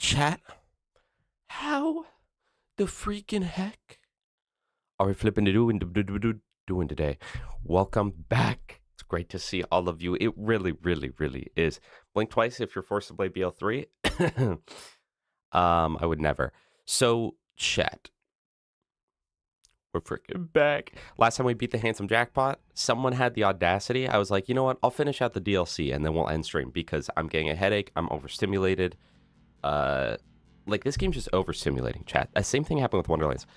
Chat, how the freaking heck are we flipping to doing today? Welcome back. It's great to see all of you. It really, really, really is. Blink twice if you're forced to play BL3. I would never. So, chat, we're freaking back. Last time we beat the handsome jackpot, someone had the audacity. I was like, you know what? I'll finish out the DLC and then we'll end stream because I'm getting a headache. I'm overstimulated. Like, this game's just overstimulating, chat. The same thing happened with Wonderlands.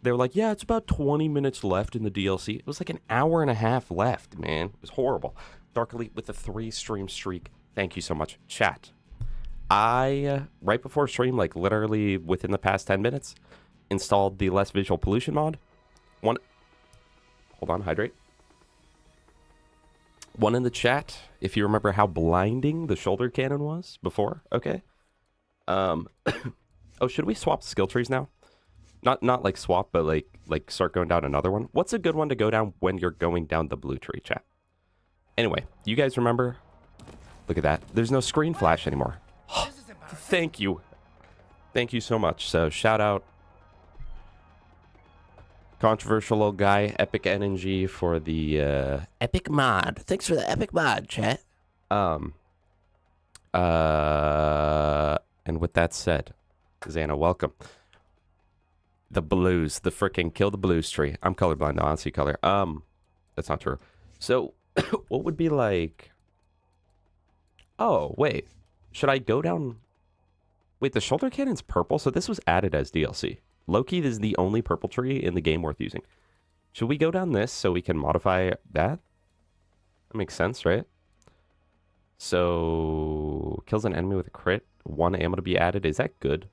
They were like, yeah, it's about 20 minutes left in the DLC. It was like an hour and a half left, man. It was horrible. Dark Elite with the 3-stream streak. Thank you so much, chat. I, right before stream, like literally within the past 10 minutes, installed the less visual pollution mod. Hold on, hydrate. One in the chat, if you remember how blinding the shoulder cannon was before, okay? Oh, should we swap skill trees now? Not like swap, but like start going down another one. What's a good one to go down when you're going down the blue tree, chat? Anyway, you guys remember? Look at that. There's no screen flash anymore. Thank you. Thank you so much. So shout out controversial old guy, Epic NNG for the epic mod. Thanks for the epic mod, chat. And with that said, Zana, welcome. The blues, the freaking kill the blues tree. I'm colorblind, no, I don't see color. That's not true. So, what would be like... Oh, wait. Should I go down... Wait, the shoulder cannon's purple? So this was added as DLC. Loki is the only purple tree in the game worth using. Should we go down this so we can modify that? That makes sense, right? So, kills an enemy with a crit. 1 ammo to be added. Is that good?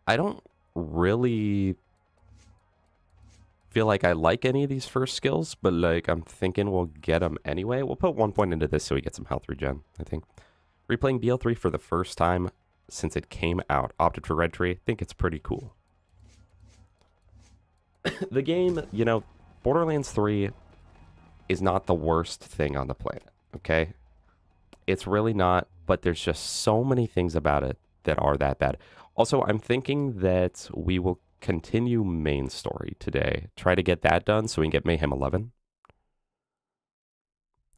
I don't really feel like I like any of these first skills, but like I'm thinking we'll get them anyway. We'll put 1 point into this so we get some health regen, I think. Replaying BL3 for the first time since it came out. Opted for Red Tree. I think it's pretty cool. The game, you know, Borderlands 3 is not the worst thing on the planet, okay? It's really not, but there's just so many things about it that are that bad. Also, I'm thinking that we will continue main story today. Try to get that done so we can get Mayhem 11.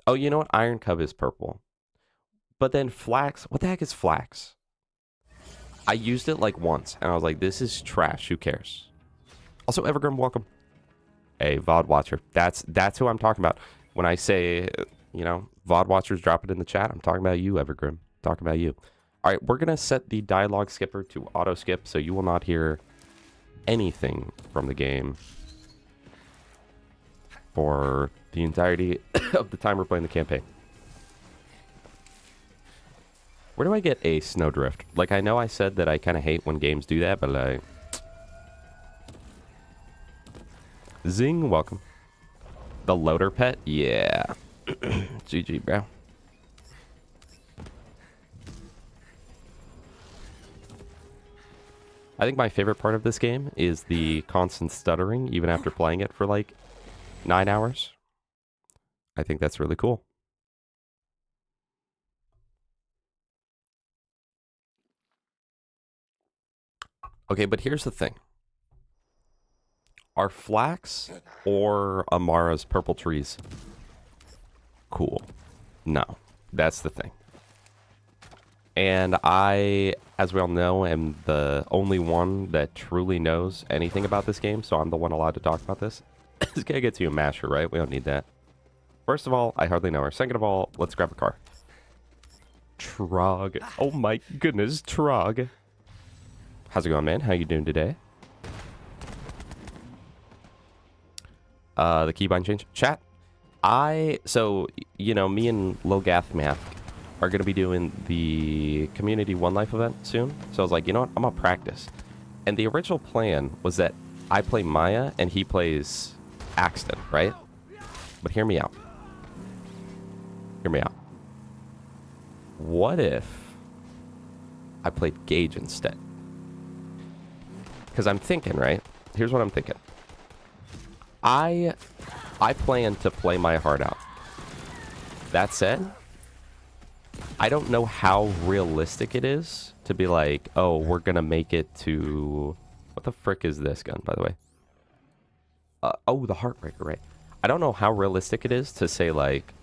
Oh, you know what? Iron Cub is purple. But then Flax, what the heck is Flax? I used it like once, and I was like, this is trash. Who cares? Also, Evergrim, welcome. Hey, VOD Watcher. That's who I'm talking about. When I say, you know, VOD Watchers, drop it in the chat. I'm talking about you, Evergrim. I'm talking about you. All right, we're going to set the dialogue skipper to auto skip, so you will not hear anything from the game for the entirety of the time we're playing the campaign. Where do I get a snowdrift? Like, I know I said that I kind of hate when games do that, but like... Zing, welcome. The loader pet? Yeah. GG, bro. I think my favorite part of this game is the constant stuttering, even after playing it for like 9 hours. I think that's really cool. Okay, but here's the thing. Are Flax or Amara's purple trees cool? No, that's the thing. And I, as we all know, am the only one that truly knows anything about this game, so I'm the one allowed to talk about this. This guy gets you a masher, right? We don't need that. First of all, I hardly know her. Second of all, let's grab a car. Trog. Oh my goodness, Trog. How's it going, man? How you doing today? The keybind change. Chat. So, you know, me and Lil Gath Math are going to be doing the Community One Life event soon. So I was like, you know what? I'm going to practice. And the original plan was that I play Maya and he plays Axton, right? But hear me out. Hear me out. What if I played Gaige instead? Because I'm thinking, right? Here's what I'm thinking. I I plan to play my heart out. That said, I don't know how realistic it is to be like, oh, we're gonna make it to... What the frick is this gun, by the way? Oh, the Heartbreaker, right? I don't know how realistic it is to say, like,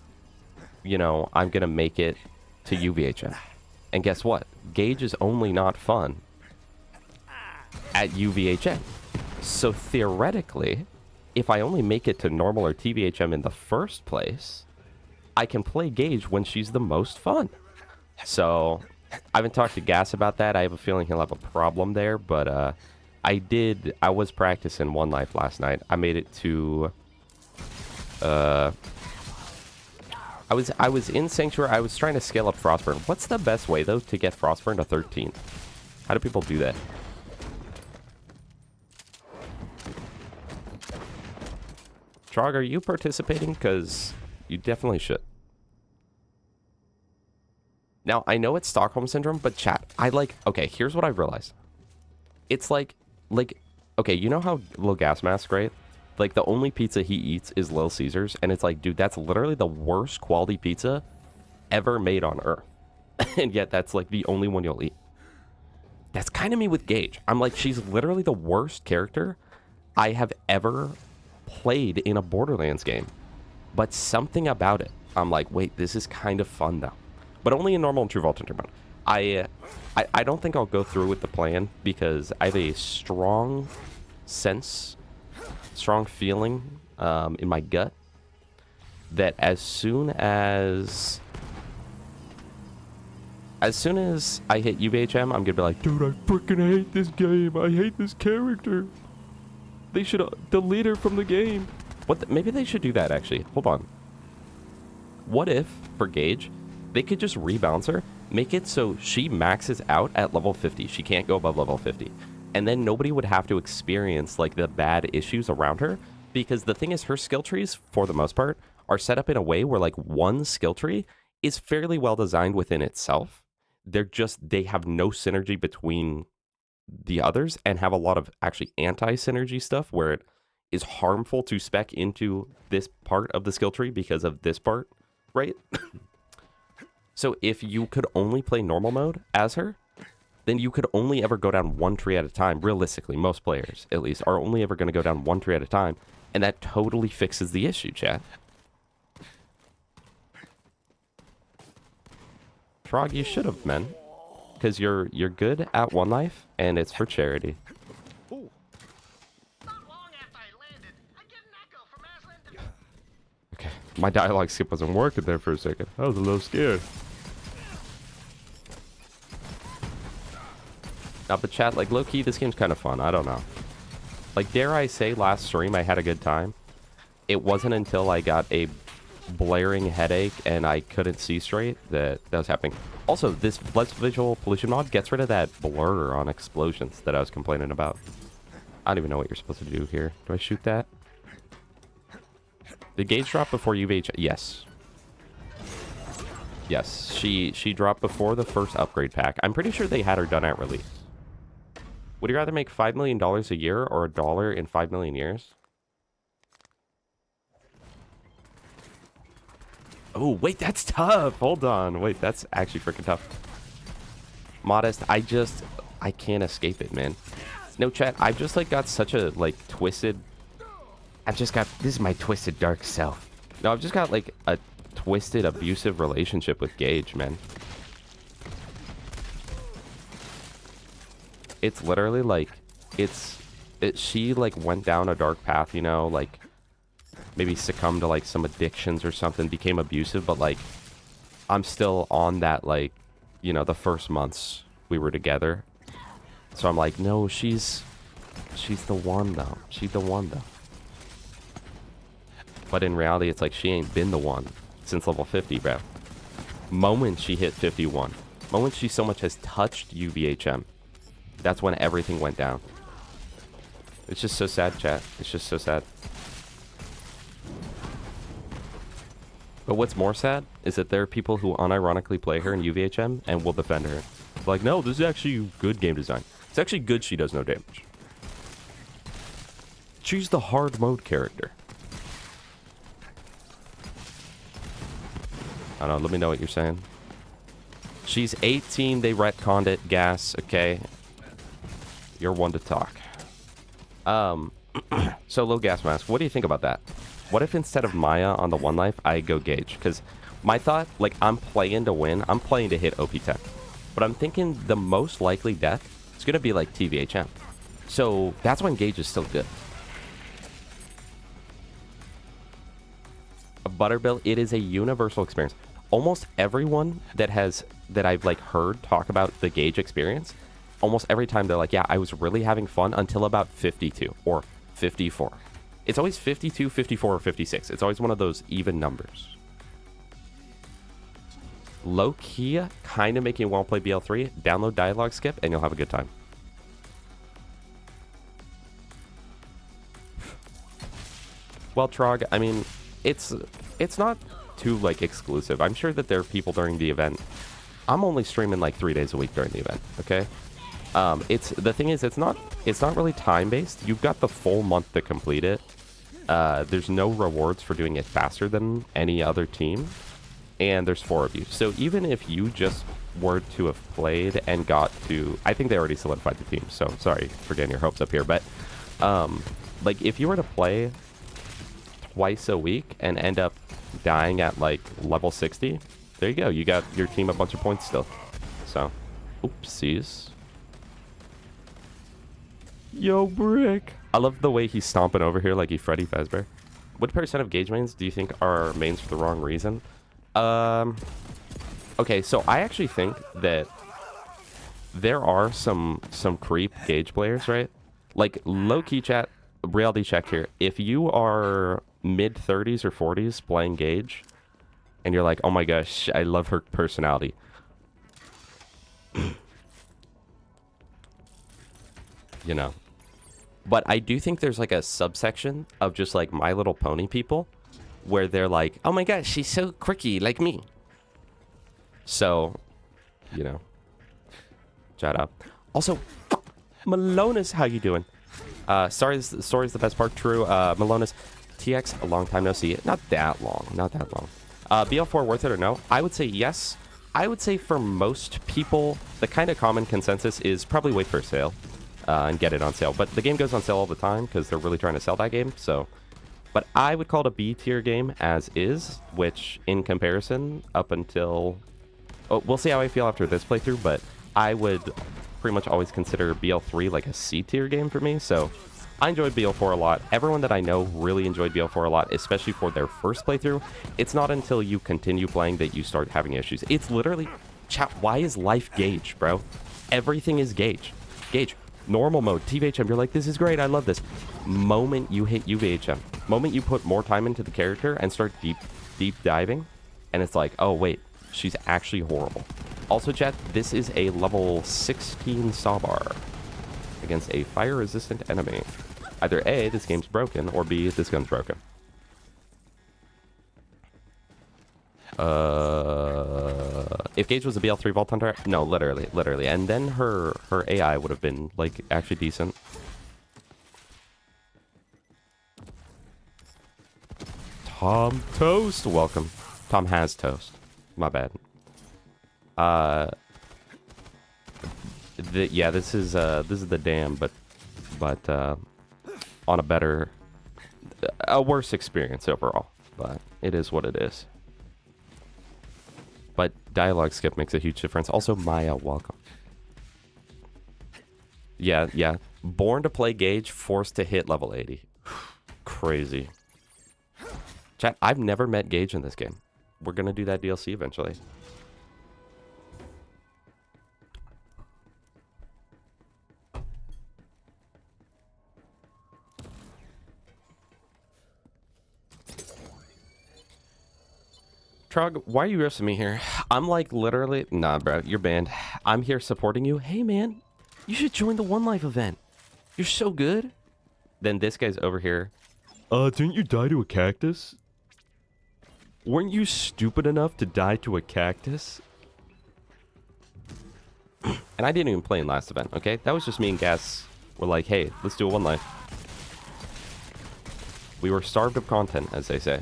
you know, I'm gonna make it to UVHM. And guess what? Gaige is only not fun at UVHM. So theoretically, if I only make it to normal or TVHM in the first place, I can play Gaige when she's the most fun. So I haven't talked to Gas about that. I have a feeling he'll have a problem there, but I was practicing One Life last night. I made it to I was in Sanctuary. I was trying to scale up Frostburn. What's the best way though to get Frostburn to 13? How do people do that? Trog, are you participating? Because you definitely should. Now, I know it's Stockholm Syndrome, but chat, okay, here's what I've realized. It's like, okay, you know how Lil Gas Mask, right? Like, the only pizza he eats is Little Caesars, and it's like, dude, that's literally the worst quality pizza ever made on Earth. And yet, that's like the only one you'll eat. That's kind of me with Gaige. I'm like, she's literally the worst character I have ever played in a Borderlands game. But something about it, I'm like, wait, this is kind of fun though. But only in normal and true vault intermount. I don't think I'll go through with the plan because I have a strong sense, strong feeling in my gut that as soon as I hit UVHM, I'm gonna be like, dude, I freaking hate this game. I hate this character. They should delete her from the game. Maybe they should do that, actually. Hold on. What if, for Gaige, they could just rebalance her, make it so she maxes out at level 50. She can't go above level 50. And then nobody would have to experience, like, the bad issues around her. Because the thing is, her skill trees, for the most part, are set up in a way where, like, one skill tree is fairly well designed within itself. They have no synergy between the others and have a lot of actually anti-synergy stuff where it is harmful to spec into this part of the skill tree because of this part, right? So if you could only play normal mode as her, then you could only ever go down one tree at a time. Realistically, most players, at least, are only ever going to go down one tree at a time, and that totally fixes the issue, chat. Trog, you should have, man. Because you're good at One Life, and it's for charity. Okay, my dialogue skip wasn't working there for a second. I was a little scared. Now, but chat, like, low-key, this game's kind of fun. I don't know. Like, dare I say, last stream I had a good time. It wasn't until I got a blaring headache and I couldn't see straight that was happening. Also, this less visual pollution mod gets rid of that blur on explosions that I was complaining about. I don't even know what you're supposed to do here. Do I shoot that? Did Gaige drop before UVH? Yes. Yes, she dropped before the first upgrade pack. I'm pretty sure they had her done at release. Would you rather make $5 million a year or $1 in 5 million years? Oh, wait, that's tough. Hold on. Wait, that's actually freaking tough. Modest, I can't escape it, man. No, chat, I've just, like, got such a, like, twisted... this is my twisted dark self. No, I've just got, like, a twisted, abusive relationship with Gaige, man. It's literally, like, she, like, went down a dark path, you know, like... maybe succumbed to like some addictions or something, became abusive, but like I'm still on that, like, you know, the first months we were together. So I'm like, no, she's the one though. She's the one though. But in reality, it's like she ain't been the one since level 50, bro. Moment she hit 51. Moment she so much has touched UVHM. That's when everything went down. It's just so sad, chat. It's just so sad. But what's more sad is that there are people who unironically play her in UVHM and will defend her. Like, no, this is actually good game design. It's actually good she does no damage. She's the hard mode character. I don't know. Let me know what you're saying. She's 18. They retconned it. Gas. Okay. You're one to talk. So low gas mask. What do you think about that? What if instead of Maya on the one life, I go Gaige? Because my thought, like, I'm playing to win. I'm playing to hit OP tech. But I'm thinking the most likely death is going to be like TVHM. So that's when Gaige is still good. A Butterbill, it is a universal experience. Almost everyone that I've like heard talk about the Gaige experience, almost every time they're like, yeah, I was really having fun until about 52 or 54. It's always 52, 54, or 56. It's always one of those even numbers. Low-key, kind of making you want to play BL3, download Dialog Skip, and you'll have a good time. Well, Trog, I mean, it's not too, like, exclusive. I'm sure that there are people during the event. I'm only streaming, like, 3 days a week during the event, okay? The thing is, it's not really time-based. You've got the full month to complete it. There's no rewards for doing it faster than any other team. And there's 4 of you. So even if you just were to have played and got to... I think they already solidified the team, so sorry for getting your hopes up here. But, like, if you were to play twice a week and end up dying at, like, level 60, there you go. You got your team a bunch of points still. So, oopsies. Yo, Brick. I love the way he's stomping over here like he's Freddy Fazbear. What percent of Gaige mains do you think are mains for the wrong reason? Okay, so I actually think that there are some creep Gaige players, right? Like, low-key chat, reality check here. If you are mid-30s or 40s playing Gaige, and you're like, oh my gosh, I love her personality. You know. But I do think there's, like, a subsection of just, like, My Little Pony people where they're like, oh my gosh, she's so quirky like me. So, you know. Shut up. Also, Malonis, how you doing? Story's the best part. True. Malonis, TX, a long time no see. Not that long. Not that long. BL4 worth it or no? I would say yes. I would say for most people, the kind of common consensus is probably wait for a sale and get it on sale. But the game goes on sale all the time because they're really trying to sell that game. So, but I would call it a B tier game as is, which in comparison up until... Oh, we'll see how I feel after this playthrough, but I would pretty much always consider BL3 like a C tier game for me. So I enjoyed BL4 a lot. Everyone that I know really enjoyed BL4 a lot, especially for their first playthrough. It's not until you continue playing that you start having issues. It's literally... Chat, why is life Gaige, bro? Everything is Gaige. Gaige. Normal mode, TVHM, you're like, this is great, I love this. Moment you hit UVHM, moment you put more time into the character and start deep diving, and it's like, oh wait, she's actually horrible. Also, chat, this is a level 16 Sawbar against a fire-resistant enemy. Either A, this game's broken, or B, this gun's broken. If Gaige was a BL3 Vault Hunter, no, literally. And then her AI would have been, like, actually decent. Tom Toast, welcome. Tom has toast. My bad. Yeah, this is the dam, but on a worse experience overall. But it is what it is. But Dialog Skip makes a huge difference. Also, Maya, welcome. Yeah. Born to play Gaige, forced to hit level 80. Crazy. Chat, I've never met Gaige in this game. We're going to do that DLC eventually. Trog, why are you roasting me here? I'm like literally... Nah, bro, you're banned. I'm here supporting you. Hey, man, you should join the One Life event. You're so good. Then this guy's over here. Didn't you die to a cactus? Weren't you stupid enough to die to a cactus? And I didn't even play in last event, okay? That was just me and Gas. We're like, hey, let's do a One Life. We were starved of content, as they say.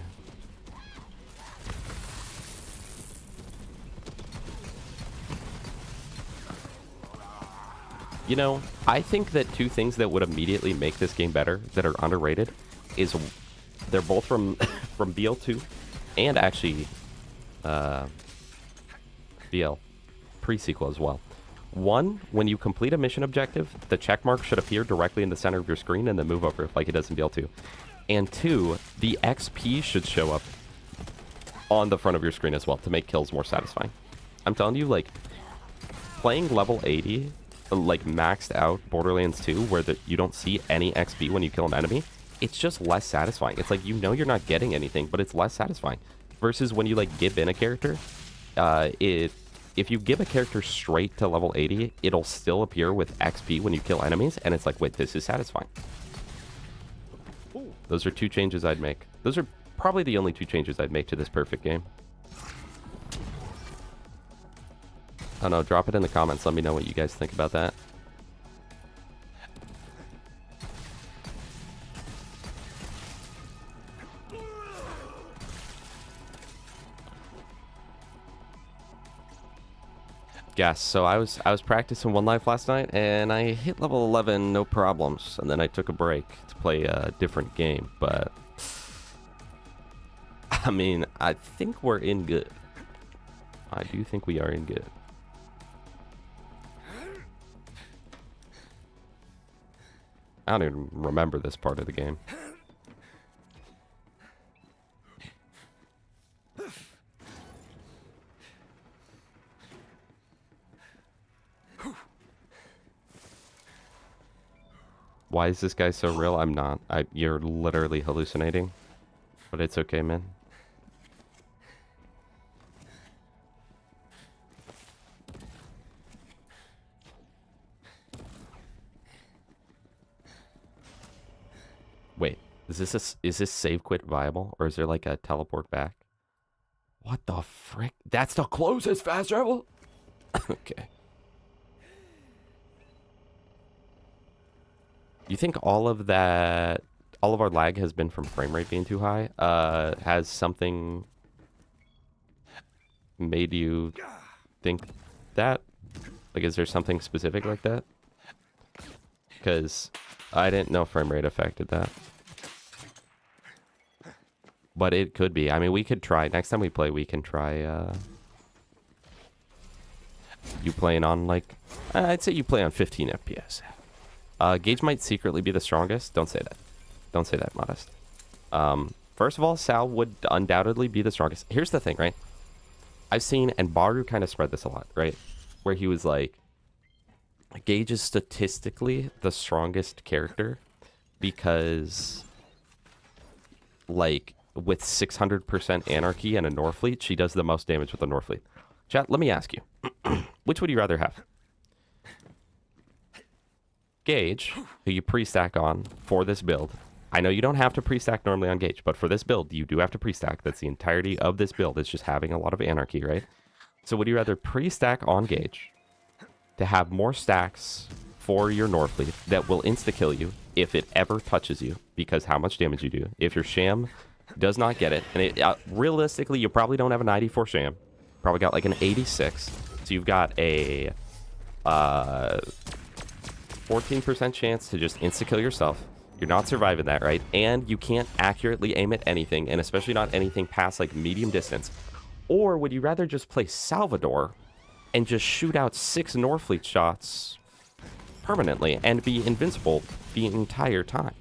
You know, I think that two things that would immediately make this game better that are underrated is they're both from from BL2 and actually BL pre-sequel as well. One, when you complete a mission objective, the check mark should appear directly in the center of your screen and then move over like it does in BL2. And two, the XP should show up on the front of your screen as well to make kills more satisfying. I'm telling you, like, playing level 80, like maxed out Borderlands 2, where you don't see any XP when you kill an enemy, it's just less satisfying. It's like, you know you're not getting anything, but it's less satisfying. Versus when you, like, give in a character, if you give a character straight to level 80, it'll still appear with XP when you kill enemies, and it's like, wait, this is satisfying. Those are two changes I'd make. Those are probably the only two changes I'd make to this perfect game. I don't know, drop it in the comments. Let me know what you guys think about that. Yes, so I was practicing One Life last night, and I hit level 11, no problems. And then I took a break to play a different game, but I mean, I think we're in good. I do think we are in good. I don't even remember this part of the game. Why is this guy so real? I'm not. You're literally hallucinating. But it's okay, man. Wait, is this save quit viable? Or is there like a teleport back? What the frick? That's the closest fast travel? Okay. You think all of that, all of our lag has been from frame rate being too high? Has something made you think that? Like, is there something specific like that? Because I didn't know frame rate affected that. But it could be. I mean, we could try. Next time we play, we can try, you playing on, like, I'd say you play on 15 FPS. Gaige might secretly be the strongest. Don't say that. Don't say that, Modest. First of all, Sal would undoubtedly be the strongest. Here's the thing, right? I've seen, and Baru kind of spread this a lot, right? Where he was like, Gaige is statistically the strongest character because, like, with 600% anarchy and a Norfleet, she does the most damage with the Norfleet. Chat, let me ask you. Which would you rather have? Gaige, who you pre-stack on for this build. I know you don't have to pre-stack normally on Gaige, but for this build, you do have to pre-stack. That's the entirety of this build. It's just having a lot of anarchy, right? So would you rather pre-stack on Gaige to have more stacks for your Norfleet that will insta-kill you if it ever touches you, because how much damage you do? If your Sham does not get it, and it, realistically, you probably don't have a 94 Sham. Probably got like an 86. So you've got a 14% chance to just insta-kill yourself. You're not surviving that, right? And you can't accurately aim at anything, and especially not anything past, like, medium distance. Or would you rather just play Salvador and just shoot out 6 Norfleet shots permanently and be invincible the entire time?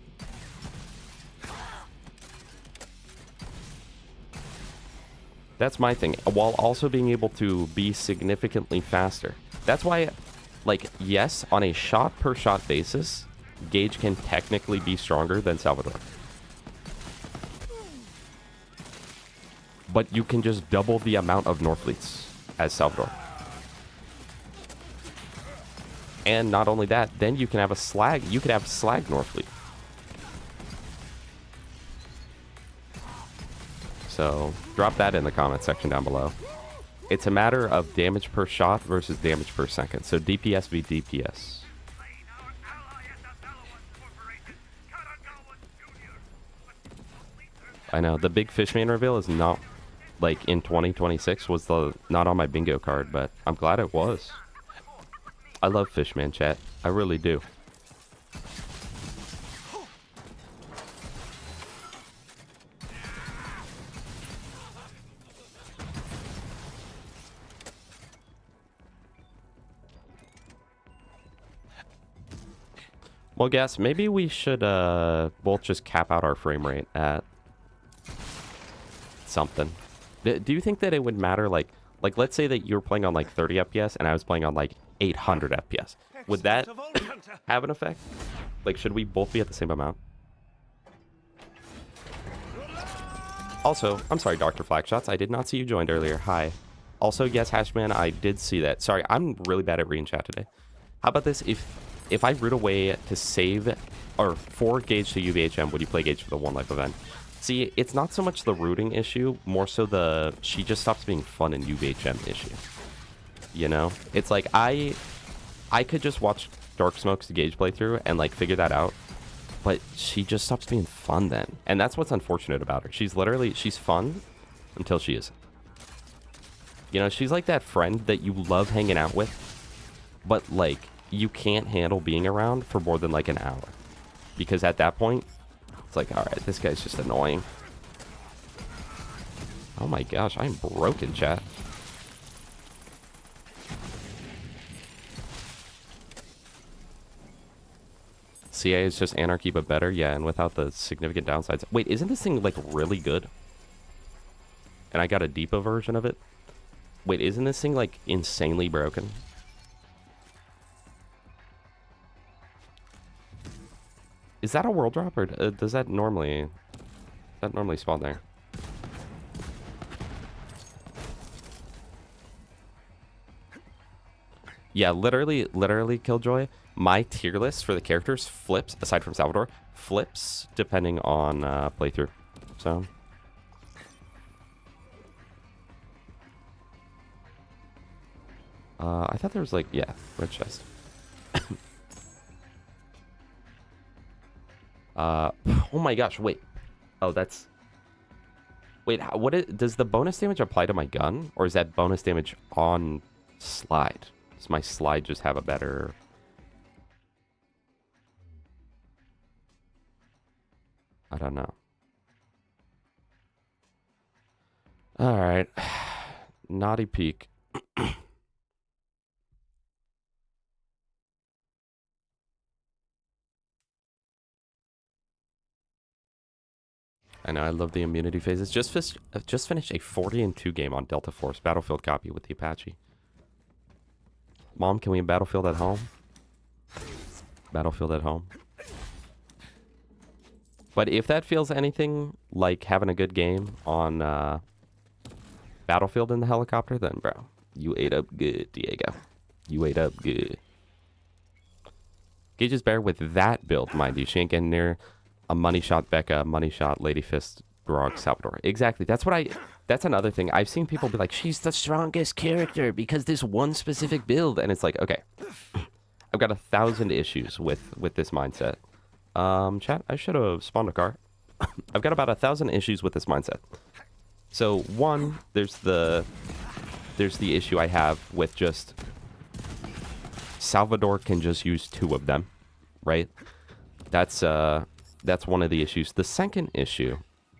That's my thing, while also being able to be significantly faster. That's why, like, yes, on a shot-per-shot basis, Gaige can technically be stronger than Salvador. But you can just double the amount of Norfleets as Salvador. And not only that, then you can have a slag. You could have slag Norfleet. So drop that in the comment section down below. It's a matter of damage per shot versus damage per second. So DPS v DPS. I know the big Fishman reveal is not, like, in 2026 was not on my bingo card, but I'm glad it was. I love Fishman chat. I really do. Well, guess maybe we should both just cap out our frame rate at something. Do you think that it would matter, like let's say that you were playing on like 30 FPS and I was playing on like 800 FPS. Would that have an effect? Like, should we both be at the same amount? Also, I'm sorry, Dr. Flagshots. I did not see you joined earlier. Hi. Also, yes, Hashman, I did see that. Sorry, I'm really bad at reading chat today. How about this? If I root away to save, or for Gaige to UVHM, would you play Gaige for the one life event? See, it's not so much the rooting issue, more so the she just stops being fun in UVHM issue. You know? It's like, I could just watch Dark Smoke's Gaige playthrough and like figure that out, but she just stops being fun then. And that's what's unfortunate about her. She's fun until she isn't. You know, she's like that friend that you love hanging out with, but like, you can't handle being around for more than like an hour. Because at that point, it's like, alright, this guy's just annoying. Oh my gosh, I'm broken, chat. CA is just anarchy but better? Yeah, and without the significant downsides. Wait, isn't this thing like really good? And I got a deeper version of it? Wait, isn't this thing like insanely broken? Is that a world drop, or does that normally spawn there? Yeah, literally, Killjoy. My tier list for the characters flips, aside from Salvador, flips depending on playthrough. So. I thought there was like, yeah, red chest. Oh my gosh, wait. Oh, that's... Wait, does the bonus damage apply to my gun? Or is that bonus damage on slide? Does my slide just have a better... I don't know. Alright. Naughty Peak. I know, I love the immunity phases. Just finished a 40-2 game on Delta Force Battlefield copy with the Apache. Mom, can we Battlefield at home? Battlefield at home. But if that feels anything like having a good game on Battlefield in the helicopter, then bro, you ate up good, Diego. You ate up good. Gaige is better with that build, mind you. She ain't getting near a money shot Becca, money shot Lady Fist, Grog, Salvador. Exactly. That's another thing. I've seen people be like, she's the strongest character because this one specific build. And it's like, okay, I've got 1,000 issues with this mindset. Chat, I should have spawned a car. I've got about 1,000 issues with this mindset. So one, there's the issue I have with just Salvador can just use 2 of them, right? That's one of the issues. The second issue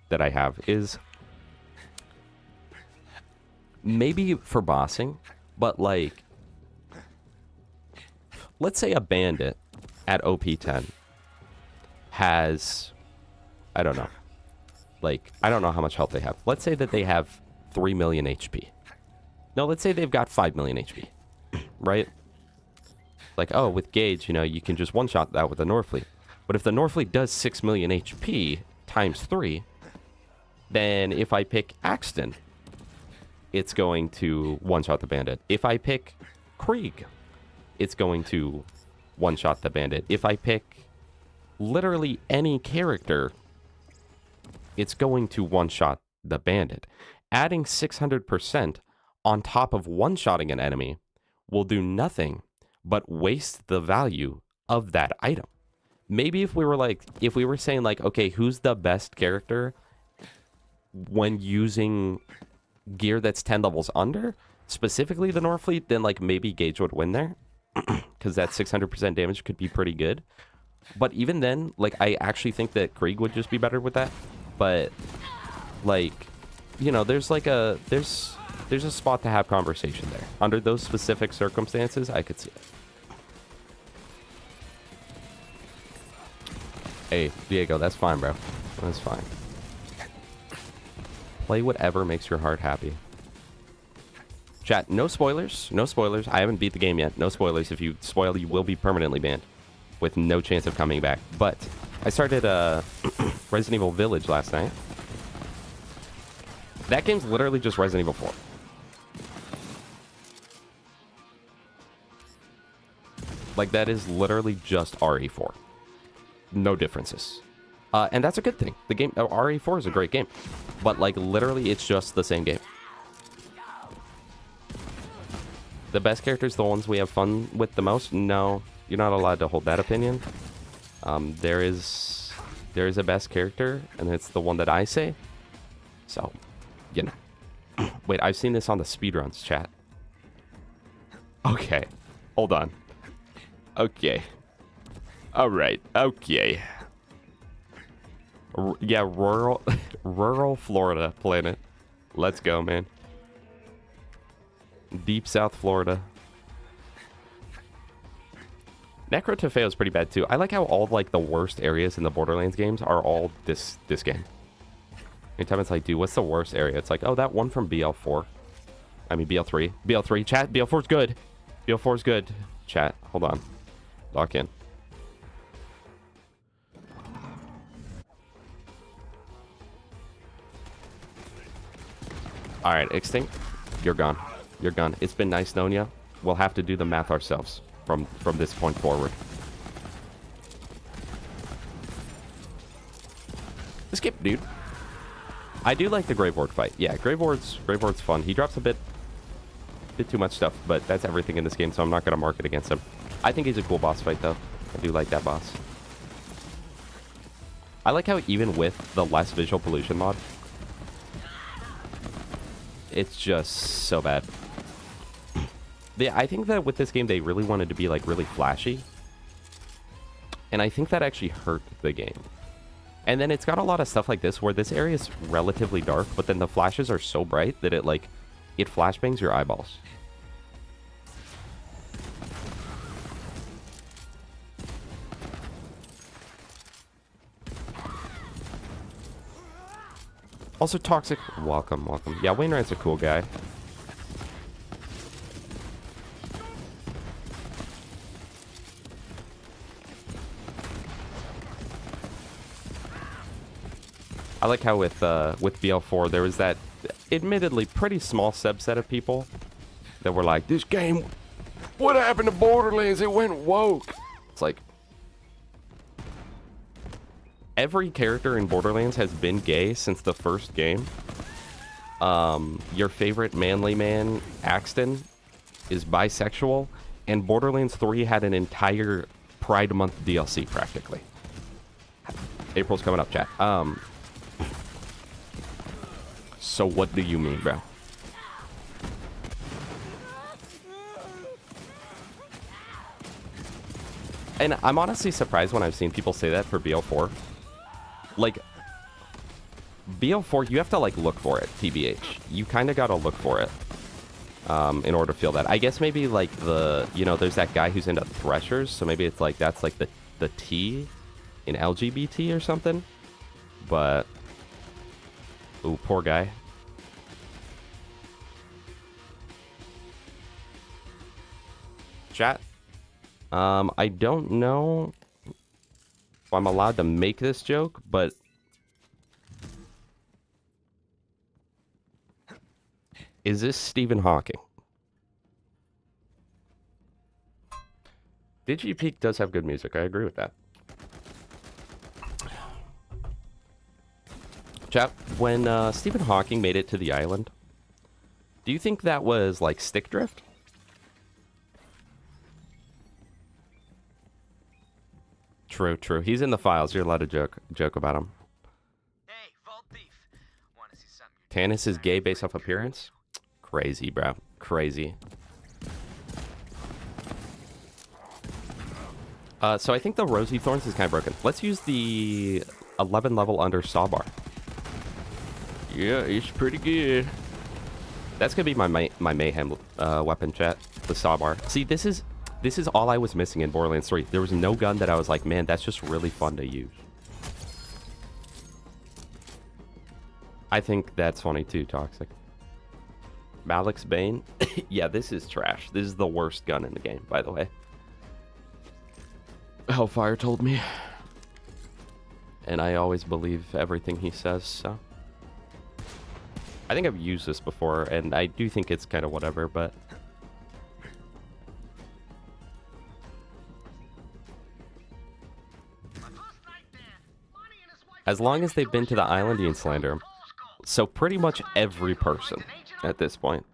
that I have is maybe for bossing, but like, let's say a bandit at OP10 has, I don't know, like, I don't know how much health they have. Let's say that they have 3 million HP. No, let's say they've got 5 million HP, right? Like, oh, with Gaige, you know, you can just one-shot that with the Norfleet. But if the Norfleet does 6 million HP times 3, then if I pick Axton, it's going to one-shot the bandit. If I pick Krieg, it's going to one-shot the bandit. If I pick literally any character, it's going to one-shot the bandit. Adding 600% on top of one-shotting an enemy will do nothing but waste the value of that item. Maybe if we were saying like, okay, who's the best character when using gear that's 10 levels under, specifically the Norfleet, then like maybe Gaige would win there. because that 600% damage could be pretty good. But even then, like, I actually think that Krieg would just be better with that. But, like, you know, there's a spot to have conversation there. Under those specific circumstances, I could see it. Hey, Diego, that's fine, bro. That's fine. Play whatever makes your heart happy. Chat, no spoilers. No spoilers. I haven't beat the game yet. No spoilers. If you spoil, you will be permanently banned with no chance of coming back. But I started Resident Evil Village last night. That game's literally just Resident Evil 4. Like, that is literally just RE4. No differences. And that's a good thing. The game, RE4 is a great game. But, like, literally, it's just the same game. The best characters, the ones we have fun with the most? No, you're not allowed to hold that opinion. There is a best character, and it's the one that I say. So, you know. Wait, I've seen this on the speedruns, chat. Okay, hold on. Okay. Alright, okay. Yeah, rural Florida planet. Let's go, man. Deep South Florida. Necro Tefeo is pretty bad too. I like how all like the worst areas in the Borderlands games are all this game. Anytime it's like, dude, what's the worst area? It's like, oh, that one from BL4. I mean BL3. BL3, chat. BL4's good. BL4's good. Chat, hold on. Lock in. All right, Extinct, you're gone. You're gone. It's been nice knowing you. We'll have to do the math ourselves from this point forward. Skip, dude. I do like the Graveward fight. Yeah, Graveward's fun. He drops a bit too much stuff, but that's everything in this game, so I'm not going to mark it against him. I think he's a cool boss fight, though. I do like that boss. I like how even with the less visual pollution mod, it's just so bad. I think that with this game, they really wanted to be, like, really flashy. And I think that actually hurt the game. And then it's got a lot of stuff like this, where this area is relatively dark, but then the flashes are so bright that it, like, it flashbangs your eyeballs. Also, Toxic, welcome, welcome. Yeah, Wainwright's a cool guy. I like how with BL4 there was that admittedly pretty small subset of people that were like, this game, what happened to Borderlands? It went woke. It's like, every character in Borderlands has been gay since the first game. Your favorite manly man, Axton, is bisexual, and Borderlands 3 had an entire Pride Month DLC practically. April's coming up, chat. So what do you mean, bro? And I'm honestly surprised when I've seen people say that for BL4. Like, BL4, you have to, like, look for it, TBH. You kind of got to look for it in order to feel that. I guess maybe, like, you know, there's that guy who's into threshers, so maybe it's, like, that's, like, the T in LGBT or something. But, ooh, poor guy. Chat. I don't know if I'm allowed to make this joke, but is this Stephen Hawking? DigiPeak does have good music. I agree with that. Chat, when Stephen Hawking made it to the island, do you think that was like stick drift? True, true. He's in the files. You're allowed to joke about him. Hey, Vault Thief. Want to see something? Tannis is gay based off appearance? Crazy, bro. Crazy. So I think the Rosy Thorns is kind of broken. Let's use the 11 level under Sawbar. Yeah, it's pretty good. That's gonna be my mayhem weapon, chat. The Sawbar. See, this is all I was missing in Borderlands 3. There was no gun that I was like, man, that's just really fun to use. I think that's funny too, Toxic. Malik's Bane. Yeah, this is trash. This is the worst gun in the game, by the way. Hellfire told me. And I always believe everything he says, so. I think I've used this before, and I do think it's kind of whatever, but... As long as they've been to the island, you can slander 'em. So pretty much every person at this point.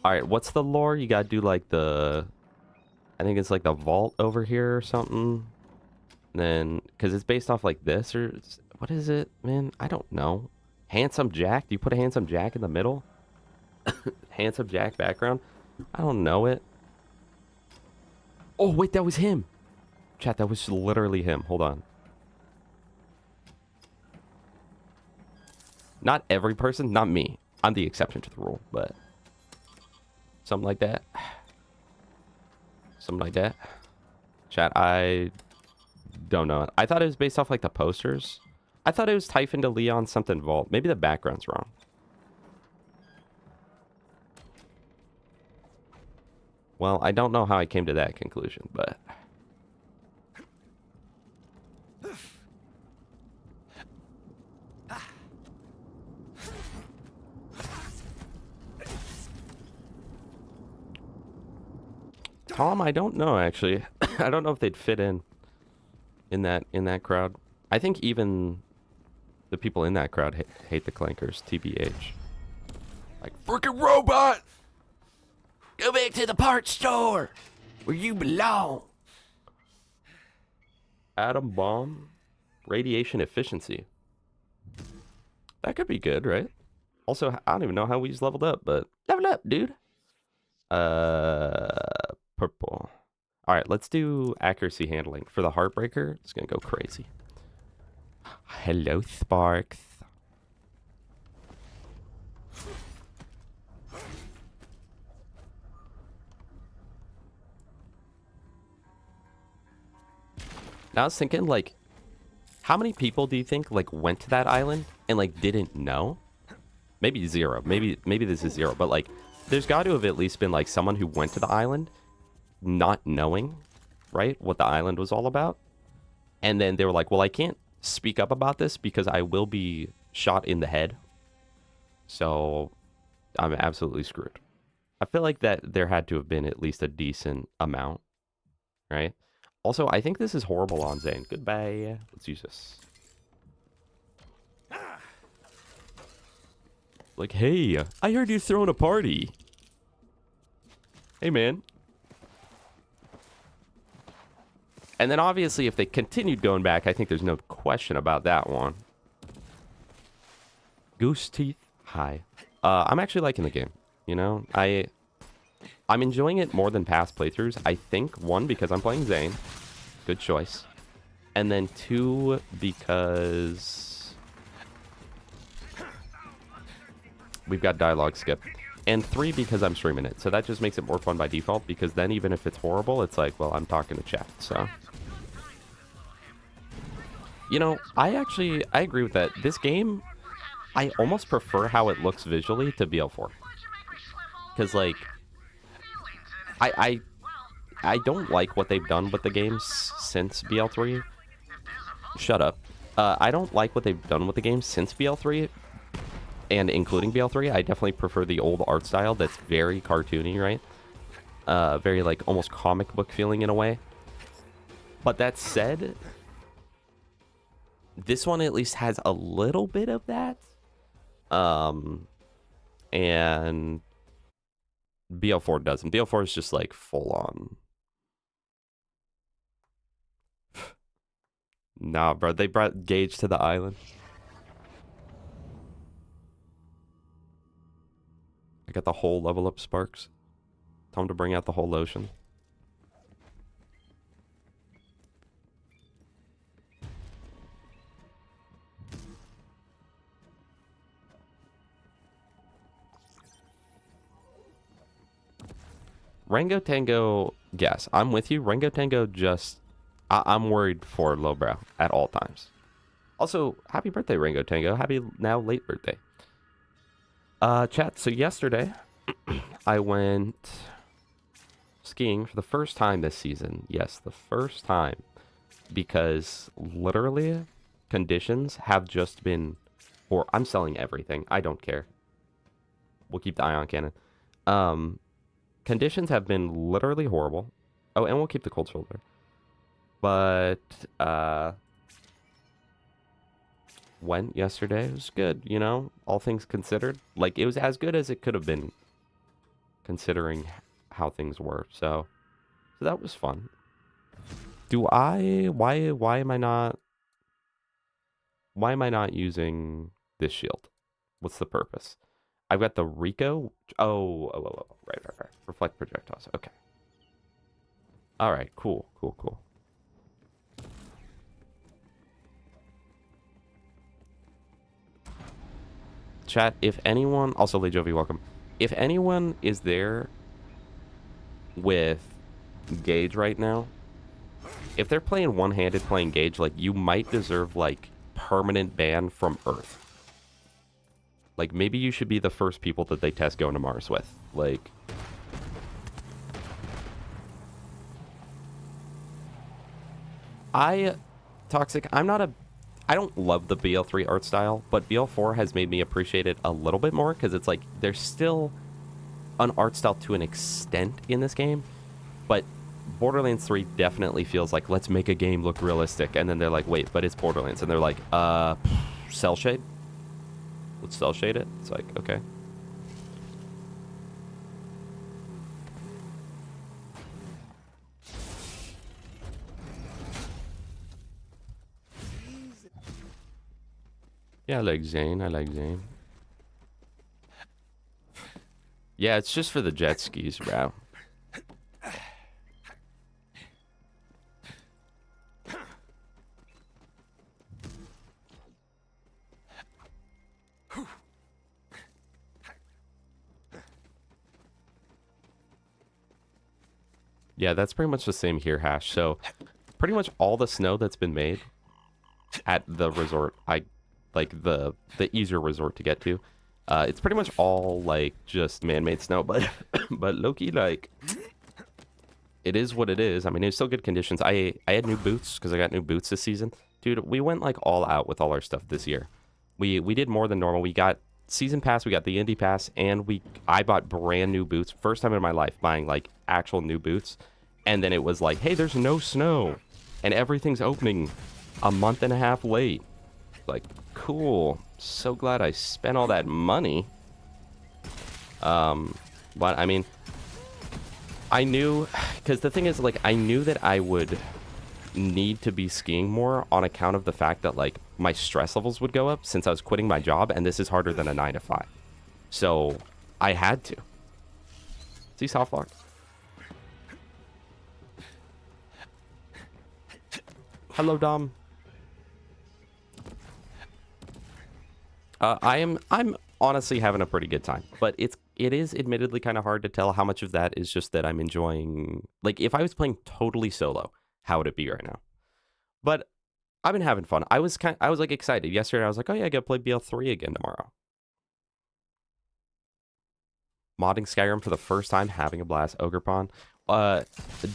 Alright, what's the lore? You gotta do like the... I think it's like the vault over here or something. And then, because it's based off like this, or... What is it, man? I don't know. Handsome Jack? Do you put a Handsome Jack in the middle? Handsome Jack background? I don't know it. Oh, wait, that was him. Chat, that was literally him. Hold on. Not every person, not me. I'm the exception to the rule, but... Something like that. Something like that. Chat, I don't know. I thought it was based off like the posters. I thought it was Typhon to Leon something vault. Maybe the background's wrong. Well, I don't know how I came to that conclusion, but... Tom, I don't know actually. I don't know if they'd fit in that crowd. I think even the people in that crowd hate the clankers, TBH. Like, freaking robot! Go back to the parts store where you belong. Atom bomb, radiation efficiency. That could be good, right? Also, I don't even know how we just leveled up, but level up, dude. Purple. All right, let's do accuracy handling. For the Heartbreaker, it's going to go crazy. Hello, Sparks. Now I was thinking, like, how many people do you think, like, went to that island and, like, didn't know? Maybe zero. Maybe this is zero, but, like, there's got to have at least been, like, someone who went to the island not knowing, right, what the island was all about. And then they were like, well, I can't speak up about this because I will be shot in the head. So I'm absolutely screwed. I feel like that there had to have been at least a decent amount, right? Also, I think this is horrible on Zane. Goodbye. Let's use this. Like, hey, I heard you're throwing a party. Hey, man. And then obviously if they continued going back, I think there's no question about that one. Goose teeth. Hi. I'm actually liking the game. You know, I'm enjoying it more than past playthroughs. I think, one, because I'm playing Zane. Good choice. And then two, because we've got dialogue skip. And three, because I'm streaming it. So that just makes it more fun by default, because then even if it's horrible, it's like, well, I'm talking to chat, so. You know, I agree with that. This game, I almost prefer how it looks visually to BL4. Because, like, I don't like what they've done with the games since BL3. Shut up. I don't like what they've done with the games since BL3. And including BL3, I definitely prefer the old art style that's very cartoony, right? Very, like, almost comic book feeling in a way. But that said, this one at least has a little bit of that. And BL4 doesn't. BL4 is just, like, full on. Nah, bro. They brought Gaige to the island. I got the whole level up Sparks. Tell him to bring out the whole lotion. Rango Tango, yes, I'm with you. Rango Tango just, I'm worried for lowbrow at all times. Also, happy birthday, Rango Tango. Happy now late birthday. Chat, so yesterday, I went skiing for the first time this season. Yes, the first time. Because literally, conditions have just been, or I'm selling everything. I don't care. We'll keep the ion cannon. Conditions have been literally horrible. Oh, and we'll keep the cold shoulder. But, went yesterday. It was good, you know, all things considered. Like, it was as good as it could have been, considering how things were. So that was fun. Why am I not using this shield? What's the purpose? I've got the Rico. Oh, right. Reflect projectiles. Okay. All right, cool. Chat, if anyone, also Lejovi, welcome. If anyone is there with Gaige right now, if they're playing one-handed playing Gaige, like, you might deserve, like, permanent ban from Earth. Like, maybe you should be the first people that they test going to Mars with. Like, Toxic, I don't love the BL3 art style, but BL4 has made me appreciate it a little bit more, because it's like, there's still an art style to an extent in this game, but Borderlands 3 definitely feels like, let's make a game look realistic, and then they're like, wait, but it's Borderlands, and they're like, cell shade? Let's cell shade it? It's like, okay. Yeah, I like Zane. Yeah, it's just for the jet skis, bro. Yeah, that's pretty much the same here, Hash. So, pretty much all the snow that's been made at the resort, like the easier resort to get to, it's pretty much all like just man-made snow, but but Loki, like, it is what it is. I mean, it's still good conditions. I had new boots because I got new boots this season. Dude, we went like all out with all our stuff this year. We did more than normal. We got season pass, we got the indie pass, and I bought brand new boots. First time in my life buying like actual new boots. And then it was like, hey, there's no snow and everything's opening a month and a half late. Like, cool. So glad I spent all that money. But I mean, I knew, because the thing is, like, I knew that I would need to be skiing more on account of the fact that, like, my stress levels would go up since I was quitting my job, and this is harder than a 9 to 5. So I had to. See, soft lock. Hello, Dom. I'm honestly having a pretty good time, but it is admittedly kind of hard to tell how much of that is just that I'm enjoying. Like, if I was playing totally solo, how would it be right now? But I've been having fun. I was like excited yesterday. I was like, oh yeah, I gotta play BL3 again tomorrow. Modding Skyrim for the first time, having a blast. Ogrepon.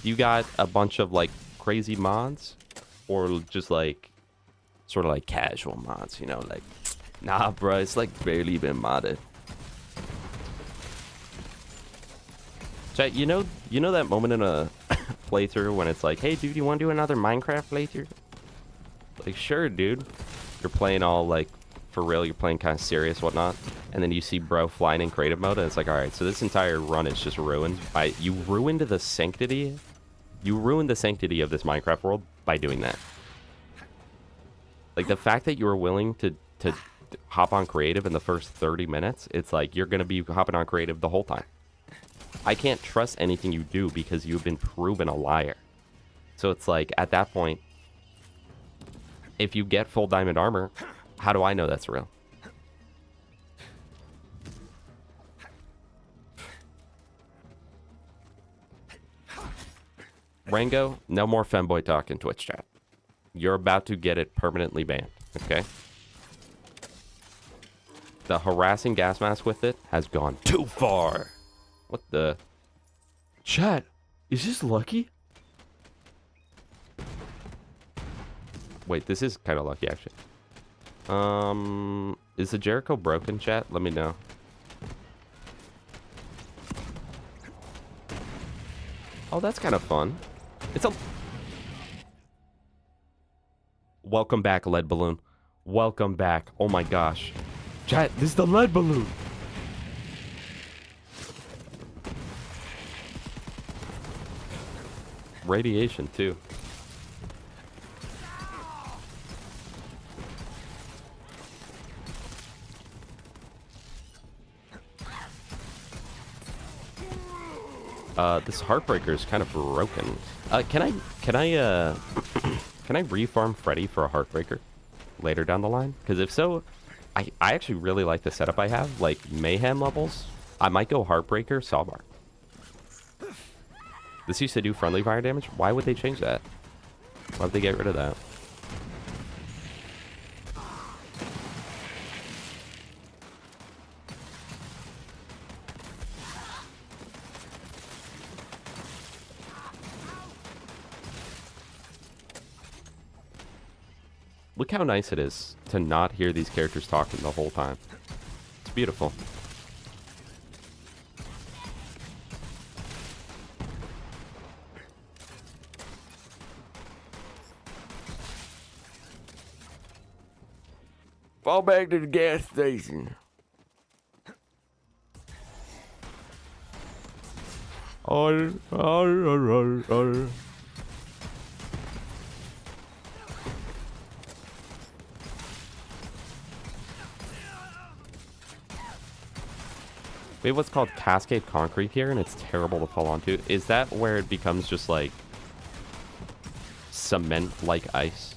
You got a bunch of like crazy mods, or just like sort of like casual mods? You know, like, nah, bro, it's like barely been modded. Chat, you know that moment in a playthrough when it's like, hey, dude, you want to do another Minecraft playthrough? Like, sure, dude. You're playing all like for real. You're playing kind of serious, whatnot, and then you see bro flying in creative mode, and it's like, all right, so this entire run is just ruined by you. Ruined the sanctity. You ruined the sanctity of this Minecraft world by doing that. Like, the fact that you were willing to hop on creative in the first 30 minutes, it's like you're gonna be hopping on creative the whole time. I can't trust anything you do because you've been proven a liar. So it's like, at that point, if you get full diamond armor, how do I know that's real? Rango, no more femboy talk in Twitch chat. You're about to get it permanently banned, okay? The harassing gas mask with it has gone too far. What the? Chat, is this lucky? Wait, this is kind of lucky, actually. Is the Jericho broken, chat? Let me know. Oh, that's kind of fun. It's a... Welcome back, lead balloon. Welcome back. Oh my gosh. Chat, this is the lead balloon. Radiation, too. This Heartbreaker is kind of broken. Can I refarm Freddy for a Heartbreaker later down the line? Because if so, I actually really like the setup I have, like Mayhem levels. I might go Heartbreaker, Sawbar. This used to do friendly fire damage. Why would they change that? Why would they get rid of that? Look how nice it is to not hear these characters talking the whole time. It's beautiful. Fall back to the gas station. We have what's called Cascade Concrete here, and it's terrible to fall onto. Is that where it becomes just like cement like ice?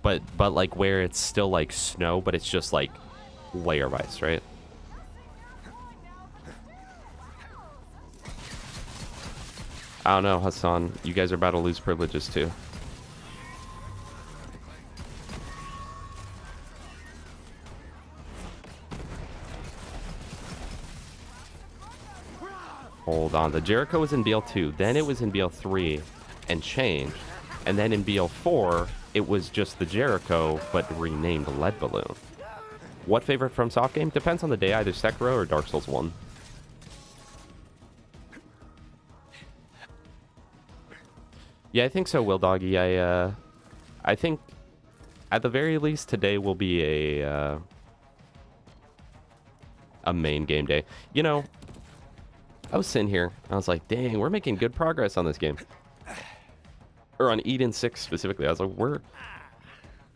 But like where it's still like snow, but it's just like layer of ice, right? I don't know, Hassan. You guys are about to lose privileges too. Hold on. The Jericho was in BL2, then it was in BL3 and changed. And then in BL4, it was just the Jericho, but renamed Lead Balloon. What favorite from soft game? Depends on the day, either Sekiro or Dark Souls 1. Yeah, I think so, Will Doggy. I think at the very least today will be a main game day. You know, I was sitting here, I was like, dang, we're making good progress on this game. Or on Eden 6 specifically. I was like,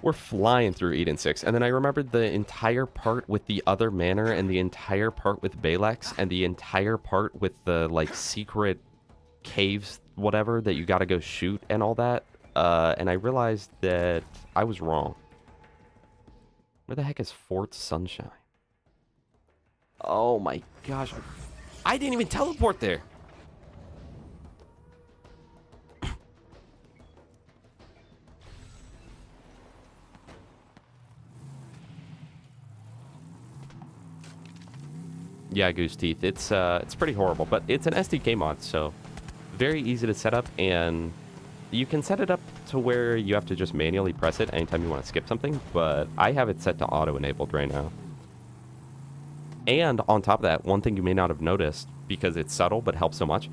we're flying through Eden 6. And then I remembered the entire part with the other manor, and the entire part with Balex, and the entire part with the, like, secret caves, whatever, that you gotta go shoot and all that. And I realized that I was wrong. Where the heck is Fort Sunshine? Oh my gosh. I didn't even teleport there. Yeah, Goose Teeth. It's pretty horrible, but it's an SDK mod, so very easy to set up, and you can set it up to where you have to just manually press it anytime you want to skip something, but I have it set to auto-enabled right now. And on top of that, one thing you may not have noticed, because it's subtle but helps so much,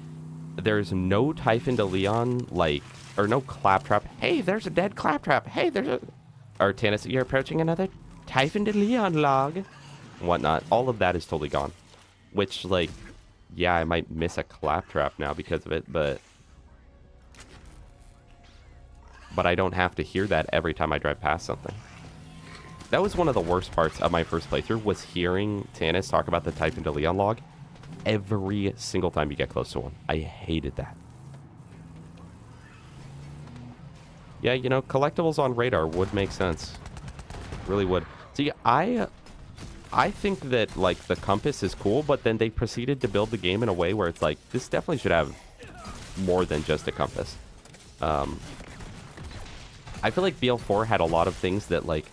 there's no Typhon de Leon, like, or no Claptrap. Hey, there's a dead Claptrap. Hey, there's a... Or Tannis, you're approaching another Typhon de Leon log. Whatnot. All of that is totally gone. Which, like, yeah, I might miss a Claptrap now because of it, but I don't have to hear that every time I drive past something. That was one of the worst parts of my first playthrough, was hearing Tannis talk about the Typhon de Leon log every single time you get close to one. I hated that. Yeah, you know, collectibles on radar would make sense. Really would. See, I think that, like, the compass is cool, but then they proceeded to build the game in a way where it's like, this definitely should have more than just a compass. I feel like BL4 had a lot of things that, like,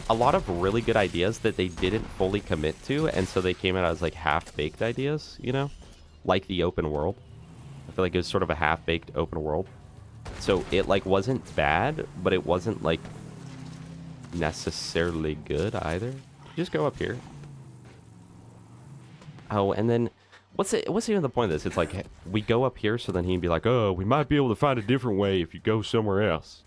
a lot of really good ideas that they didn't fully commit to, and so they came out as, like, half-baked ideas, you know? Like the open world. I feel like it was sort of a half-baked open world. So it, like, wasn't bad, but it wasn't, like, necessarily good either. Just go up here. Oh, and then what's even the point of this? It's like we go up here so then he'd be like, oh, we might be able to find a different way if you go somewhere else.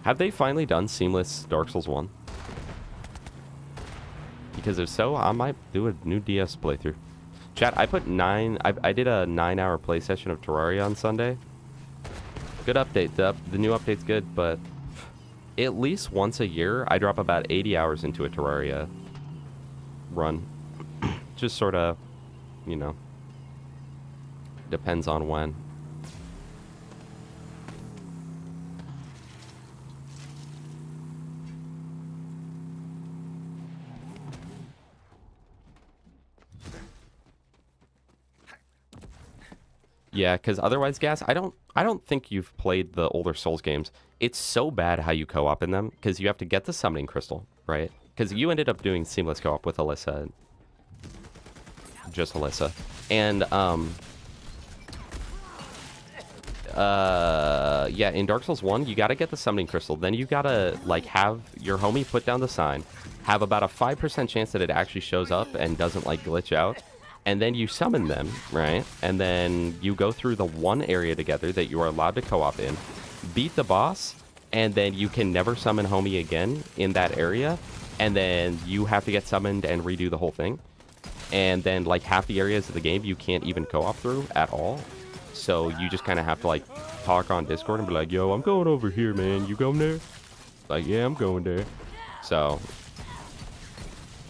Have they finally done seamless Dark Souls 1? Because if so, I might do a new DS playthrough. Chat, I put 9... I did a 9-hour play session of Terraria on Sunday. Good update. The new update's good, but at least once a year, I drop about 80 hours into a Terraria run. Just sort of, you know, depends on when. Yeah, because otherwise, Gas, I don't think you've played the older Souls games. It's so bad how you co-op in them, because you have to get the summoning crystal, right? Because you ended up doing seamless co-op with Alyssa. Just Alyssa. And, yeah, in Dark Souls 1, you gotta get the summoning crystal. Then you gotta, like, have your homie put down the sign, have about a 5% chance that it actually shows up and doesn't, like, glitch out. And then you summon them, right? And then you go through the one area together that you are allowed to co-op in, beat the boss, and then you can never summon homie again in that area. And then you have to get summoned and redo the whole thing. And then, like, half the areas of the game you can't even co-op through at all. So you just kind of have to, like, talk on Discord and be like, yo, I'm going over here, man. You going there? Like, yeah, I'm going there. So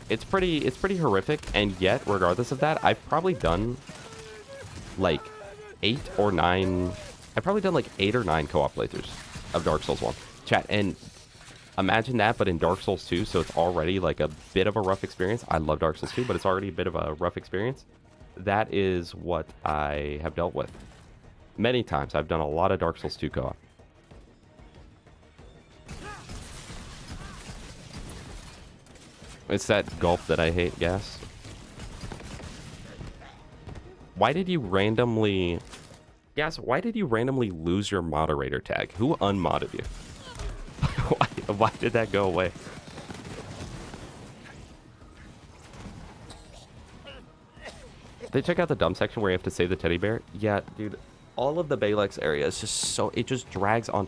it's pretty horrific, and yet, regardless of that, I've probably done, like, 8 or 9 co-op playthroughs of Dark Souls 1. Chat, and imagine that, but in Dark Souls 2, so it's already, like, a bit of a rough experience. I love Dark Souls 2, but it's already a bit of a rough experience. That is what I have dealt with. Many times, I've done a lot of Dark Souls 2 co-op. It's that gulp that I hate, Gas. Why did you randomly... Gas, why did you randomly lose your moderator tag? Who unmodded you? why did that go away? They check out the dump section where you have to save the teddy bear? Yeah, dude. All of the Balex area is just so... It just drags on.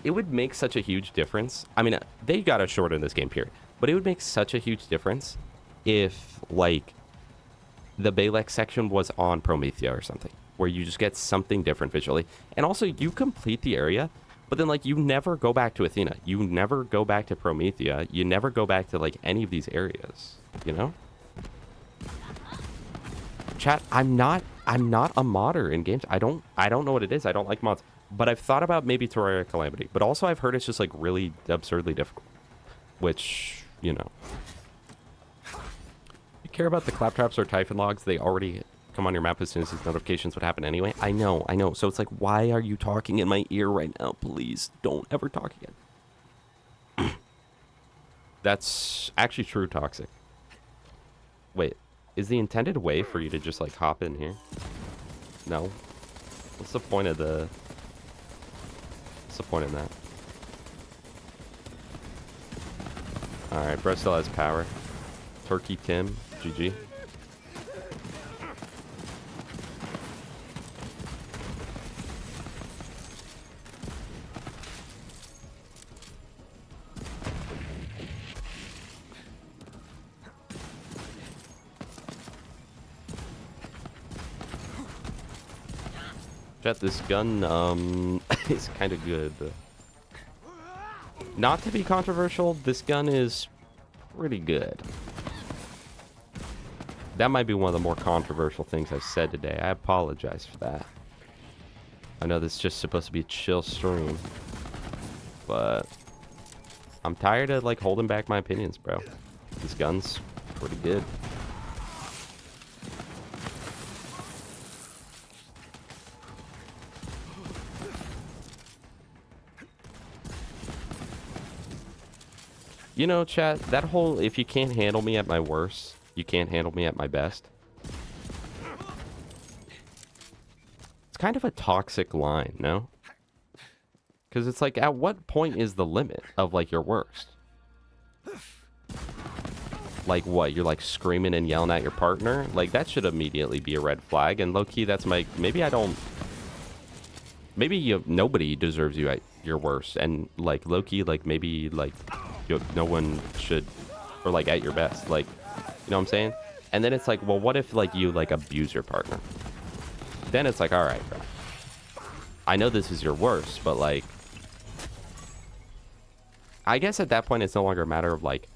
It would make such a huge difference. I mean, they got us short in this game, period. But it would make such a huge difference if, like, the Balex section was on Promethea or something, where you just get something different visually. And also, you complete the area, but then, like, you never go back to Athena. You never go back to Promethea. You never go back to, like, any of these areas, you know? Chat, I'm not a modder in games. I don't know what it is. I don't like mods. But I've thought about maybe Terraria Calamity. But also, I've heard it's just, like, really absurdly difficult. Which... you know. You care about the claptraps or typhon logs, they already come on your map as soon as these notifications would happen anyway. I know. So it's like, why are you talking in my ear right now? Please don't ever talk again. That's actually true toxic. Wait, is the intended way for you to just, like, hop in here? No. What's the point of the... What's the point of that? Alright, bro still has power. Turkey Tim, GG. Chat, this gun, is kind of good. Not to be controversial, this gun is pretty good. That might be one of the more controversial things I've said today. I apologize for that. I know this is just supposed to be a chill stream, but I'm tired of like holding back my opinions, bro. This gun's pretty good. You know, chat, that whole if you can't handle me at my worst, you can't handle me at my best. It's kind of a toxic line, no? Because it's like, at what point is the limit of like your worst? Like what? You're like screaming and yelling at your partner? Like that should immediately be a red flag. And low key, that's my, maybe I don't, maybe nobody deserves you at your worst. And like low key, like maybe like no one should, or like at your best. Like, you know what I'm saying? And then it's like, well, what if like you like abuse your partner? Then it's like, all right, bro. I know this is your worst, but like, I guess at that point it's no longer a matter of like,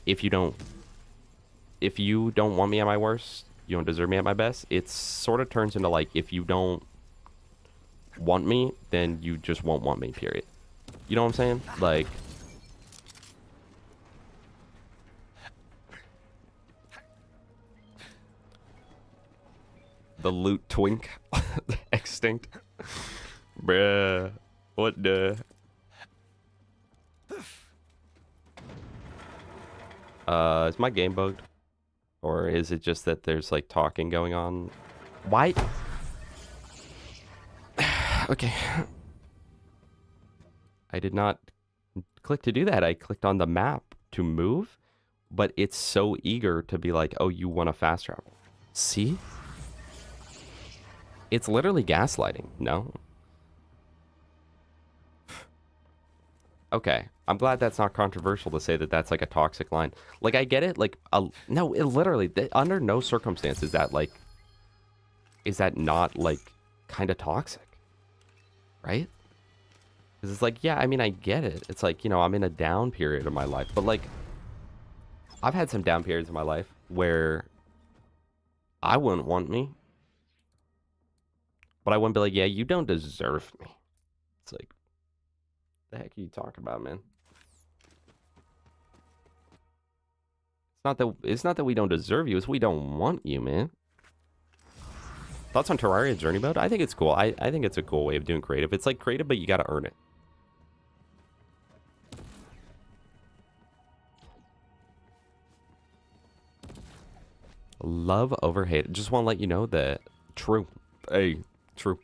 if you don't want me at my worst, you don't deserve me at my best. It sort of turns into like, if you don't want me, then you just won't want me, period. You know what I'm saying? Like, the loot twink extinct. Bruh, what the? Is my game bugged? Or is it just that there's like talking going on? Why? Okay. I did not click to do that. I clicked on the map to move, but it's so eager to be like, oh, you want to fast travel. See? It's literally gaslighting, no? Okay, I'm glad that's not controversial to say that that's like a toxic line. Like, I get it, like, no, it literally, under no circumstances is that like, is that not like kind of toxic, right? Because it's like, yeah, I mean, I get it. It's like, you know, I'm in a down period of my life, but like, I've had some down periods in my life where I wouldn't want me. But I wouldn't be like, yeah, you don't deserve me. It's like, the heck are you talking about, man? It's not that we don't deserve you, it's we don't want you, man. Thoughts on Terraria Journey Mode? I think it's cool. I think it's a cool way of doing creative. It's like creative, but you gotta earn it. Love over hate. Just want to let you know that true. Hey, true.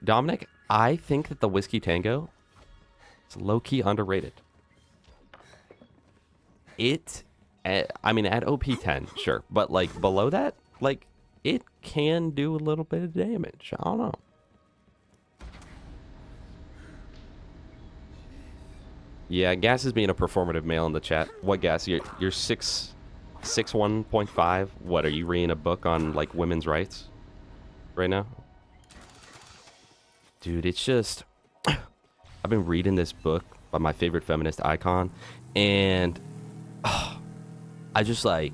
Dominic, I think that the Whiskey Tango is low-key underrated. I mean, at OP 10, sure. But, like, below that, like, it can do a little bit of damage. I don't know. Yeah, Gas is being a performative male in the chat. What Gas? You're 6'1.5". What, are you reading a book on, like, women's rights right now? Dude, it's just... I've been reading this book by my favorite feminist icon, and I just, like...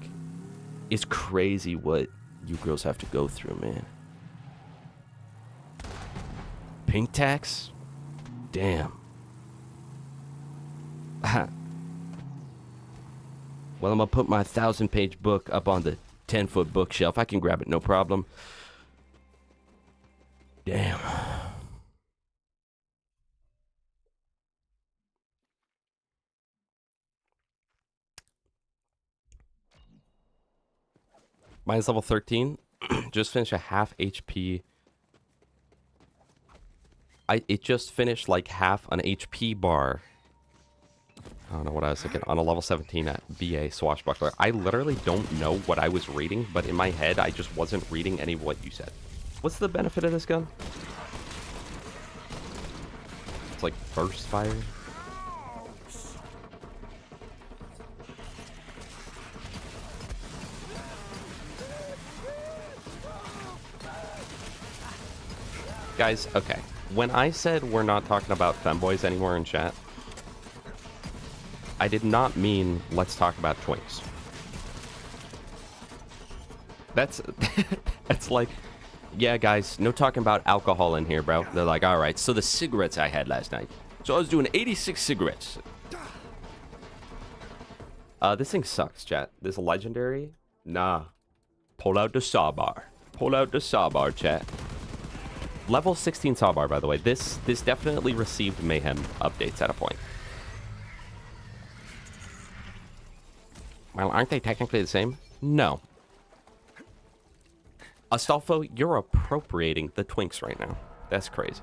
It's crazy what you girls have to go through, man. Pink tax? Damn. Well, I'm gonna put my 1,000-page book up on the 10-foot bookshelf. I can grab it, no problem. Damn. Mine's level 13. Just finished a half HP. It just finished like half an HP bar. I don't know what I was thinking. On a level 17 at BA Swashbuckler. I literally don't know what I was reading, but in my head, I just wasn't reading any of what you said. What's the benefit of this gun? It's like burst fire. Guys, okay. When I said we're not talking about femboys anymore in chat, I did not mean let's talk about twinks. That's that's like, yeah, guys, no talking about alcohol in here, bro. They're like, all right, so the cigarettes I had last night. So I was doing 86 cigarettes. This thing sucks, chat. This legendary? Nah. Pull out the sawbar. Pull out the sawbar, chat. Level 16 sawbar, by the way. This definitely received mayhem updates at a point. Well, aren't they technically the same? No. Astolfo, you're appropriating the twinks right now. That's crazy.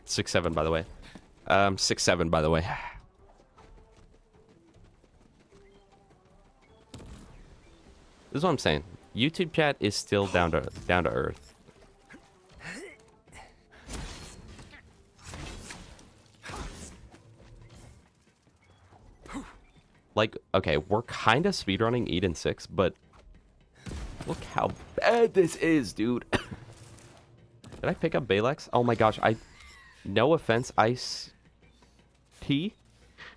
Six seven, by the way. 6'7", by the way. This is what I'm saying. YouTube chat is still down to earth. Like, okay, we're kind of speedrunning Eden 6, but look how bad this is, dude. Did I pick up Balex? Oh my gosh, no offense, Ice Tea.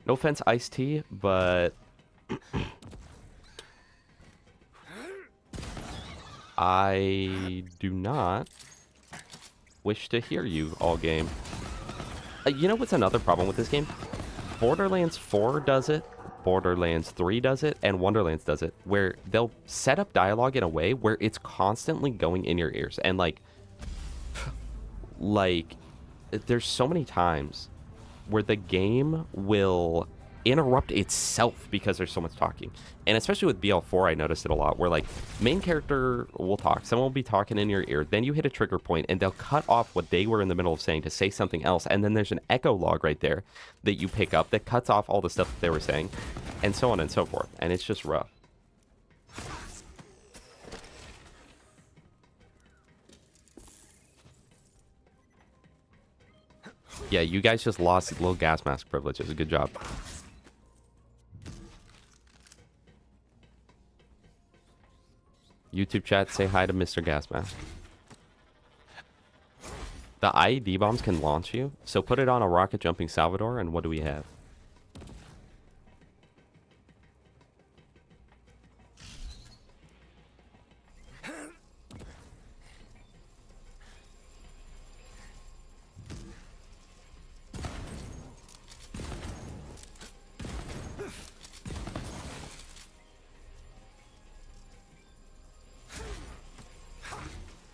No offense, Ice Tea, but I do not wish to hear you all game. You know what's another problem with this game? Borderlands 4 does it, Borderlands 3 does it, and Wonderlands does it, where they'll set up dialogue in a way where it's constantly going in your ears. And like there's so many times where the game will interrupt itself because there's so much talking. And especially with BL4, I noticed it a lot, where like main character will talk, someone will be talking in your ear, then you hit a trigger point and they'll cut off what they were in the middle of saying to say something else, and then there's an echo log right there that you pick up that cuts off all the stuff that they were saying, and so on and so forth, and it's just rough. Yeah, you guys just lost little gas mask privileges. Good job. YouTube chat, say hi to Mr. Gas Mask. The IED bombs can launch you, so put it on a rocket jumping Salvador, and what do we have?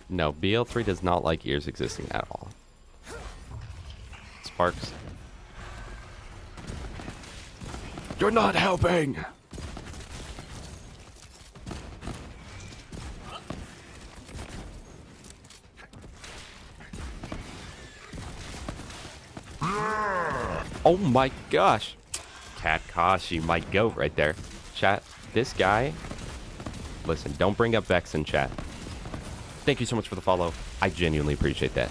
No, BL3 does not like ears existing at all. Sparks. You're not helping! Oh my gosh! Kakashi, my goat right there. Chat, this guy... Listen, don't bring up Vex in chat. Thank you so much for the follow. I genuinely appreciate that.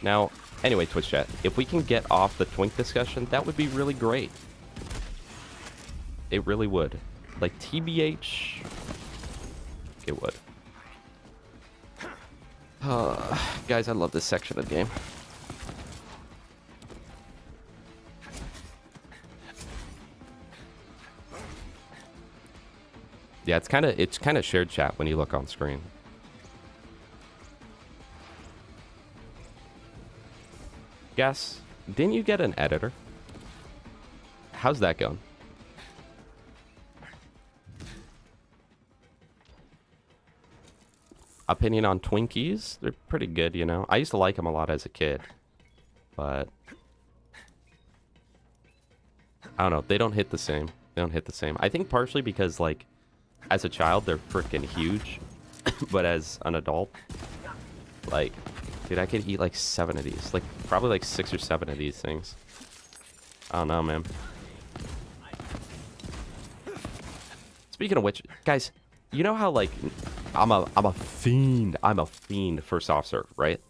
Now, anyway, Twitch chat, if we can get off the twink discussion, that would be really great. It really would. Like, TBH, it would. Guys, I love this section of the game. Yeah, it's kind of shared chat when you look on screen. Guess, didn't you get an editor? How's that going? Opinion on Twinkies? They're pretty good, you know. I used to like them a lot as a kid, but I don't know. They don't hit the same. They don't hit the same. I think partially because, like, as a child, they're freaking huge, but as an adult, like, dude, I could eat like 7 of these, like probably like 6 or 7 of these things. I don't know, man. Speaking of which, guys, you know how like I'm a fiend for soft serve, right?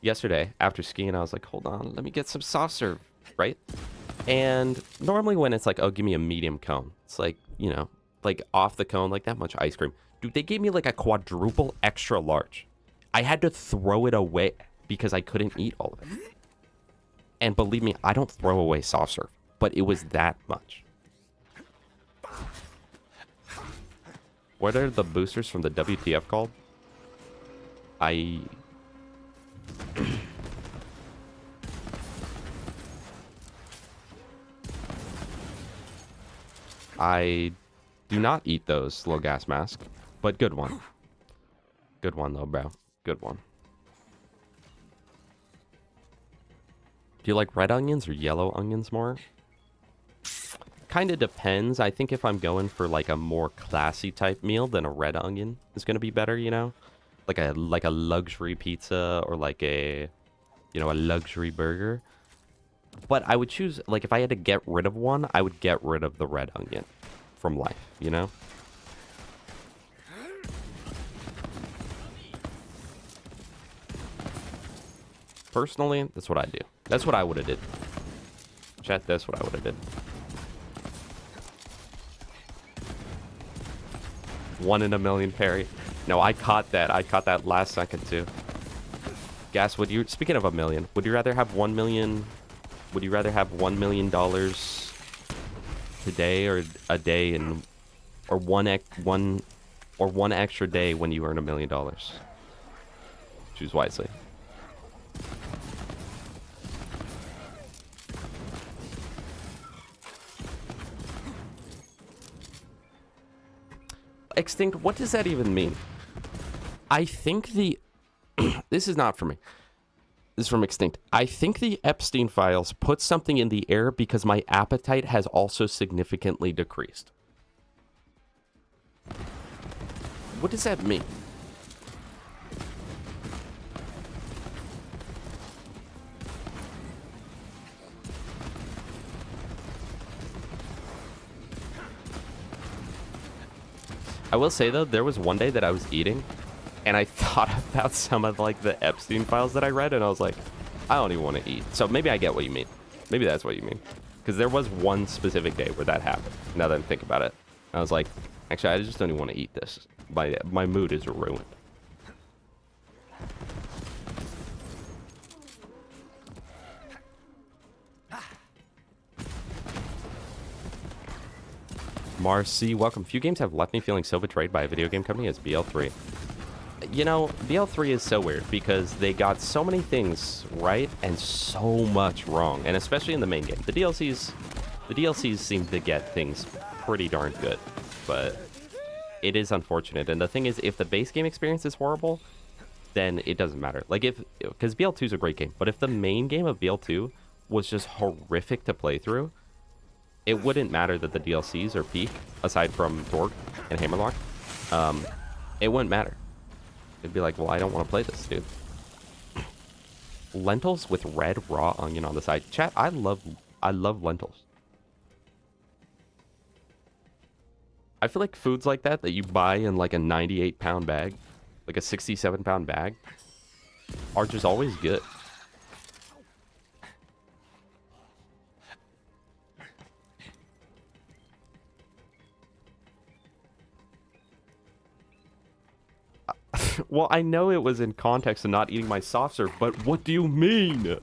Yesterday after skiing, I was like, hold on, let me get some soft serve, right? And normally when it's like, oh, give me a medium cone, it's like, you know, like off the cone, like that much ice cream. Dude, they gave me like a quadruple extra large. I had to throw it away because I couldn't eat all of it. And believe me, I don't throw away soft serve, but it was that much. What are the boosters from the WTF called? I do not eat those, low gas mask, but good one. Good one though, bro. Good one. Do you like red onions or yellow onions more? Kind of depends. I think if I'm going for like a more classy type meal, then a red onion is going to be better, you know? Like a luxury pizza or like a, you know, a luxury burger. But I would choose, like if I had to get rid of one, I would get rid of the red onion from life, you know? Personally, that's what I do. That's what I would have did. Chat, that's what I would have did. 1 in a million parry. No, I caught that. I caught that last second too. Gas, would you, speaking of a million, would you rather have 1 million, would you rather have $1 million today or a day and, or one extra day when you earn $1 million? Choose wisely. Extinct, what does that even mean? I think the... this is not for me. This is from Extinct. I think the Epstein files put something in the air because my appetite has also significantly decreased. What does that mean? I will say though, there was one day that I was eating and I thought about some of like the Epstein files that I read and I was like, I don't even want to eat. So maybe I get what you mean. Maybe that's what you mean. Because there was one specific day where that happened. Now that I think about it, I was like, actually, I just don't even want to eat this. My mood is ruined. Marcy, welcome. Few games have left me feeling so betrayed by a video game company as BL3. You know, BL3 is so weird because they got so many things right and so much wrong, and especially in the main game. The DLCs seem to get things pretty darn good, but it is unfortunate. And the thing is, if the base game experience is horrible, then it doesn't matter. Like because BL2 is a great game, but if the main game of BL2 was just horrific to play through, it wouldn't matter that the DLCs are peak, aside from Torg and Hammerlock. It wouldn't matter. It'd be like, well, I don't want to play this, dude. Lentils with red raw onion on the side. Chat, I love lentils. I feel like foods like that you buy in like a 98-pound bag, like a 67-pound bag, are just always good. Well, I know it was in context of not eating my soft serve, but what do you mean?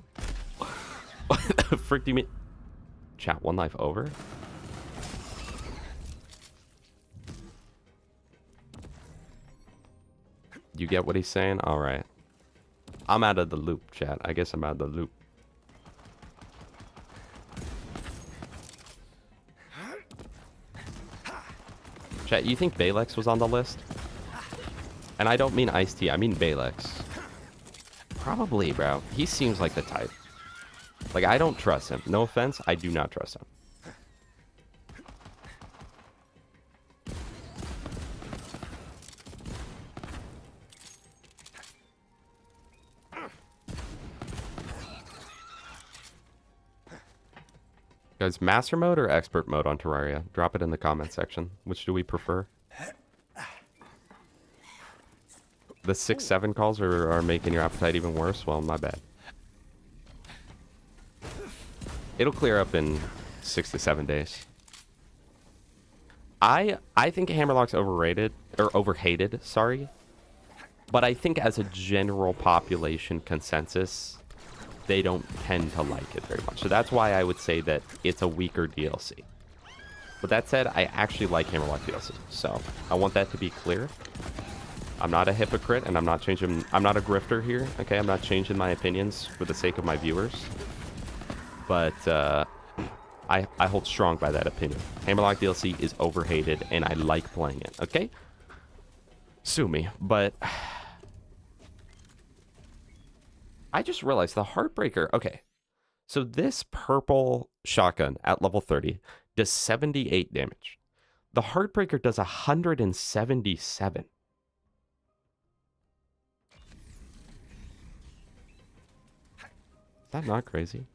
What the frick do you mean? Chat, one life over? You get what he's saying? Alright. I'm out of the loop, chat. I guess I'm out of the loop. Chat, you think Balex was on the list? And I don't mean Ice-T, I mean Balex. Probably, bro. He seems like the type. Like, I don't trust him. No offense, I do not trust him. Guys, master mode or expert mode on Terraria? Drop it in the comment section. Which do we prefer? The 6-7 calls are making your appetite even worse? Well, my bad. It'll clear up in 6 to 7 days. I think Hammerlock's overrated, or overhated, sorry. But I think as a general population consensus, they don't tend to like it very much. So that's why I would say that it's a weaker DLC. With that said, I actually like Hammerlock DLC. So I want that to be clear. I'm not a hypocrite, and I'm not a grifter here. Okay, I'm not changing my opinions for the sake of my viewers. But I hold strong by that opinion. Hammerlock DLC is overhated, and I like playing it. Okay, sue me, but I just realized the Heartbreaker. Okay, so this purple shotgun at level 30 does 78 damage. The Heartbreaker does 177. Is that not crazy?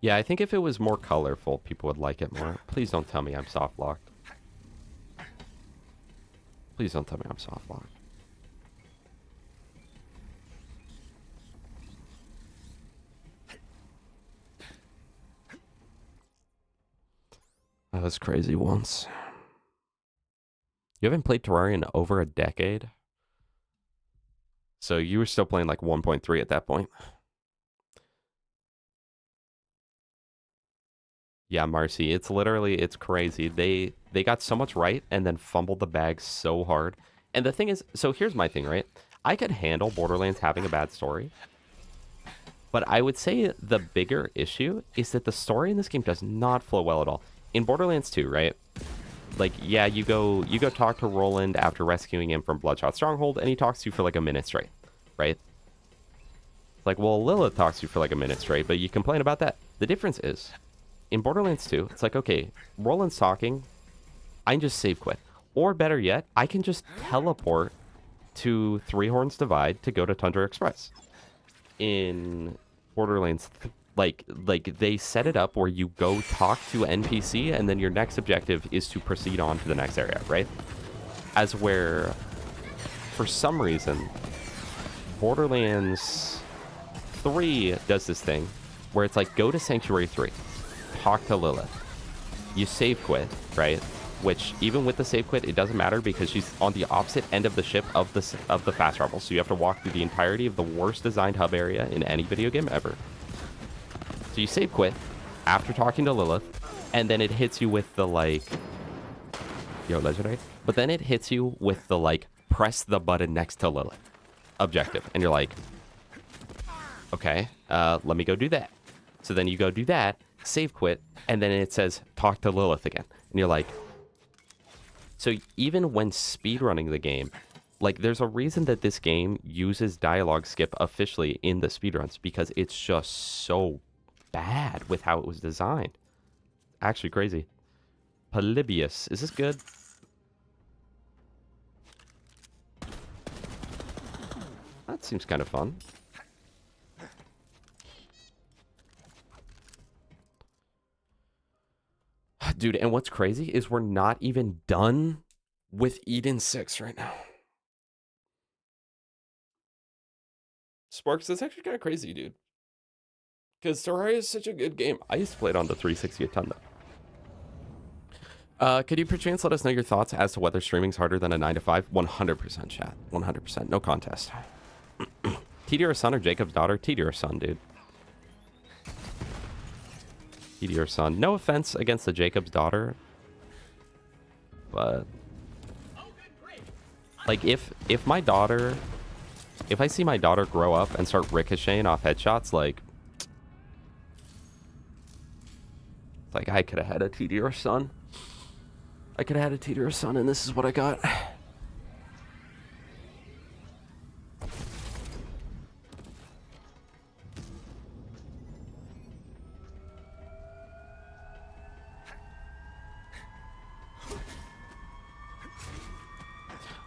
Yeah, I think if it was more colorful, people would like it more. Please don't tell me I'm soft locked. Please don't tell me I'm soft locked. That was crazy once. You haven't played Terraria in over a decade? So you were still playing like 1.3 at that point? Yeah, Marcy, it's crazy. They got so much right and then fumbled the bag so hard. And the thing is, so here's my thing, right? I could handle Borderlands having a bad story. But I would say the bigger issue is that the story in this game does not flow well at all. In Borderlands 2, right? Like, yeah, you go talk to Roland after rescuing him from Bloodshot Stronghold, and he talks to you for like a minute straight, right? Like, well, Lilith talks to you for like a minute straight, but you complain about that. The difference is, in Borderlands 2, it's like, okay, Roland's talking, I can just save quit. Or better yet, I can just teleport to Three Horns Divide to go to Tundra Express. In Borderlands, like they set it up where you go talk to NPC, and then your next objective is to proceed on to the next area, right? As where, for some reason, Borderlands 3 does this thing where it's like, go to Sanctuary 3. Talk to Lilith. You save quit, right? Which even with the save quit, it doesn't matter because she's on the opposite end of the ship of the fast travel. So you have to walk through the entirety of the worst designed hub area in any video game ever. So you save quit after talking to Lilith, and then it hits you with the like, yo, legendary. But then it hits you with the like, press the button next to Lilith objective, and you're like, okay, let me go do that. So then you go do that. Save quit, and then it says talk to Lilith again, and you're like, so even when speedrunning the game, like there's a reason that this game uses dialogue skip officially in the speedruns, because it's just so bad with how it was designed. Actually crazy. Polybius, is this good? That seems kind of fun. Dude, and what's crazy is we're not even done with Eden 6 right now. Sparks, that's actually kind of crazy, dude. Because Terraria is such a good game. I used to play it on the 360 a ton, though. Could you perchance let us know your thoughts as to whether streaming's harder than a 9 to 5? 100% chat. 100%. No contest. TDR son or Jacob's daughter? TDR son, dude. TDR son. No offense against the Jacob's daughter. But like if my daughter, if I see my daughter grow up and start ricocheting off headshots, like I could have had a TDR son. I could have had a TDR son, and this is what I got.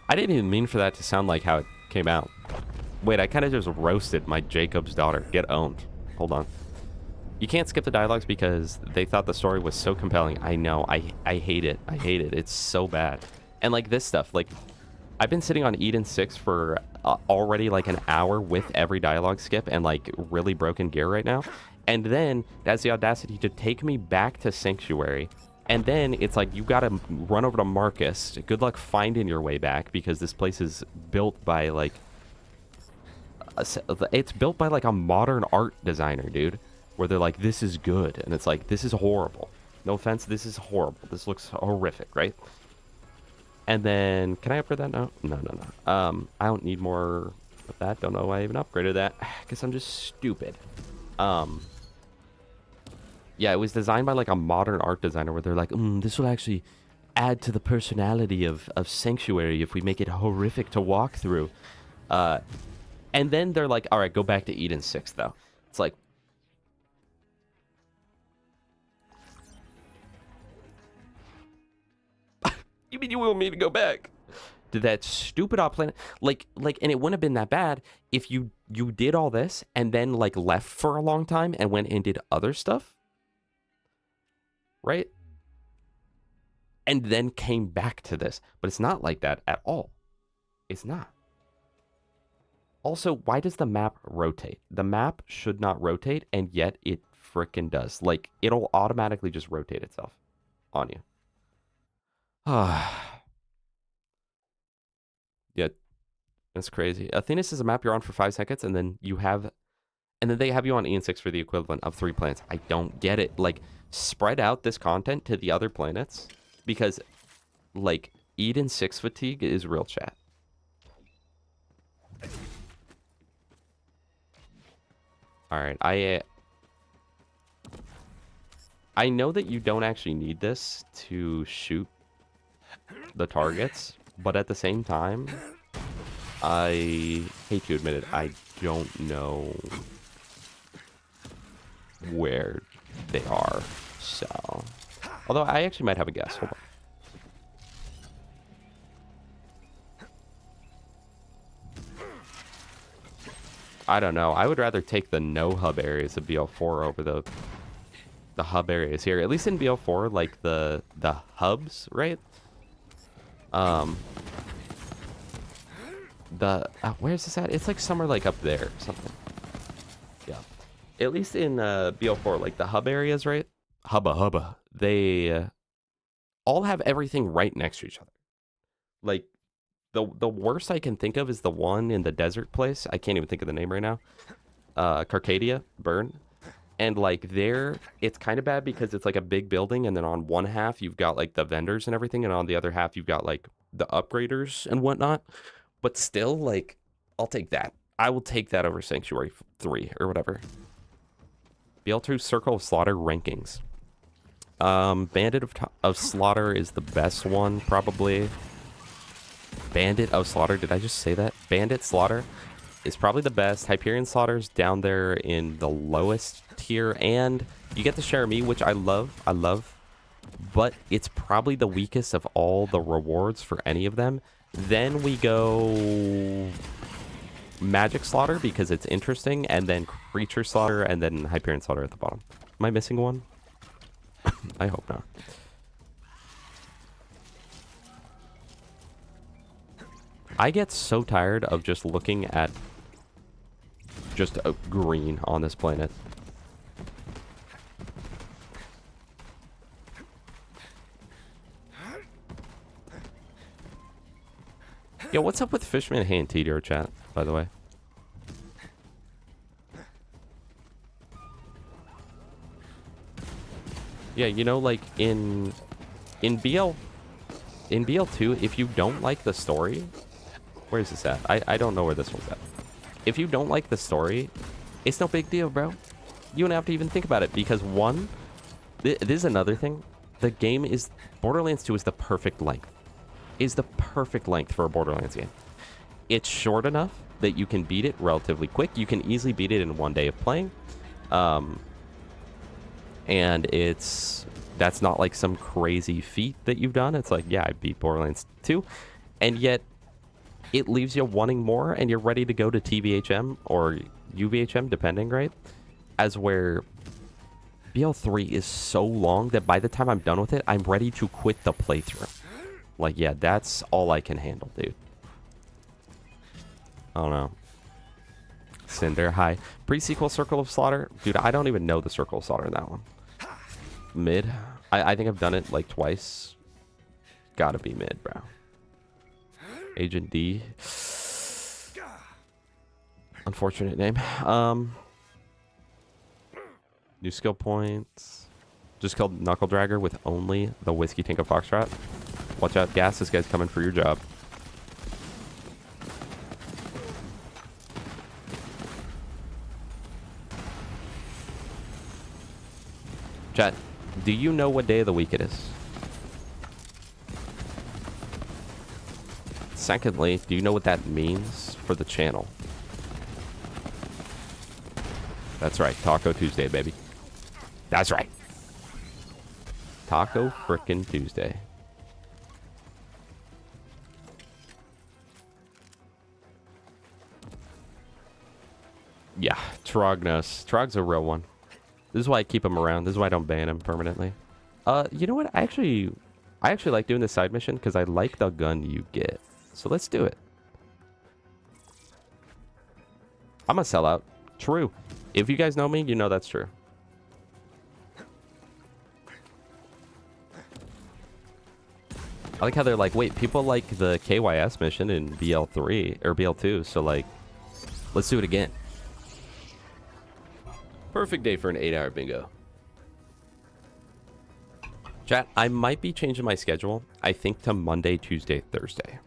I didn't even mean for that to sound like how it came out. Wait, I kind of just roasted my Jacob's daughter. Get owned. Hold on. You can't skip the dialogues because they thought the story was so compelling. I know. I hate it. I hate it. It's so bad. And like this stuff, like I've been sitting on Eden 6 for already like an hour with every dialogue skip and like really broken gear right now. And then it has the audacity to take me back to Sanctuary. And then it's like, you gotta run over to Marcus. Good luck finding your way back, because this place is built by like... It's built by like a modern art designer, dude. Where they're like, this is good. And it's like, this is horrible. No offense, this is horrible. This looks horrific, right? And then, can I upgrade that? No, no, no, no. I don't need more of that. Don't know why I even upgraded that. Guess I'm just stupid. Yeah, it was designed by like a modern art designer where they're like, this will actually add to the personality of Sanctuary if we make it horrific to walk through. And then they're like, all right, go back to Eden 6 though. It's like, you mean you want me to go back to that stupid op planet? Like, and it wouldn't have been that bad if you did all this and then like left for a long time and went and did other stuff. Right? And then came back to this. But it's not like that at all. It's not. Also, why does the map rotate? The map should not rotate, and yet it frickin' does. Like, it'll automatically just rotate itself on you. Yeah, that's crazy. Athenis is a map you're on for 5 seconds, and then you have... And then they have you on Eden 6 for the equivalent of 3 planets. I don't get it. Like, spread out this content to the other planets, because, like, Eden 6 fatigue is real, chat. Alright, I know that you don't actually need this to shoot the targets, but at the same time, I hate to admit it, I don't know where they are, so... Although, I actually might have a guess. Hold on. I don't know. I would rather take the no hub areas of BL4 over the hub areas here. At least in BL4, like the hubs, right? Where's this at? It's like somewhere like up there or something. Yeah. At least in BL4, like the hub areas, right? Hubba. They all have everything right next to each other. Like, the worst I can think of is the one in the desert place. I can't even think of the name right now. Carcadia, Burn. And, like, there, it's kind of bad because it's, like, a big building, and then on one half, you've got, like, the vendors and everything, and on the other half, you've got, like, the upgraders and whatnot. But still, like, I'll take that. I will take that over Sanctuary 3 or whatever. BL2 Circle of Slaughter rankings. Bandit of Slaughter is the best one, probably. Bandit of Slaughter, did I just say that? Bandit Slaughter is probably the best. Hyperion Slaughter's down there in the lowest tier, and you get the Cherami, which I love, but it's probably the weakest of all the rewards for any of them. Then we go Magic Slaughter because it's interesting, and then Creature Slaughter, and then Hyperion Slaughter at the bottom. Am I missing one? I hope not. I get so tired of just looking at just a green on this planet. Yo, what's up with Fishman Hand TDR chat, by the way? Yeah, you know, like in BL2, if you don't like the story, where is this at? I don't know where this one's at. If you don't like the story, it's no big deal, bro. You don't have to even think about it, because one, this is another thing. The game is, Borderlands 2 is the perfect length. Is the perfect length for a Borderlands game. It's short enough that you can beat it relatively quick. You can easily beat it in one day of playing. And that's not like some crazy feat that you've done. It's like, yeah, I beat Borderlands 2. And yet, it leaves you wanting more, and you're ready to go to TVHM or UVHM, depending, right? As where BL3 is so long that by the time I'm done with it, I'm ready to quit the playthrough. Like, yeah, that's all I can handle, dude. I don't know. Cinder, hi. Pre-sequel Circle of Slaughter? Dude, I don't even know the Circle of Slaughter in that one. Mid? I think I've done it like twice. Gotta be mid, bro. Agent D. Unfortunate name. New skill points. Just killed Knuckle Dragger with only the Whiskey Tank of Foxtrot. Watch out, Gas. This guy's coming for your job. Chat, do you know what day of the week it is? Secondly, do you know what that means for the channel? That's right, Taco Tuesday, baby. That's right. Taco frickin' Tuesday. Yeah, Trognos. Trog's a real one. This is why I keep him around. This is why I don't ban him permanently. You know what? I actually like doing this side mission because I like the gun you get. So let's do it. I'm a sellout. True. If you guys know me, you know that's true. I like how they're like, wait, people like the KYS mission in BL3 or BL2, so like, let's do it again. Perfect day for an 8-hour bingo. Chat, I might be changing my schedule, I think, to Monday, Tuesday, Thursday.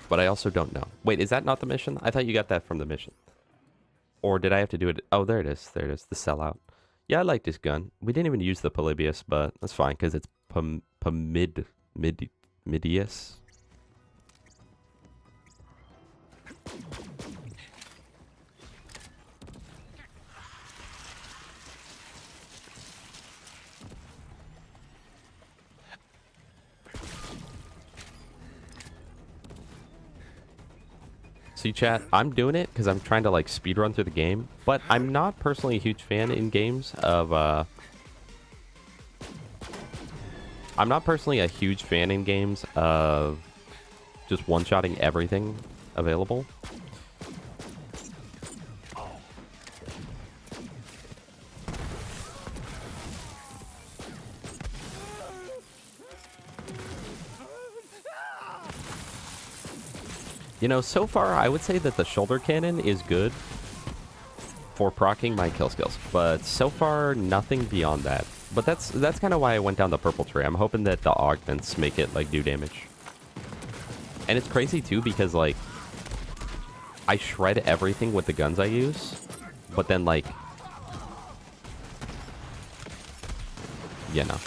But I also don't know. Wait, is that not the mission? I thought you got that from the mission. Or did I have to do it? Oh, there it is. There it is. The sellout. Yeah, I like this gun. We didn't even use the Polybius, but that's fine because it's Midius. See, chat, I'm doing it because I'm trying to like speed run through the game, but I'm not personally a huge fan in games of I'm not personally a huge fan in games of just one-shotting everything available. You know, so far, I would say that the shoulder cannon is good for proccing my kill skills, but so far, nothing beyond that. But that's kind of why I went down the purple tree. I'm hoping that the augments make it, like, do damage. And it's crazy, too, because, like, I shred everything with the guns I use, but then, like, yeah, no.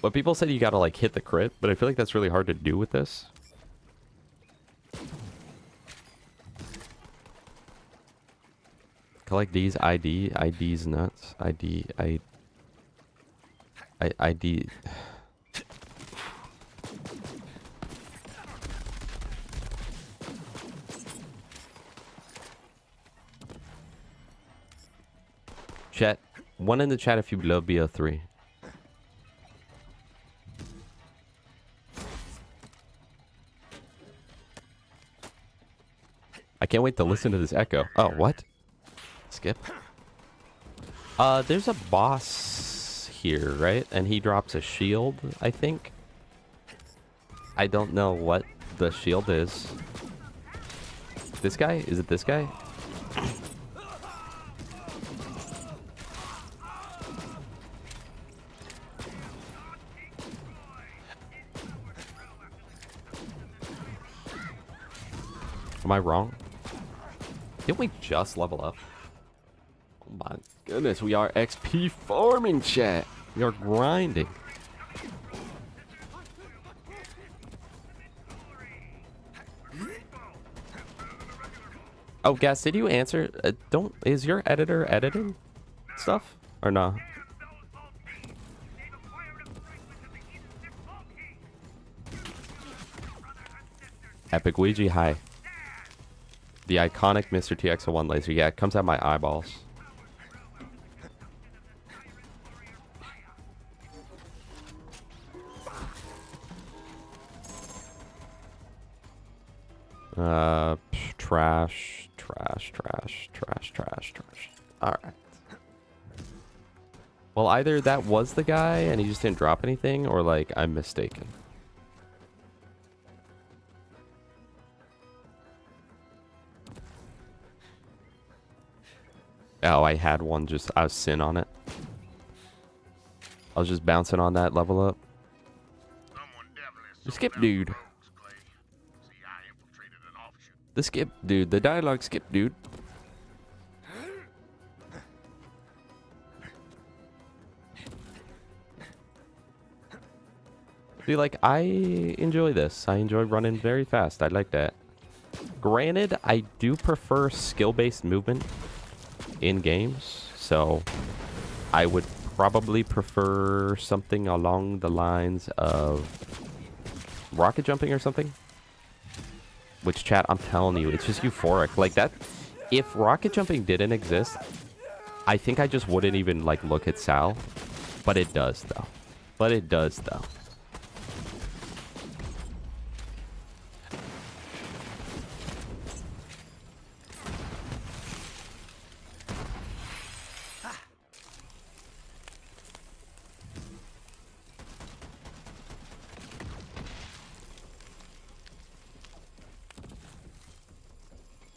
But people said you gotta, like, hit the crit, but I feel like that's really hard to do with this. Collect these ID's nuts. ID. Chat. One in the chat if you love BL3. I can't wait to listen to this echo. Oh, what? Skip. There's a boss here, right? And he drops a shield, I think. I don't know what the shield is. This guy? Is it this guy? Am I wrong? Didn't we just level up? Oh my goodness, we are XP farming, chat. We are grinding. Oh, Gas, did you answer? Is your editor editing stuff or not? Epic Ouija, hi. The iconic Mr. TX01 laser. Yeah, it comes out my eyeballs. Trash, trash, trash, trash, trash, trash. Alright. Well, either that was the guy and he just didn't drop anything, or like I'm mistaken. Oh, I had one just, I was sin on it. I was just bouncing on that level up. The skip dude. The skip dude. The dialogue skip dude. See, like, I enjoy this. I enjoy running very fast. I like that. Granted, I do prefer skill-based movement in games, so I would probably prefer something along the lines of rocket jumping or something. Which, chat, I'm telling you, it's just euphoric. Like, that, if rocket jumping didn't exist, I think I just wouldn't even, like, look at Sal. But it does, though. But it does, though.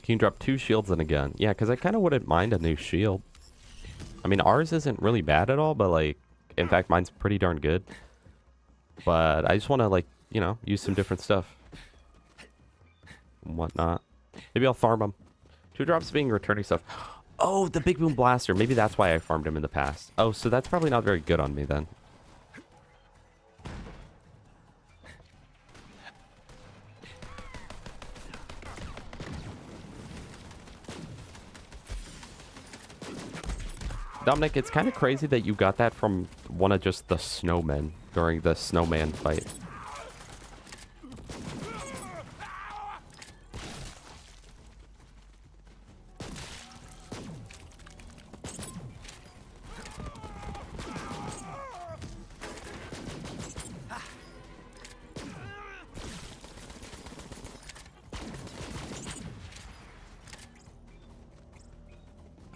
Can you drop 2 shields and a gun? Yeah, because I kind of wouldn't mind a new shield. I mean, ours isn't really bad at all, but, like, in fact, mine's pretty darn good. But I just want to, like, you know, use some different stuff. And whatnot. Maybe I'll farm them. 2 drops being returning stuff. Oh, the Big Boom Blaster. Maybe that's why I farmed him in the past. Oh, so that's probably not very good on me then. Dominic, it's kind of crazy that you got that from one of just the snowmen during the snowman fight.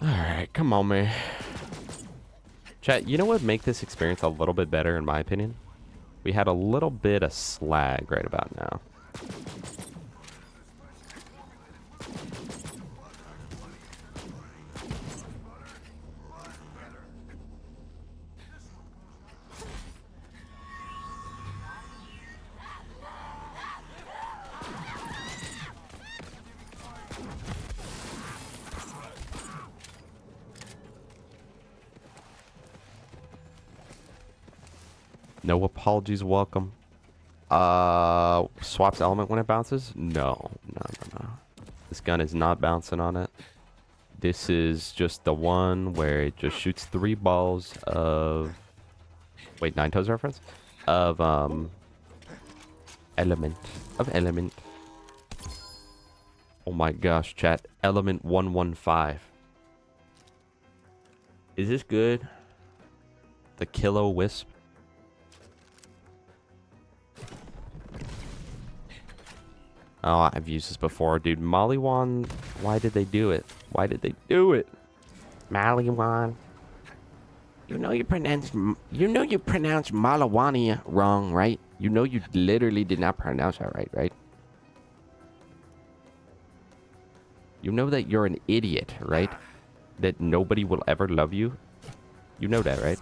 Alright, come on, man. Chat, you know what would make this experience a little bit better, in my opinion? We had a little bit of slag right about now. No apologies welcome. Swaps element when it bounces? No. This gun is not bouncing on it. This is just the one where it just shoots 3 balls of... Wait, Nine Toes reference? Of, element. Of element. Oh my gosh, chat. Element 115. Is this good? The Kilo Wisp? Oh, I've used this before, dude. Maliwan, why did they do it? Why did they do it? Maliwan. You know you pronounced Malawania wrong, right? You know you literally did not pronounce that right? You know that you're an idiot, right? That nobody will ever love you? You know that, right?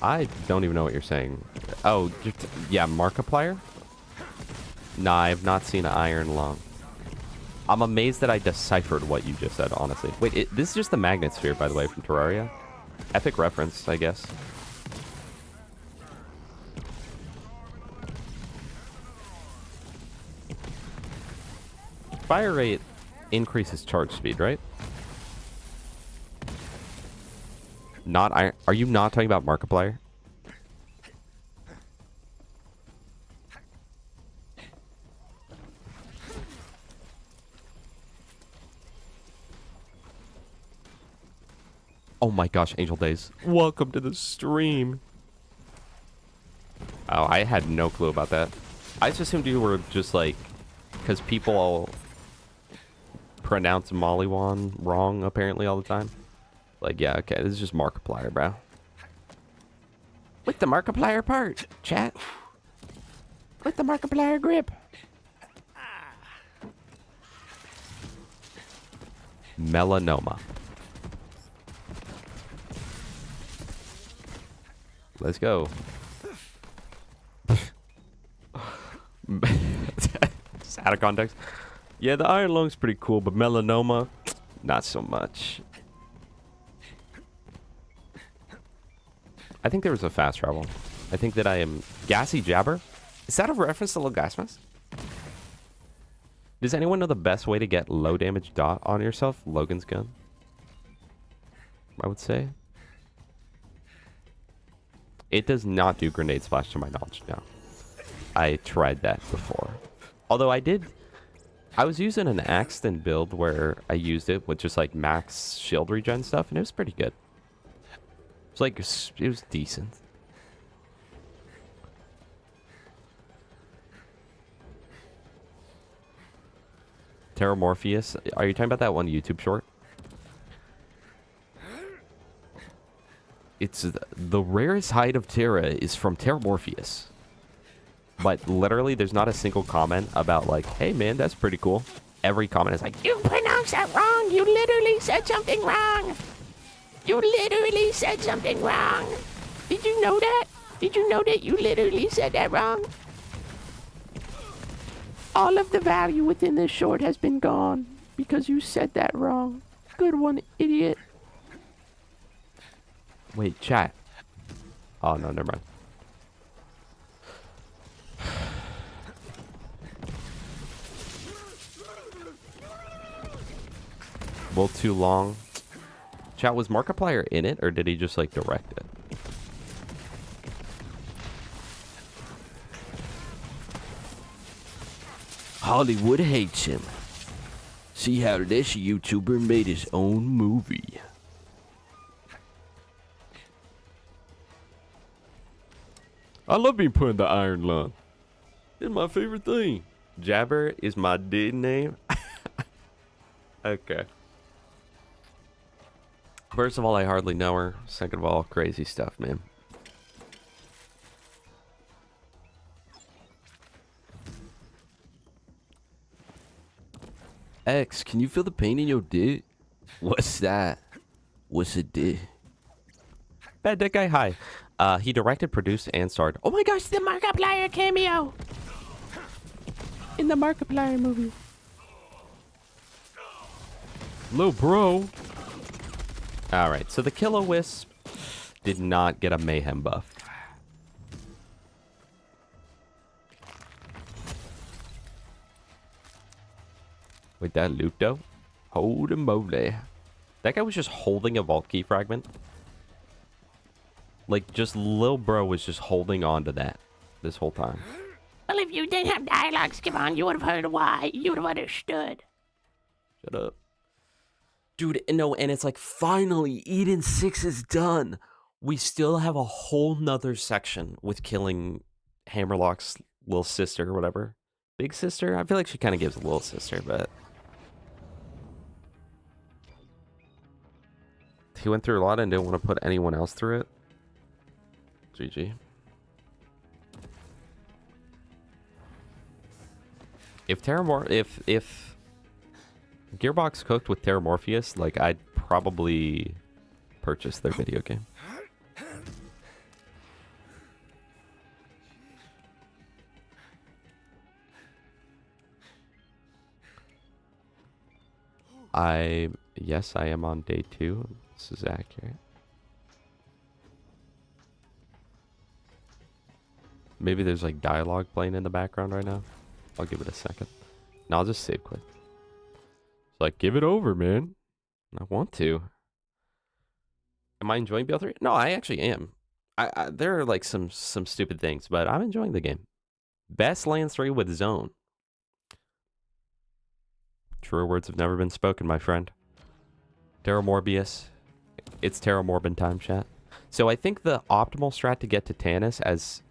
I don't even know what you're saying. Oh, yeah, Markiplier? Nah, I've not seen an iron long. I'm amazed that I deciphered what you just said, honestly. Wait, this is just the magnet sphere, by the way, from Terraria. Epic reference, I guess. Fire rate increases charge speed, right? Not iron. Are you not talking about Markiplier? Oh my gosh, Angel Days. Welcome to the stream. Oh, I had no clue about that. I just assumed you were just like, because people all pronounce Mollywan wrong apparently all the time. Like, yeah, okay, this is just Markiplier, bro. With the Markiplier part, chat. With the Markiplier grip. Melanoma. Let's go. Just out of context. Yeah, the Iron Lung's pretty cool, but melanoma, not so much. I think there was a fast travel. I think that I am Gassy Jabber. Is that a reference to Logasmus? Does anyone know the best way to get low damage dot on yourself? Logan's gun, I would say. It does not do grenade splash to my knowledge, no. I tried that before. Although I was using an Axton build where I used it with just like max shield regen stuff, and it was pretty good. It's like, it was decent. Terramorpheus, are you talking about that one YouTube short? It's the rarest hide of Terra is from Terramorpheus. But literally, there's not a single comment about like, hey man, that's pretty cool. Every comment is like, you pronounced that wrong. You literally said something wrong. You literally said something wrong. Did you know that? Did you know that you literally said that wrong? All of the value within this short has been gone because you said that wrong. Good one, idiot. Wait, chat. Oh, no, never mind. Well, too long. Chat, was Markiplier in it, or did he just, like, direct it? Hollywood hates him. See how this YouTuber made his own movie. I love being put in the Iron Lung. It's my favorite thing. Jabber is my dead name. Okay. First of all, I hardly know her. Second of all, crazy stuff, man. X, can you feel the pain in your dick? What's that? What's a dick? Bad Dick Guy, hi. He directed, produced, and starred. Oh my gosh, the Markiplier cameo! In the Markiplier movie. Little bro. Alright, so the Kill-A-Wisp did not get a Mayhem buff. Wait, that loot though? Holy moly. That guy was just holding a vault key fragment. Like, just Lil Bro was just holding on to that this whole time. Well, if you didn't have dialogue skip on, you would have heard why. You would have understood. Shut up. Dude, no, and it's like, finally, Eden 6 is done. We still have a whole nother section with killing Hammerlock's little sister or whatever. Big sister? I feel like she kind of gives a little sister, but... He went through a lot and didn't want to put anyone else through it. GG. If if Gearbox cooked with Terramorpheus, like, I'd probably purchase their video game. Yes, I am on day 2. This is accurate. Maybe there's like dialogue playing in the background right now. I'll give it a second. No, I'll just save quick. It's like, give it over, man. I want to. Am I enjoying BL3? No, I actually am. There are like some stupid things, but I'm enjoying the game. Best Lands 3 with Zone. Truer words have never been spoken, my friend. Terramorpheus. It's Terra Morbin time, chat. So I think the optimal strat to get to Tanis, as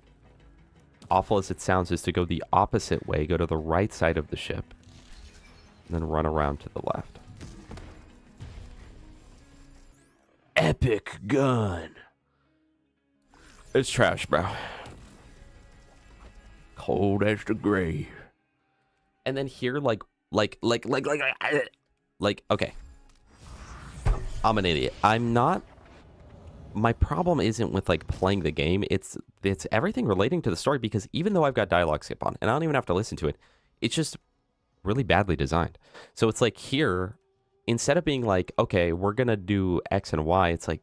awful as it sounds, is to go the opposite way. Go to the right side of the ship. And then run around to the left. Epic gun. It's trash, bro. Cold as the grave. And then here, like, okay. I'm an idiot. I'm not. My problem isn't with like playing the game. It's everything relating to the story, because even though I've got dialogue skip on and I don't even have to listen to it, it's just really badly designed. So it's like here, instead of being like, okay, we're gonna do X and Y, it's like,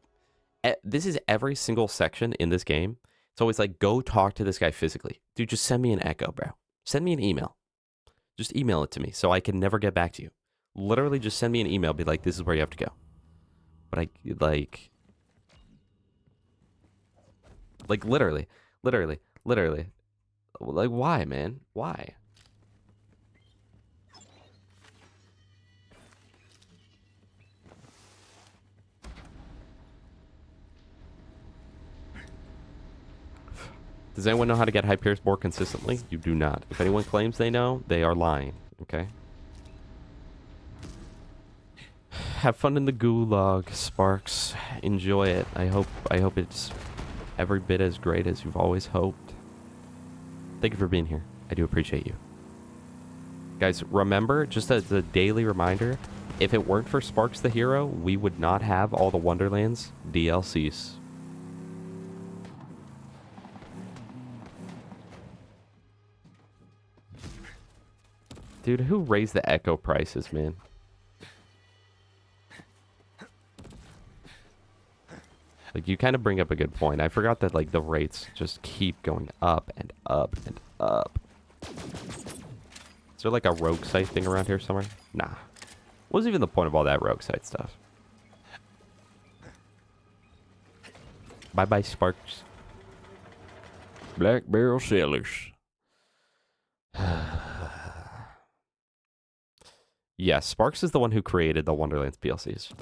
this is every single section in this game. It's always like, go talk to this guy physically. Dude, just send me an echo, bro. Send me an email. Just email it to me so I can never get back to you. Literally just send me an email. Be like, this is where you have to go. But I, like literally. Like, why, man? Why? Does anyone know how to get high Pierce more consistently? You do not. If anyone claims they know, they are lying. Okay? Have fun in the gulag, Sparks. Enjoy it. I hope it's every bit as great as you've always hoped. Thank you for being here. I do appreciate you. Guys, remember, just as a daily reminder, if it weren't for Sparks the Hero, we would not have all the Wonderlands DLCs. Dude, who raised the echo prices, man? Like, you kind of bring up a good point. I forgot that, like, the rates just keep going up and up and up. Is there, like, a rogue site thing around here somewhere? Nah. What was even the point of all that rogue site stuff? Bye-bye, Sparks. Black Barrel Sailors. Yeah, Sparks is the one who created the Wonderlands PLCs.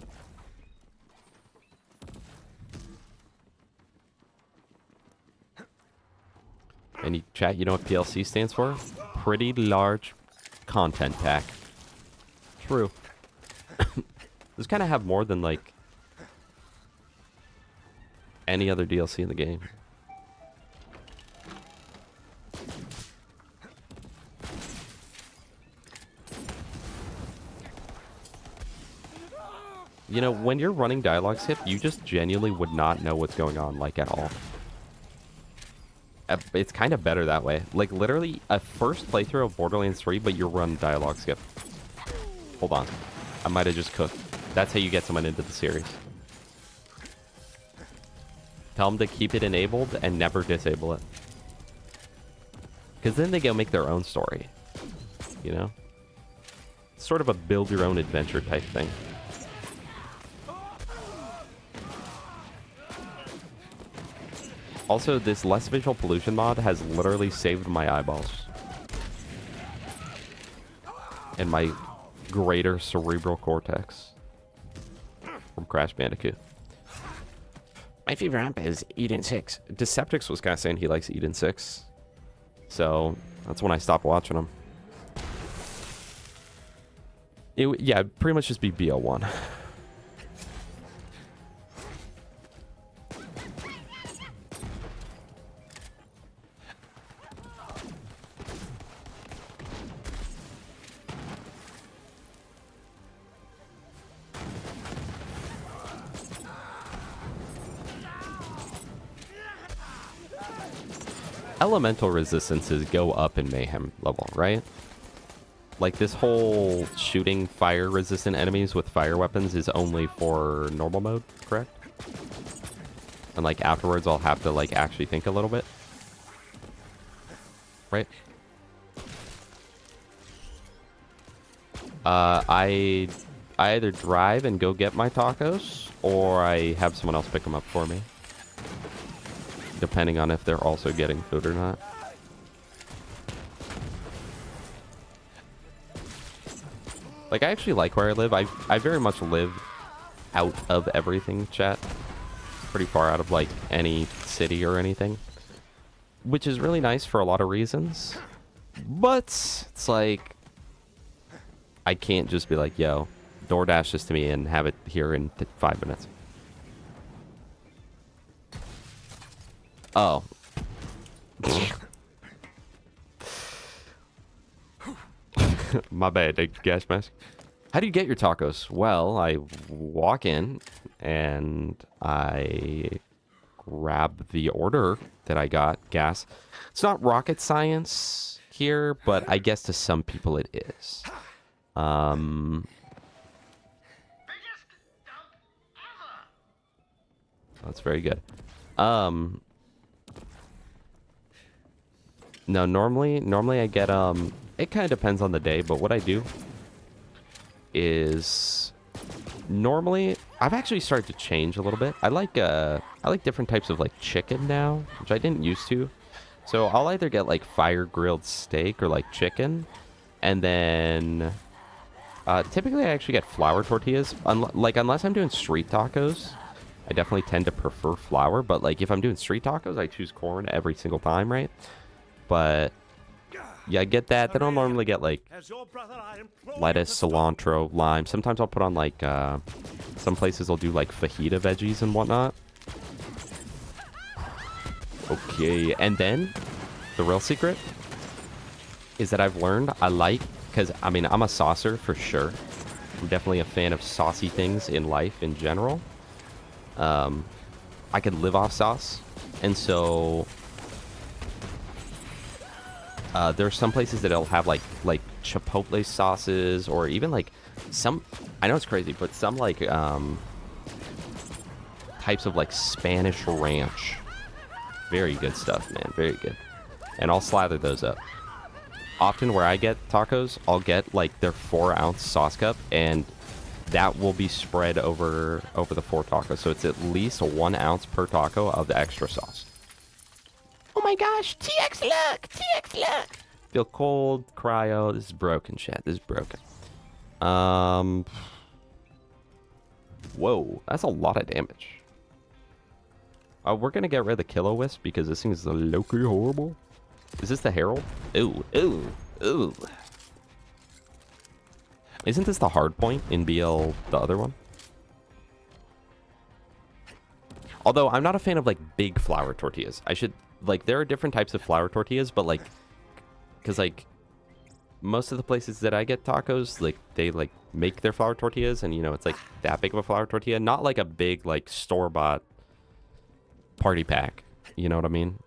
And you, chat, you know what PLC stands for? Pretty large content pack. True. This kind of have more than, like, any other DLC in the game. You know, when you're running dialogue skip, you just genuinely would not know what's going on, like, at all. It's kind of better that way. Like, literally, a first playthrough of Borderlands 3, but you're running dialogue skip. Hold on. I might have just cooked. That's how you get someone into the series. Tell them to keep it enabled and never disable it. Because then they go make their own story. You know? It's sort of a build-your-own-adventure type thing. Also, this less visual pollution mod has literally saved my eyeballs. And my greater cerebral cortex. From Crash Bandicoot. My favorite ramp is Eden 6. Deceptix was kind of saying he likes Eden 6. So, that's when I stopped watching him. Yeah, it'd pretty much just be BL1. Elemental resistances go up in Mayhem level, right? Like, this whole shooting fire-resistant enemies with fire weapons is only for normal mode, correct? And, like, afterwards I'll have to, like, actually think a little bit. Right? I either drive and go get my tacos, or I have someone else pick them up for me. Depending on if they're also getting food or not. Like, I actually like where I live. I very much live out of everything, chat. Pretty far out of, like, any city or anything. Which is really nice for a lot of reasons. But it's like, I can't just be like, yo, DoorDash this to me and have it here in 5 minutes. Oh. My bad, gas mask. How do you get your tacos? Well, I walk in and I grab the order that I got, gas. It's not rocket science here, but I guess to some people it is. That's very good. No, normally I get, it kind of depends on the day, but what I do is normally I've actually started to change a little bit. I like different types of like chicken now, which I didn't used to. So I'll either get like fire grilled steak or like chicken, and then typically I actually get flour tortillas. Unless I'm doing street tacos, I definitely tend to prefer flour. But like if I'm doing street tacos, I choose corn every single time, right? But yeah, I get that. Then I'll normally get like lettuce, cilantro, lime. Sometimes I'll put on like some places will do like fajita veggies and whatnot. Okay, and then the real secret is that I've learned I like, because I mean I'm a saucer for sure. I'm definitely a fan of saucy things in life in general. I could live off sauce, and so there's some places that'll have like chipotle sauces, or even like some, I know it's crazy, but some like types of like Spanish ranch. Very good stuff, man. Very good. And I'll slather those up. Often where I get tacos, I'll get like their 4-ounce sauce cup, and that will be spread over the 4 tacos. So it's at least 1 ounce per taco of the extra sauce. Oh my gosh, TX look! TX look! Feel cold, cryo. This is broken, chat. This is broken. Whoa, that's a lot of damage. We're gonna get rid of the Kilo Wisp because this thing is low-key horrible. Is this the Herald? Ooh, ooh, ooh. Isn't this the hard point in BL, the other one? Although I'm not a fan of like big flour tortillas. I should, like, there are different types of flour tortillas, but like, because like most of the places that I get tacos, like they like make their flour tortillas, and you know it's like that big of a flour tortilla, not like a big like store-bought party pack. You know what I mean?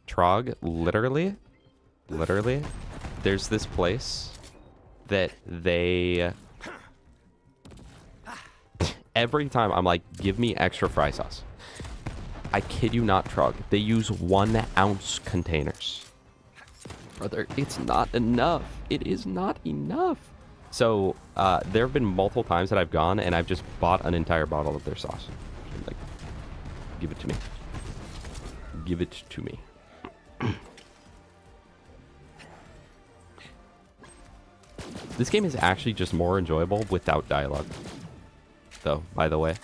Trog, literally, there's this place that they, every time I'm like, give me extra fry sauce. I kid you not, Trog. They use 1 ounce containers. Brother, it's not enough. It is not enough. So there have been multiple times that I've gone and I've just bought an entire bottle of their sauce. Like, give it to me. Give it to me. This game is actually just more enjoyable without dialogue, though, by the way.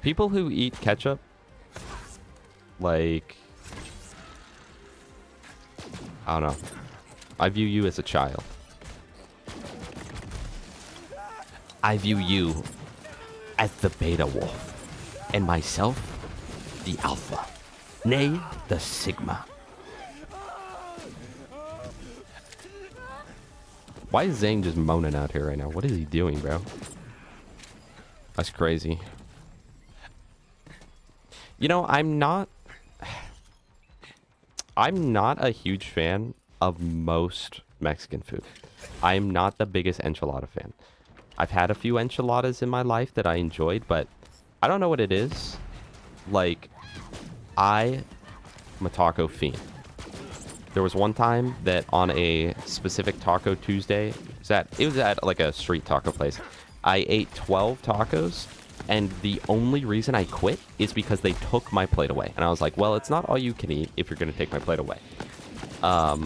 People who eat ketchup, like, I don't know. I view you as a child. I view you as the beta wolf, and myself, the alpha, nay, the sigma. Why is Zane just moaning out here right now? What is he doing, bro? That's crazy. You know, I'm not a huge fan of most Mexican food. I'm not the biggest enchilada fan. I've had a few enchiladas in my life that I enjoyed, but I don't know what it is. Like, I'm a taco fiend. There was one time that on a specific Taco Tuesday, it was at like a street taco place, I ate 12 tacos, and the only reason I quit is because they took my plate away. And I was like, well, it's not all you can eat if you're going to take my plate away. But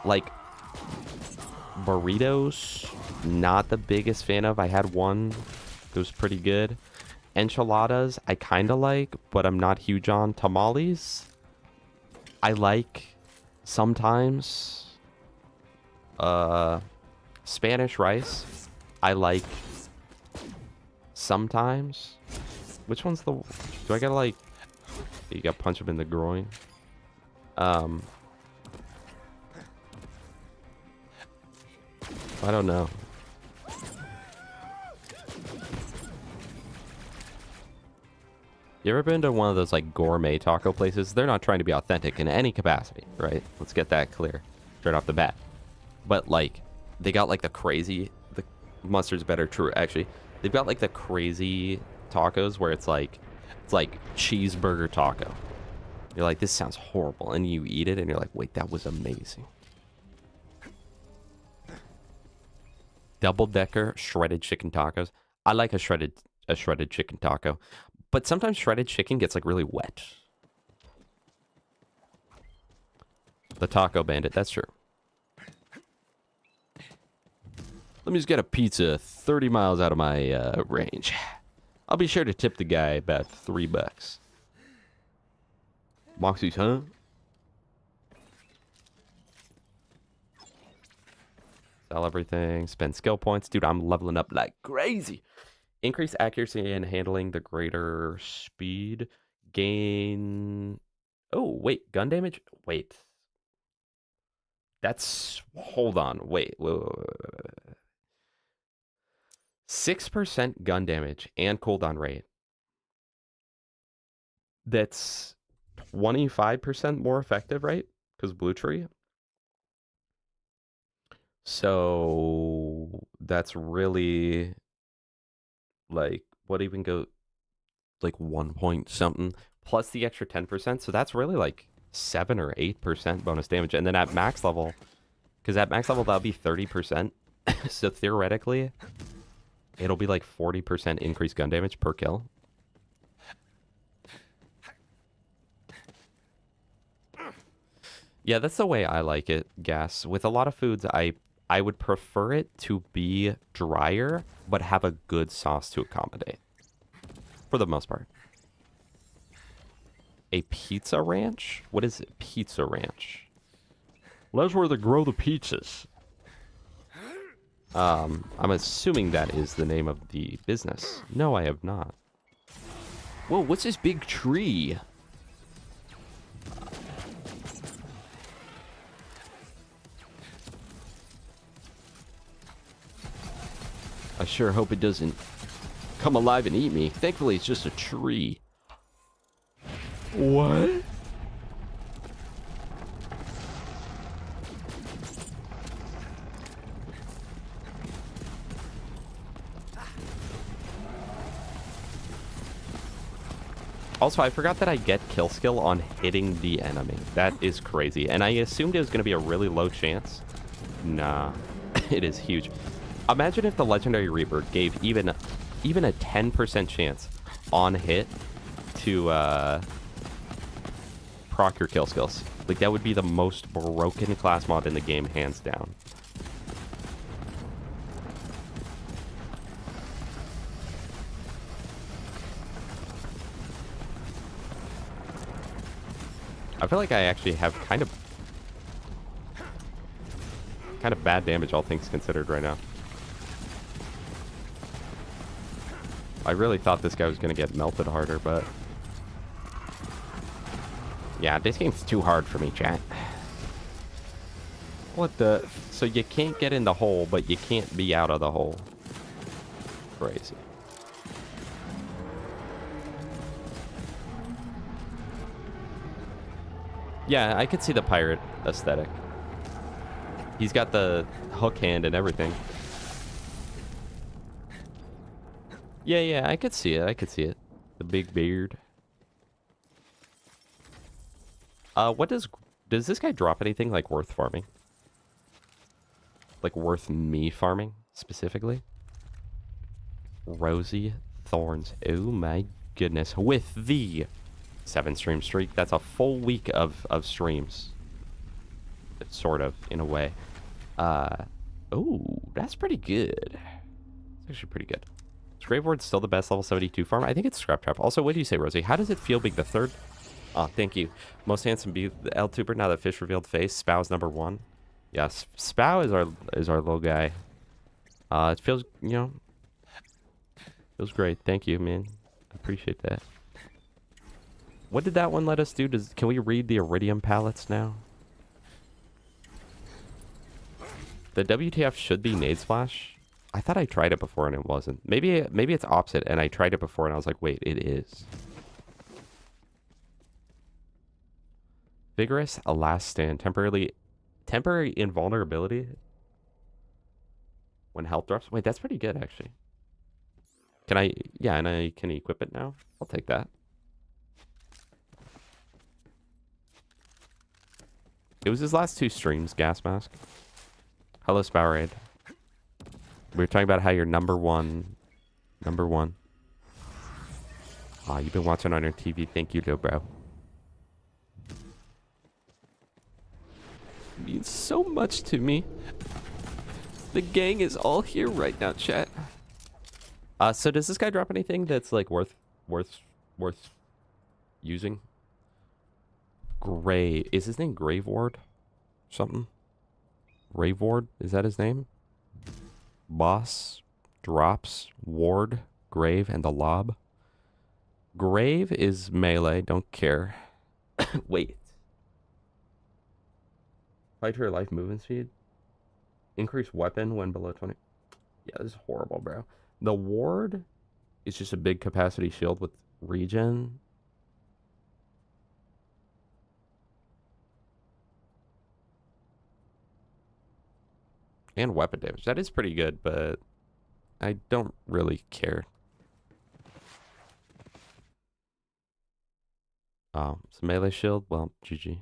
like burritos, not the biggest fan of. I had one, it was pretty good. Enchiladas, I kind of like, but I'm not huge on. Tamales, I like sometimes. Spanish rice, I like sometimes. Which one's the... Do I gotta like... You gotta punch him in the groin. I don't know. You ever been to one of those like gourmet taco places? They're not trying to be authentic in any capacity, right? Let's get that clear straight off the bat. But like, they got like the crazy... The mustard's better, true, actually. They've got like the crazy tacos where it's like cheeseburger taco. You're like, this sounds horrible, and you eat it and you're like, wait, that was amazing. Double decker shredded chicken tacos. I like a shredded chicken taco, but sometimes shredded chicken gets like really wet. The Taco Bandit, that's true. Let me just get a pizza 30 miles out of my range. I'll be sure to tip the guy about $3. Moxie's, huh? Sell everything. Spend skill points. Dude, I'm leveling up like crazy. Increase accuracy and handling the greater speed. Gain... Oh, wait. Gun damage? Wait. That's... Hold on. Wait. 6% gun damage and cooldown rate. That's 25% more effective, right? Because blue tree. So that's really like what even go like 1 point something plus the extra 10%. So that's really like 7 or 8% bonus damage. And then at max level, because at max level that'll be 30%. So theoretically, it'll be like 40% increased gun damage per kill. Yeah, that's the way I like it, Gas. With a lot of foods, I would prefer it to be drier, but have a good sauce to accommodate. For the most part. A pizza ranch? What is it? Pizza ranch. Well, that's where they grow the pizzas. I'm assuming that is the name of the business. No, I have not. Whoa, what's this big tree? I sure hope it doesn't come alive and eat me. Thankfully, it's just a tree. What? Also, I forgot that I get kill skill on hitting the enemy. That is crazy. And I assumed it was going to be a really low chance. Nah, it is huge. Imagine if the Legendary Reaper gave even a 10% chance on hit to proc your kill skills. Like, that would be the most broken class mod in the game, hands down. I feel like I actually have kind of bad damage, all things considered, right now. I really thought this guy was going to get melted harder, but... Yeah, this game's too hard for me, chat. What the... So you can't get in the hole, but you can't be out of the hole. Crazy. Yeah, I could see the pirate aesthetic. He's got the hook hand and everything. Yeah, I could see it. The big beard. What does this guy drop anything, like, worth farming? Like, worth me farming, specifically? Rosy Thorns. Oh my goodness. With the 7-stream streak. That's a full week of streams. Sort of, in a way. Oh, that's pretty good. It's actually pretty good. Is Graveward still the best level 72 farm? I think it's Scrap Trap. Also, what do you say, Rosie? How does it feel being the third? Oh, thank you. Most handsome L tuber now that Fish revealed face. Spow's #1. Yes, Spow is our little guy. It feels, you know, feels great. Thank you, man. I appreciate that. What did that one let us do? Can we read the Iridium palettes now? The WTF should be Nade Splash. I thought I tried it before and it wasn't. Maybe it's opposite and I tried it before and I was like, wait, it is. Vigorous, a last stand. Temporary invulnerability when health drops. Wait, that's pretty good actually. Can I? Yeah, and I can equip it now. I'll take that. It was his last 2 streams, Gas Mask. Hello, Spowerade. We were talking about how you're number one. Aw, you've been watching on your TV. Thank you, little bro. It means so much to me. The gang is all here right now, chat. So does this guy drop anything that's like worth using? Grave. Is his name Graveward? Something? Graveward? Is that his name? Boss, drops, ward, grave, and the lob. Grave is melee, don't care. Wait. Fight for your life movement speed. Increase weapon when below 20. Yeah, this is horrible, bro. The ward is just a big capacity shield with regen. And weapon damage. That is pretty good, but I don't really care. Oh, it's a melee shield? Well, GG.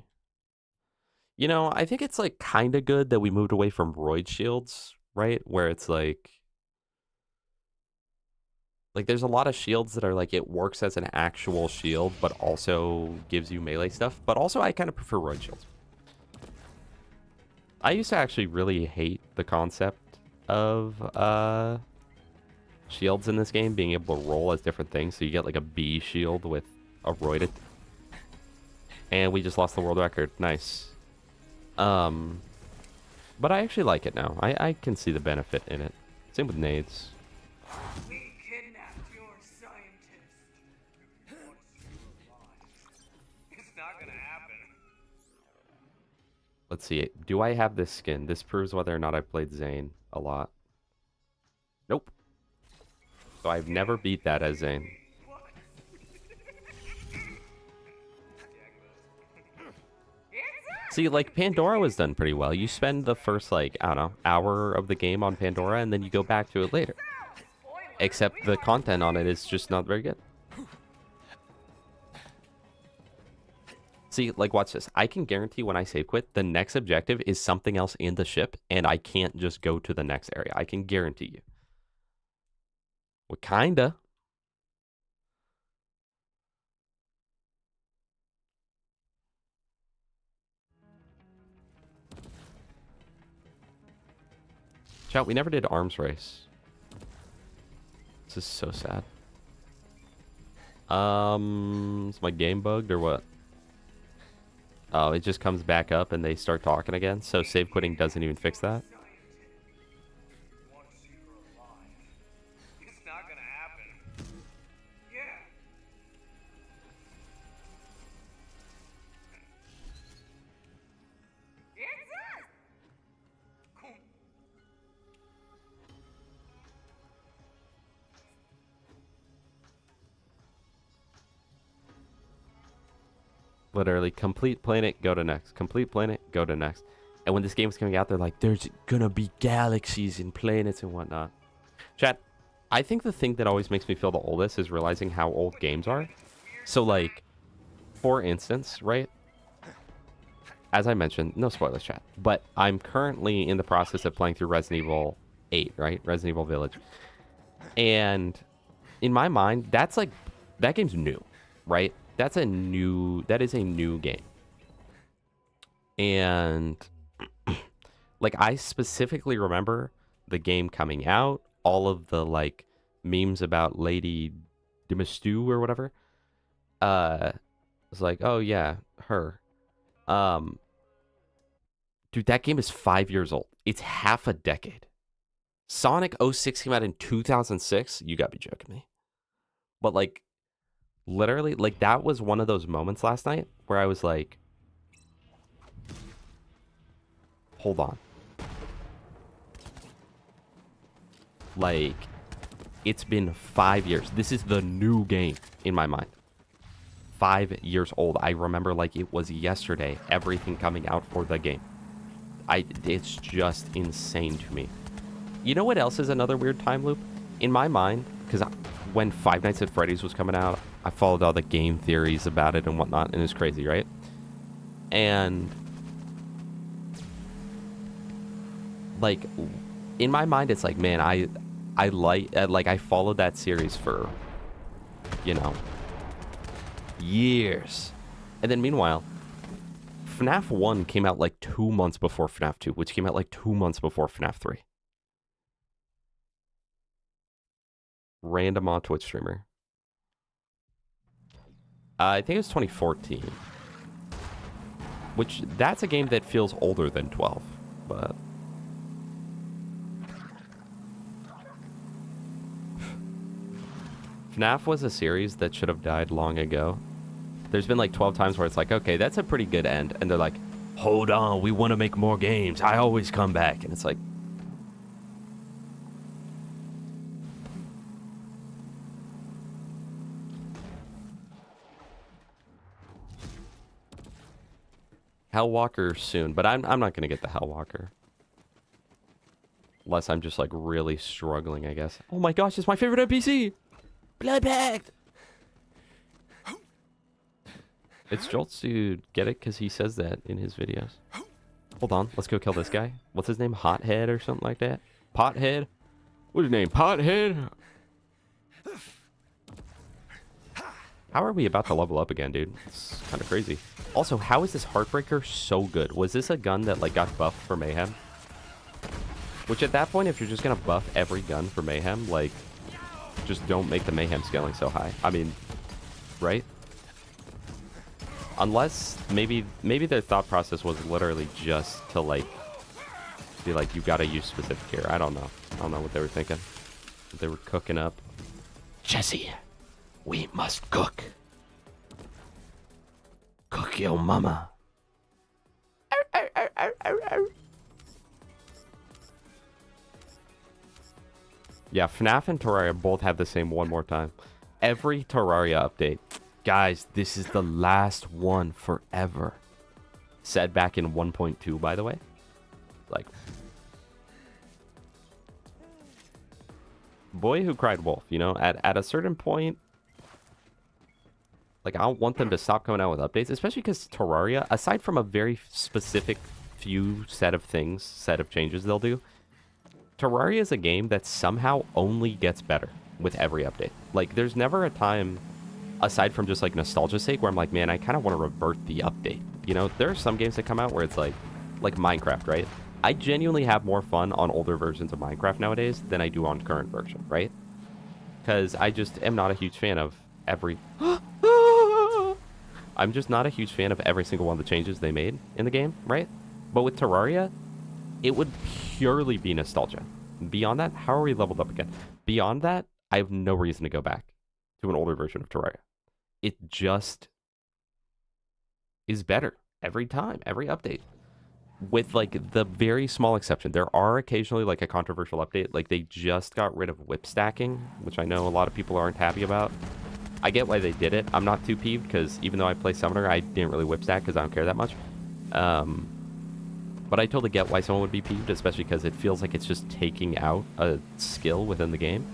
You know, I think it's like kind of good that we moved away from roid shields, right? Where it's like there's a lot of shields that are like it works as an actual shield, but also gives you melee stuff. But also I kind of prefer roid shields. I used to actually really hate the concept of shields in this game, being able to roll as different things. So you get like a B shield with a roided. And we just lost the world record. Nice. But I actually like it now. I can see the benefit in it. Same with nades. We kidnapped your scientist. It's not gonna happen. Let's see. Do I have this skin? This proves whether or not I've played Zane a lot. Nope. So I've never beat that as Zane. See, like, Pandora was done pretty well. You spend the first, like, I don't know, hour of the game on Pandora, and then you go back to it later. Except the content on it is just not very good. See, like, watch this. I can guarantee when I save quit, the next objective is something else in the ship, and I can't just go to the next area. I can guarantee you. Well, kinda. Chat, we never did arms race. This is so sad. Is my game bugged or what? Oh, it just comes back up and they start talking again. So save quitting doesn't even fix that. It's not gonna happen. Yeah. It's us. Cool. Literally, complete planet, go to next. Complete planet, go to next. And when this game was coming out, they're like, there's gonna be galaxies and planets and whatnot. Chat, I think the thing that always makes me feel the oldest is realizing how old games are. So, like, for instance, right? As I mentioned, no spoilers, chat. But I'm currently in the process of playing through Resident Evil 8, right? Resident Evil Village. And in my mind, that's like, that game's new, right? that is a new game. And like I specifically remember the game coming out, all of the like memes about Lady Demistu or whatever. It's like, oh yeah, her. Dude, that game is 5 years old. It's half a decade. Sonic 06 came out in 2006. You gotta be joking me. But like, literally, like that was one of those moments last night where I was like, hold on. Like, it's been 5 years. This is the new game in my mind. 5 years old. I remember like it was yesterday, everything coming out for the game. It's just insane to me. You know what else is another weird time loop? In my mind, because when Five Nights at Freddy's was coming out, I followed all the game theories about it and whatnot, and it's crazy, right? And like, in my mind, it's like, man, I followed that series for, you know, years. And then meanwhile, FNAF 1 came out like 2 months before FNAF 2, which came out like 2 months before FNAF 3. Random on Twitch streamer. I think it was 2014. Which, that's a game that feels older than 12, but... FNAF was a series that should have died long ago. There's been like 12 times where it's like, okay, that's a pretty good end. And they're like, hold on, we want to make more games. I always come back. And it's like... Hellwalker soon, but I'm not going to get the Hellwalker. Unless I'm just like really struggling, I guess. Oh my gosh, it's my favorite NPC! Blood Pact! It's Jolt's to get it because he says that in his videos. Hold on, let's go kill this guy. What's his name? Hothead or something like that? Pothead? What's his name? Pothead? How are we about to level up again, dude? It's kind of crazy. Also, how is this Heartbreaker so good? Was this a gun that like got buffed for Mayhem? Which at that point, if you're just gonna buff every gun for Mayhem, like, just don't make the Mayhem scaling so high. I mean, right? Unless maybe their thought process was literally just to like be like, you gotta use specific gear. I don't know. I don't know what they were thinking. They were cooking up. Jesse, we must cook. Cook your mama. Yeah, FNAF and Terraria both have the same one more time. Every Terraria update. Guys, this is the last one forever. Said back in 1.2, by the way. Like, boy who cried wolf, you know? At a certain point, like, I don't want them to stop coming out with updates, especially because Terraria, aside from a very specific few set of changes they'll do, Terraria is a game that somehow only gets better with every update. Like, there's never a time, aside from just, like, nostalgia's sake, where I'm like, man, I kind of want to revert the update. You know, there are some games that come out where it's like Minecraft, right? I genuinely have more fun on older versions of Minecraft nowadays than I do on current version, right? Because I just am not a huge fan of every... I'm just not a huge fan of every single one of the changes they made in the game, right? But with Terraria, it would purely be nostalgia. Beyond that, how are we leveled up again? Beyond that, I have no reason to go back to an older version of Terraria. It just is better every time, every update. With, like, the very small exception. There are occasionally, like, a controversial update. Like, they just got rid of whip stacking, which I know a lot of people aren't happy about. I get why they did it. I'm not too peeved, because even though I play Summoner, I didn't really whip stack, because I don't care that much. But I totally get why someone would be peeved, especially because it feels like it's just taking out a skill within the game.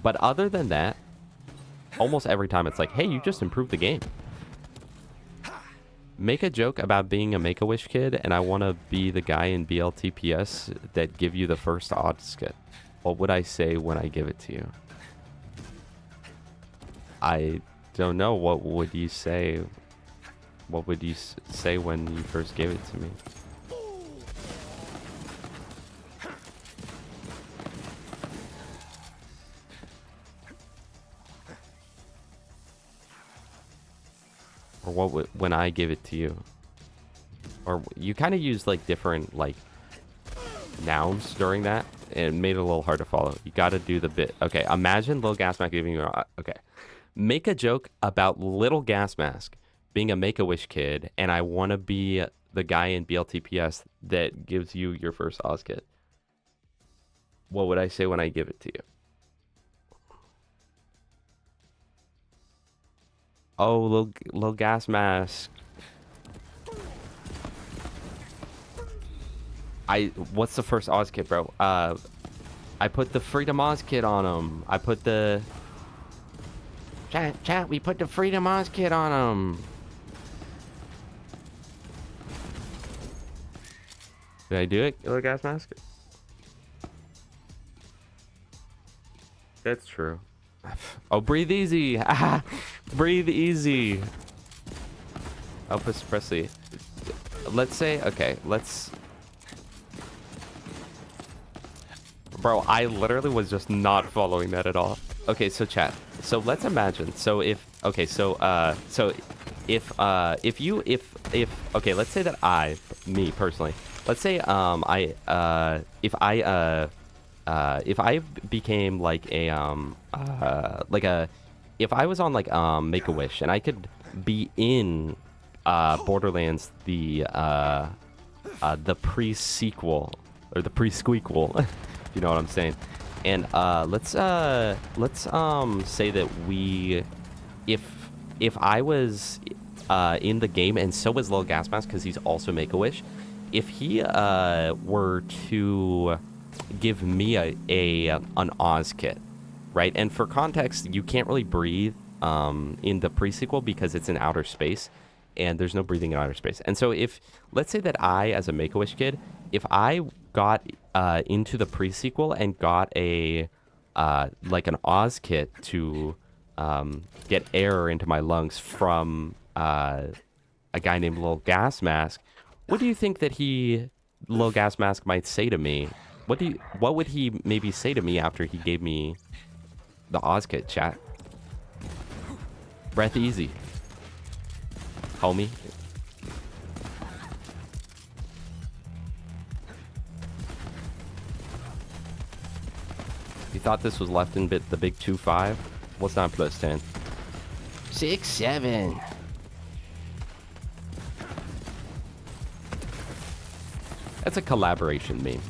But other than that, almost every time it's like, hey, you just improved the game. Make a joke about being a Make-A-Wish kid, and I want to be the guy in BL3 that give you the first odds skit. What would I say when I give it to you? I don't know. What would you say? What would you say when you first gave it to me? Or what would, when I gave it to you? Or you kind of used like different like nouns during that, and it made it a little hard to follow. You got to do the bit. Okay, imagine Lil Gas Mask giving you okay. Make a joke about Little Gas Mask being a Make-A-Wish kid, and I want to be the guy in BL3 that gives you your first Oz kit. What would I say when I give it to you? Oh, Lil Gas Mask. What's the first Oz kit, bro? I put the Freedom Oz kit on him. I put the... Chat, we put the Freedom Oz kit on him. Did I do it, Lil Gas Mask? That's true. Oh, breathe easy. Breathe easy. Elvis Presley. Let's say, okay, let's... Bro, I literally was just not following that at all. Okay, so chat. So let's imagine. So if okay, so if okay, let's say that me personally. Let's say if I became like a if I was on like Make-A-Wish and I could be in Borderlands the pre-sequel or the pre-squeakquel. You know what I'm saying? And let's say that if I was in the game and so was Lil Gas Mask because he's also Make-A-Wish, if he were to give me an Oz kit, right? And for context, you can't really breathe in the pre-sequel because it's in outer space, and there's no breathing in outer space. And so if let's say that I, as a Make-A-Wish kid, if I got into the pre-sequel and got a like an Oz kit to get air into my lungs from a guy named Lil Gas Mask, what do you think that Lil Gas Mask might say to me? What would he maybe say to me after he gave me the Oz kit, chat? Breath easy, homie. You thought this was left in the big 2-5? What's 9 plus 10? 6, 7. That's a collaboration meme.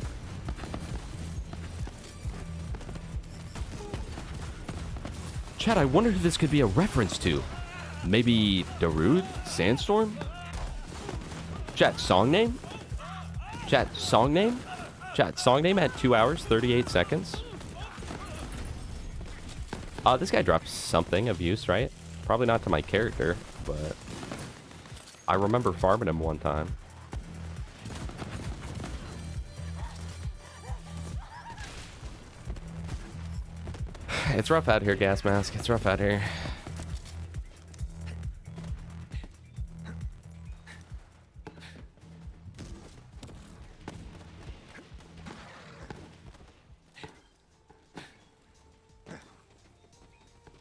Chat, I wonder who this could be a reference to. Maybe Darude? Sandstorm? Chat, song name? Chat, song name? Chat, song name at 2 hours, 38 seconds. This guy drops something of use, right? Probably not to my character, but I remember farming him one time. It's rough out here, Gas Mask. It's rough out here.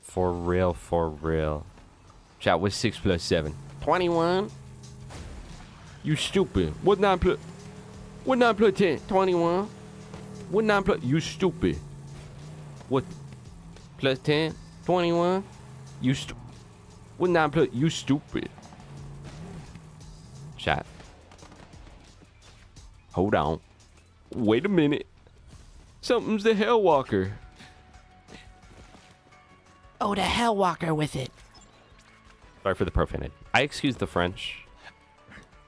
For real, for real. Chat, what's 6 plus 7? 21? You stupid. What 9 plus 10? 21? What 9 plus... You stupid. What... Plus 10? 21? You What 9 plus... You stupid. Chat. Hold on. Wait a minute. Something's the Hellwalker. Oh, the Hellwalker with it. Sorry for the profanity. I excuse the French.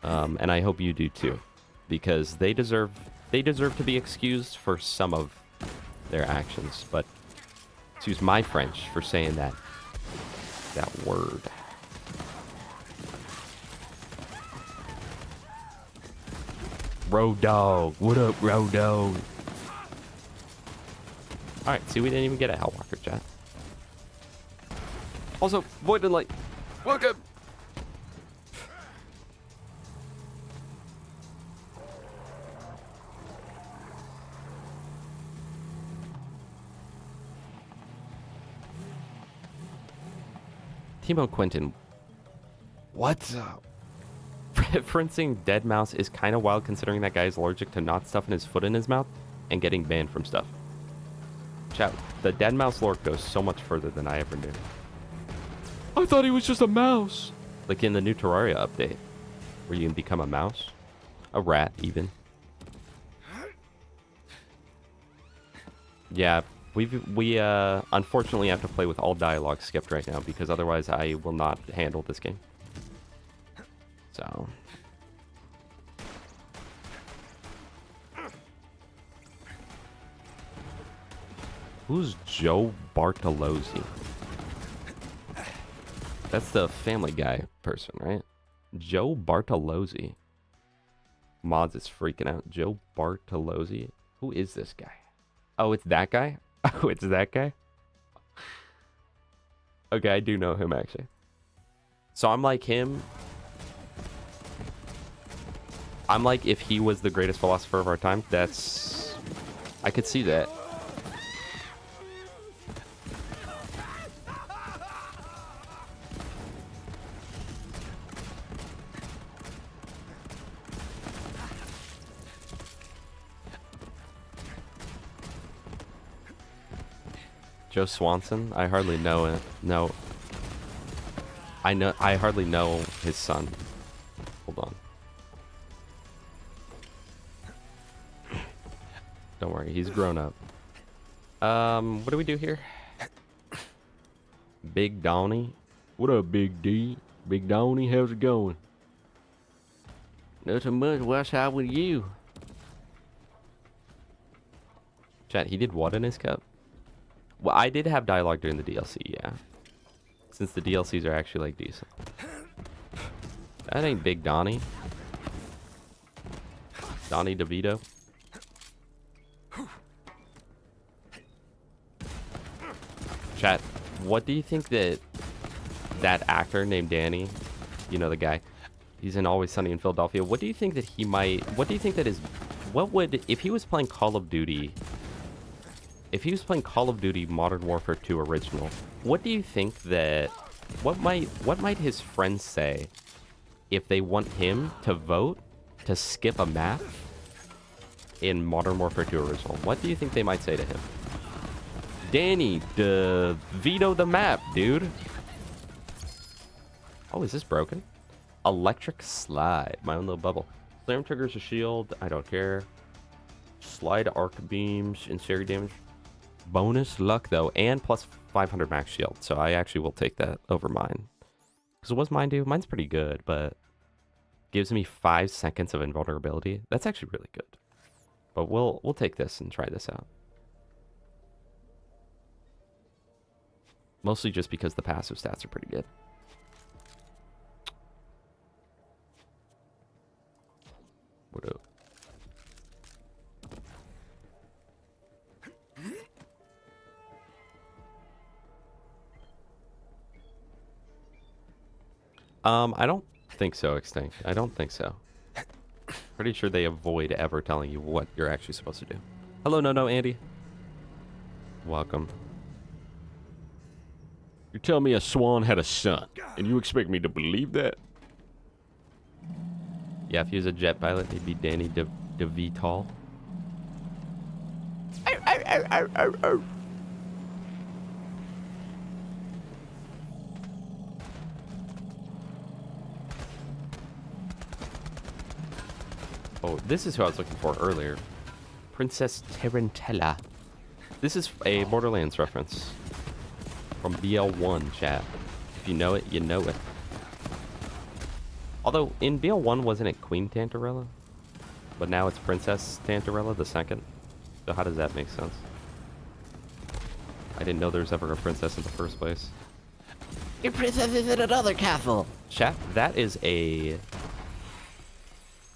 And I hope you do too. Because they deserve to be excused for some of their actions. But excuse my French for saying that word. Road Dog. What up, Road Dog? Alright, see, we didn't even get a Hellwalker, chat. Also, void and light. Welcome. Timo Quinton. What's up? Referencing dead mouse is kind of wild considering that guy is allergic to not stuffing his foot in his mouth and getting banned from stuff. Chat, the dead mouse lore goes so much further than I ever knew. I thought he was just a mouse. Like in the new Terraria update, where you can become a mouse. A rat, even. Yeah, we unfortunately have to play with all dialogue skipped right now because otherwise I will not handle this game. So. Who's Joe Bartolozzi? That's the Family Guy person, right? Joe Bartolozzi. Mods is freaking out. Joe Bartolozzi? Who is this guy? Oh, it's that guy? Oh, it's that guy? Okay, I do know him, actually. So I'm like him. I'm like if he was the greatest philosopher of our time. That's... I could see that. Joe Swanson? I hardly know it. No. I hardly know his son. Hold on. Don't worry, he's grown up. What do we do here? Big Donnie. What up, Big D? Big Donnie, how's it going? Nothing much. What's up with you? Chat, he did what in his cup? Well, I did have dialogue during the DLC, yeah. Since the DLCs are actually, like, decent. That ain't Big Donnie. Donnie DeVito. Chat, what do you think that actor named Danny, you know the guy, he's in Always Sunny in Philadelphia, what do you think that he might, what do you think that is, what would, if he was playing Call of Duty, if he was playing Call of Duty Modern Warfare 2 Original, what do you think that, what might his friends say if they want him to vote to skip a map in Modern Warfare 2 Original? What do you think they might say to him? Danny, veto the map, dude. Oh, is this broken? Electric slide. My own little bubble. Slam triggers a shield. I don't care. Slide arc beams. Incendiary damage. Bonus luck, though. And plus 500 max shield. So I actually will take that over mine. Because what's mine do? Mine's pretty good, but gives me 5 seconds of invulnerability. That's actually really good. But we'll take this and try this out. Mostly just because the passive stats are pretty good. What up? I don't think so, Extinct. I don't think so. Pretty sure they avoid ever telling you what you're actually supposed to do. Hello, no, Andy. Welcome. You tell me a swan had a son, and you expect me to believe that? Yeah, if he was a jet pilot, he'd be Danny DeVital. Oh, this is who I was looking for earlier. Princess Tarantella. This is a Borderlands reference. From BL1, chat. If you know it, you know it. Although, in BL1, wasn't it Queen Tantarella? But now it's Princess Tantarella the second. So how does that make sense? I didn't know there was ever a princess in the first place. Your princess is in another castle. Chat, that is a...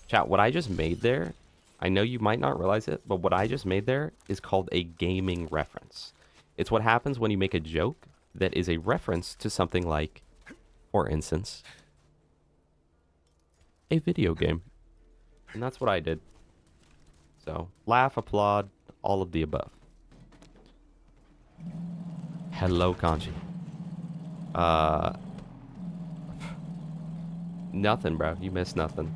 Chat, what I just made there, I know you might not realize it, but what I just made there is called a gaming reference. It's what happens when you make a joke that is a reference to something like, for instance, a video game. And that's what I did. So, laugh, applaud, all of the above. Hello, Kanji. Nothing, bro. You missed nothing.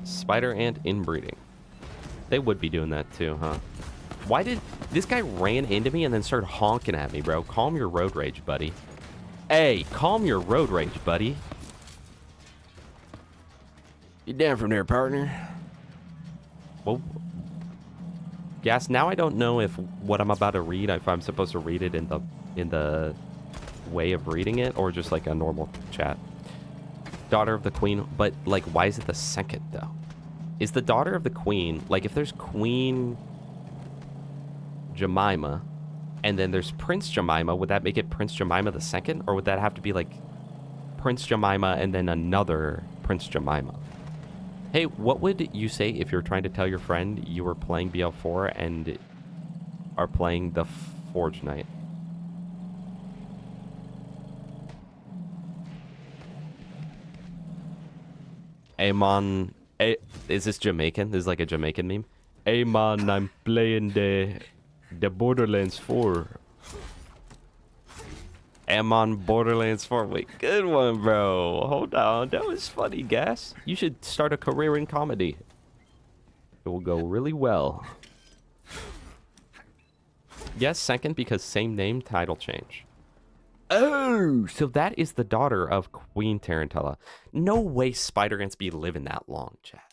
Spider ant inbreeding. They would be doing that too, huh? Why did... This guy ran into me and then started honking at me, bro. Calm your road rage, buddy. Hey, calm your road rage, buddy. Get down from there, partner. Well, Gas, now I don't know if what I'm about to read, if I'm supposed to read it in the way of reading it, or just like a normal chat. Daughter of the Queen, but like, why is it the second though? Is the daughter of the Queen, like if there's Queen Jemima, and then there's Prince Jemima, would that make it Prince Jemima the second, or would that have to be like Prince Jemima and then another Prince Jemima? Hey, what would you say if you're trying to tell your friend you were playing BL4 and are playing the Forge Knight? Hey man, hey, is this Jamaican? This is like a Jamaican meme. Hey man, I'm playing the Borderlands 4. I'm on Borderlands 4. Wait, good one, bro. Hold on. That was funny, Gas. You should start a career in comedy. It will go really well. Yes, second, because same name, title change. Oh, so that is the daughter of Queen Tarantella. No way Spider Ants be living that long, chat.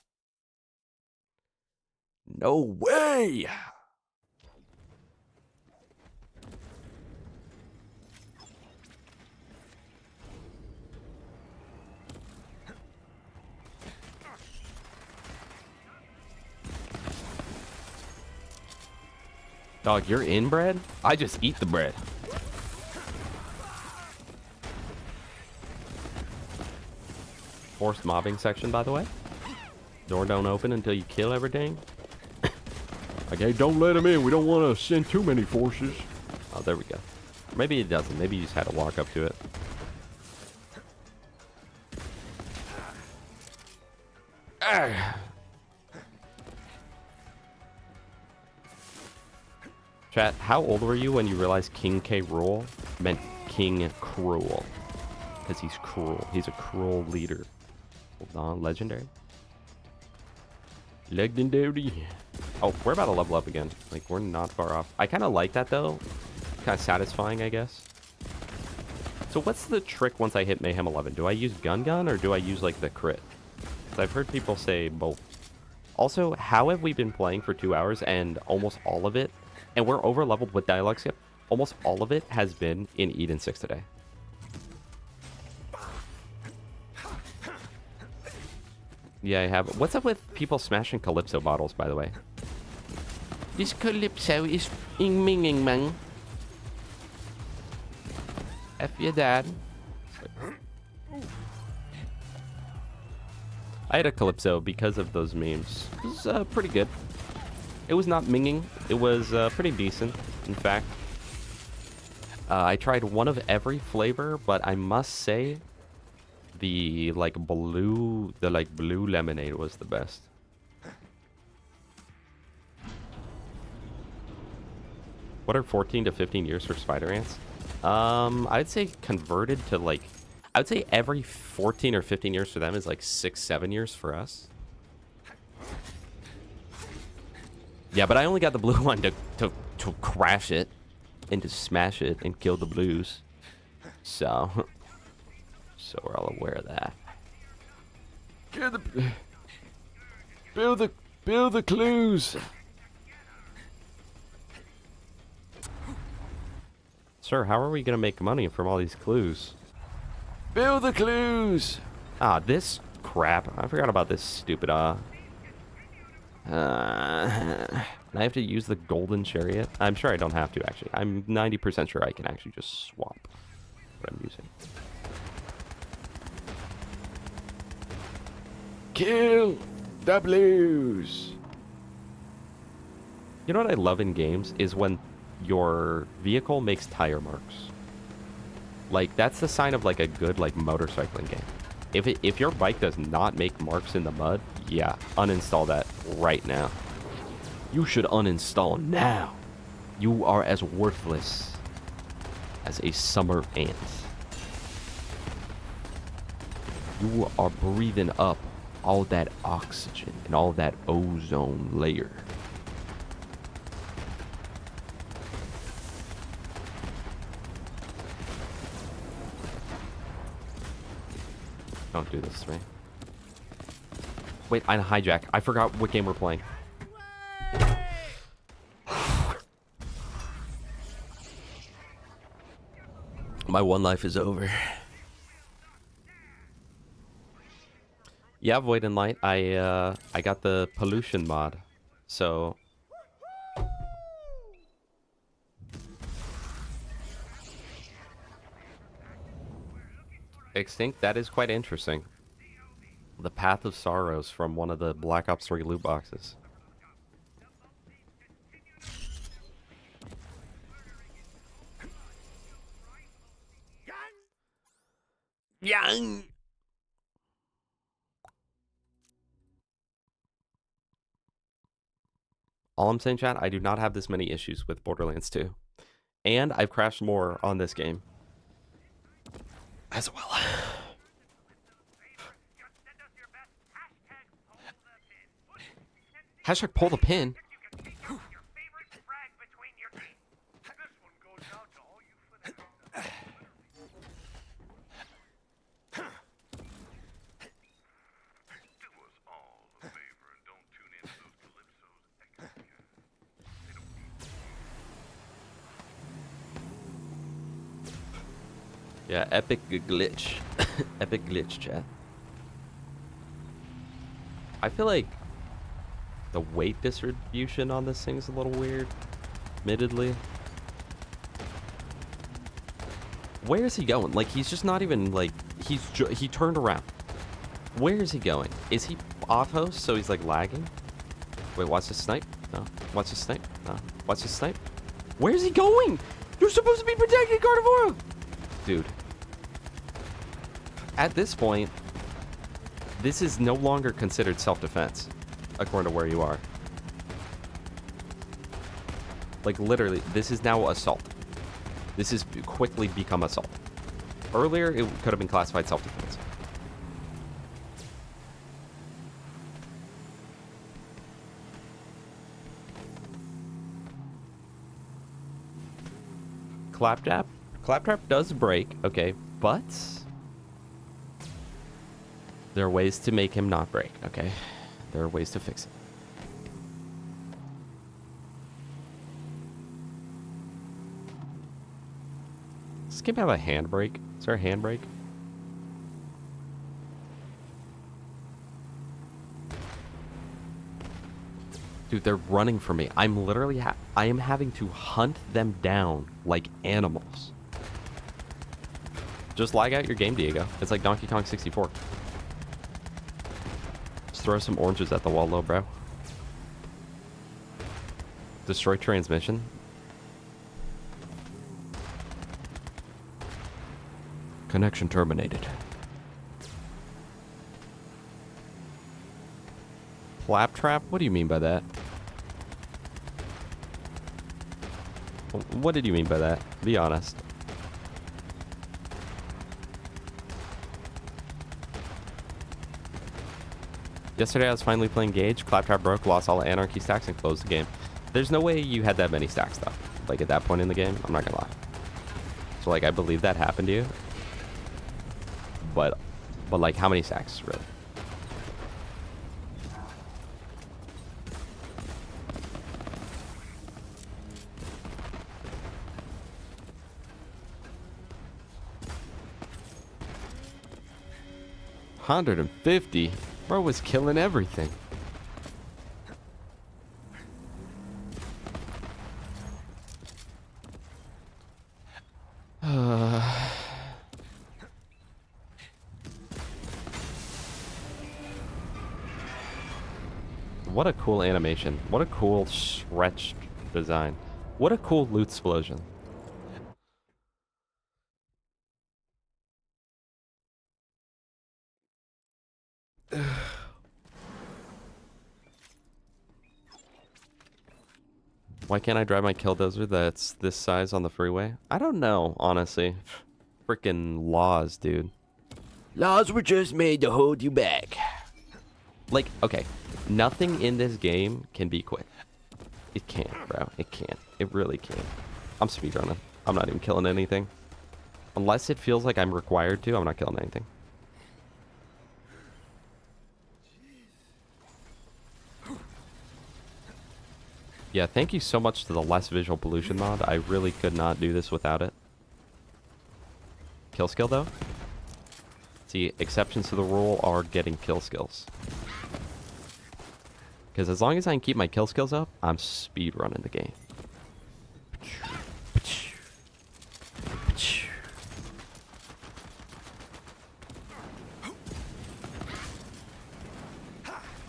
No way! Dog, you're inbred? I just eat the bread. Forced mobbing section, by the way. Door don't open until you kill everything. Okay, don't let him in. We don't want to send too many forces. Oh, there we go. Maybe it doesn't. Maybe you just had to walk up to it. Arrgh. Chat, how old were you when you realized King K. Rool meant King Cruel? Because he's cruel. He's a cruel leader. Hold on, legendary? Legendary. Oh, we're about to level up again. Like, we're not far off. I kind of like that, though. Kind of satisfying, I guess. So what's the trick once I hit Mayhem 11? Do I use Gun, or do I use, like, the crit? Because I've heard people say both. Also, how have we been playing for 2 hours and almost all of it, and we're over-leveled with Dialog skip, almost all of it has been in Eden 6 today. Yeah, I have. What's up with people smashing Calypso bottles, by the way? This Calypso is minging, man. F your dad. I had a Calypso because of those memes. It was pretty good. It was not minging. It was pretty decent, in fact. I tried one of every flavor, but I must say the blue lemonade was the best. What are 14 to 15 years for Spider Ants? I'd say converted to I would say every 14 or 15 years for them is like 6-7 years for us. Yeah, but I only got the blue one to crash it and to smash it and kill the blues. So we're all aware of that. Build the clues. Sir, how are we gonna make money from all these clues? Build the clues. Ah, this crap. I forgot about this stupid I have to use the golden chariot. I'm sure I don't have to, actually. I'm 90% sure I can actually just swap what I'm using. Kill the blues. You know what I love in games is when your vehicle makes tire marks. Like, that's the sign of, like, a good, like, motorcycling game. If your bike does not make marks in the mud, yeah, uninstall that right now. You should uninstall now. You are as worthless as a summer ant. You are breathing up all that oxygen and all that ozone layer. Don't do this to me. Wait, I hijack. I forgot what game we're playing. My one life is over. Yeah, Void and Light. I got the pollution mod, so Extinct. That is quite interesting. The Path of Sorrows from one of the Black Ops 3 loot boxes. Yang. All I'm saying, chat, I do not have this many issues with Borderlands 2. And I've crashed more on this game as well. Hashtag pull the pin. Yeah, epic glitch. Epic glitch, chat. I feel like the weight distribution on this thing's a little weird, admittedly. Where is he going? Like, he's just not even, like, he turned around. Where is he going? Is he off host, so he's, like, lagging? Wait, watch this snipe? No. Watch this snipe? No. Watch this snipe? Where is he going? You're supposed to be protecting Carnivoro! Dude. At this point, this is no longer considered self-defense, according to where you are. Like, literally, this is now assault. This has quickly become assault. Earlier, it could have been classified self-defense. Claptrap? Claptrap does break, okay, but there are ways to make him not break, okay? There are ways to fix it. Does this game have a handbrake? Is there a handbrake? Dude, they're running for me. I'm literally I am having to hunt them down like animals. Just lag out your game, Diego. It's like Donkey Kong 64. Just throw some oranges at the wall, low, bro. Destroy transmission. Connection terminated. Claptrap? What do you mean by that? What did you mean by that? Be honest. Yesterday I was finally playing Gaige. Claptrap broke, lost all the anarchy stacks, and closed the game. There's no way you had that many stacks, though. Like, at that point in the game, I'm not gonna lie. So, like, I believe that happened to you. But like, how many stacks, really? $150? Bro was killing everything. What a cool animation. What a cool stretched design. What a cool loot explosion. Why can't I drive my Killdozer that's this size on the freeway? I don't know, honestly. Freaking laws, dude. Laws were just made to hold you back. Like, okay, nothing in this game can be quick. It can't, bro. It can't. It really can't. I'm speedrunning. I'm not even killing anything. Unless it feels like I'm required to, I'm not killing anything. Yeah, thank you so much to the less visual pollution mod. I really could not do this without it. Kill skill, though? See, exceptions to the rule are getting kill skills. Because as long as I can keep my kill skills up, I'm speedrunning the game.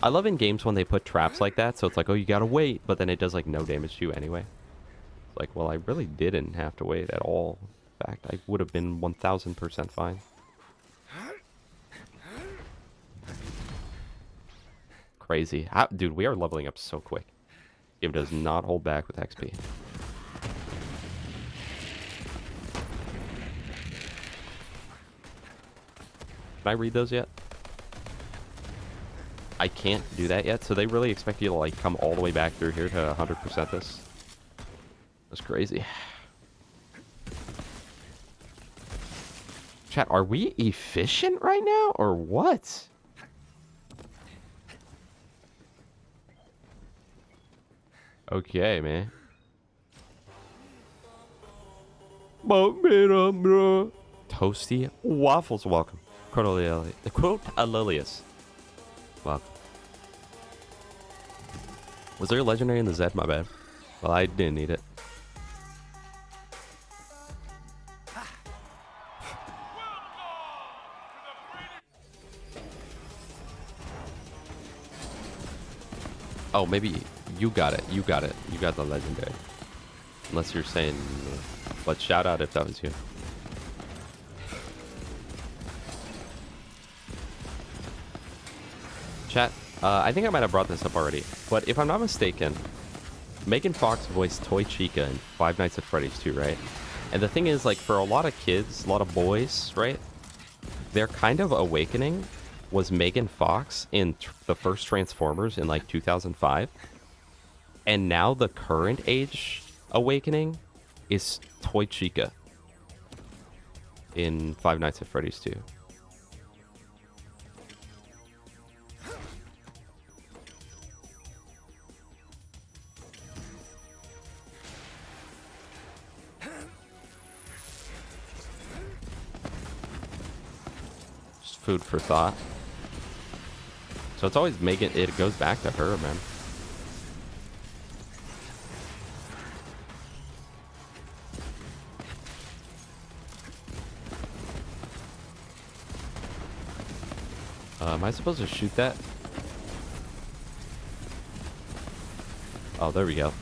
I love in games when they put traps like that, so it's like, oh, you gotta wait, but then it does like no damage to you anyway. It's like, well, I really didn't have to wait at all. In fact, I would have been 1000% fine. Crazy. How, dude, we are leveling up so quick. Game does not hold back with XP. Can I read those yet? I can't do that yet, so they really expect you to like come all the way back through here to 100% this. That's crazy. Chat, are we efficient right now or what? Okay, man. Toasty waffles, welcome. Quote-Alilius. Wow. Was there a legendary in the Zed? My bad. Well, I didn't need it. Oh, maybe you got it. You got it. You got the legendary. Unless you're saying... But shout out if that was you. Chat, I think I might have brought this up already, but if I'm not mistaken, Megan Fox voiced Toy Chica in Five Nights at Freddy's 2, right? And the thing is, like, for a lot of kids, a lot of boys, right? Their kind of awakening was Megan Fox in the first Transformers in, like, 2005. And now the current age awakening is Toy Chica in Five Nights at Freddy's 2. Food for thought. So it's always Megan. It goes back to her, man. Am I supposed to shoot that? Oh, there we go.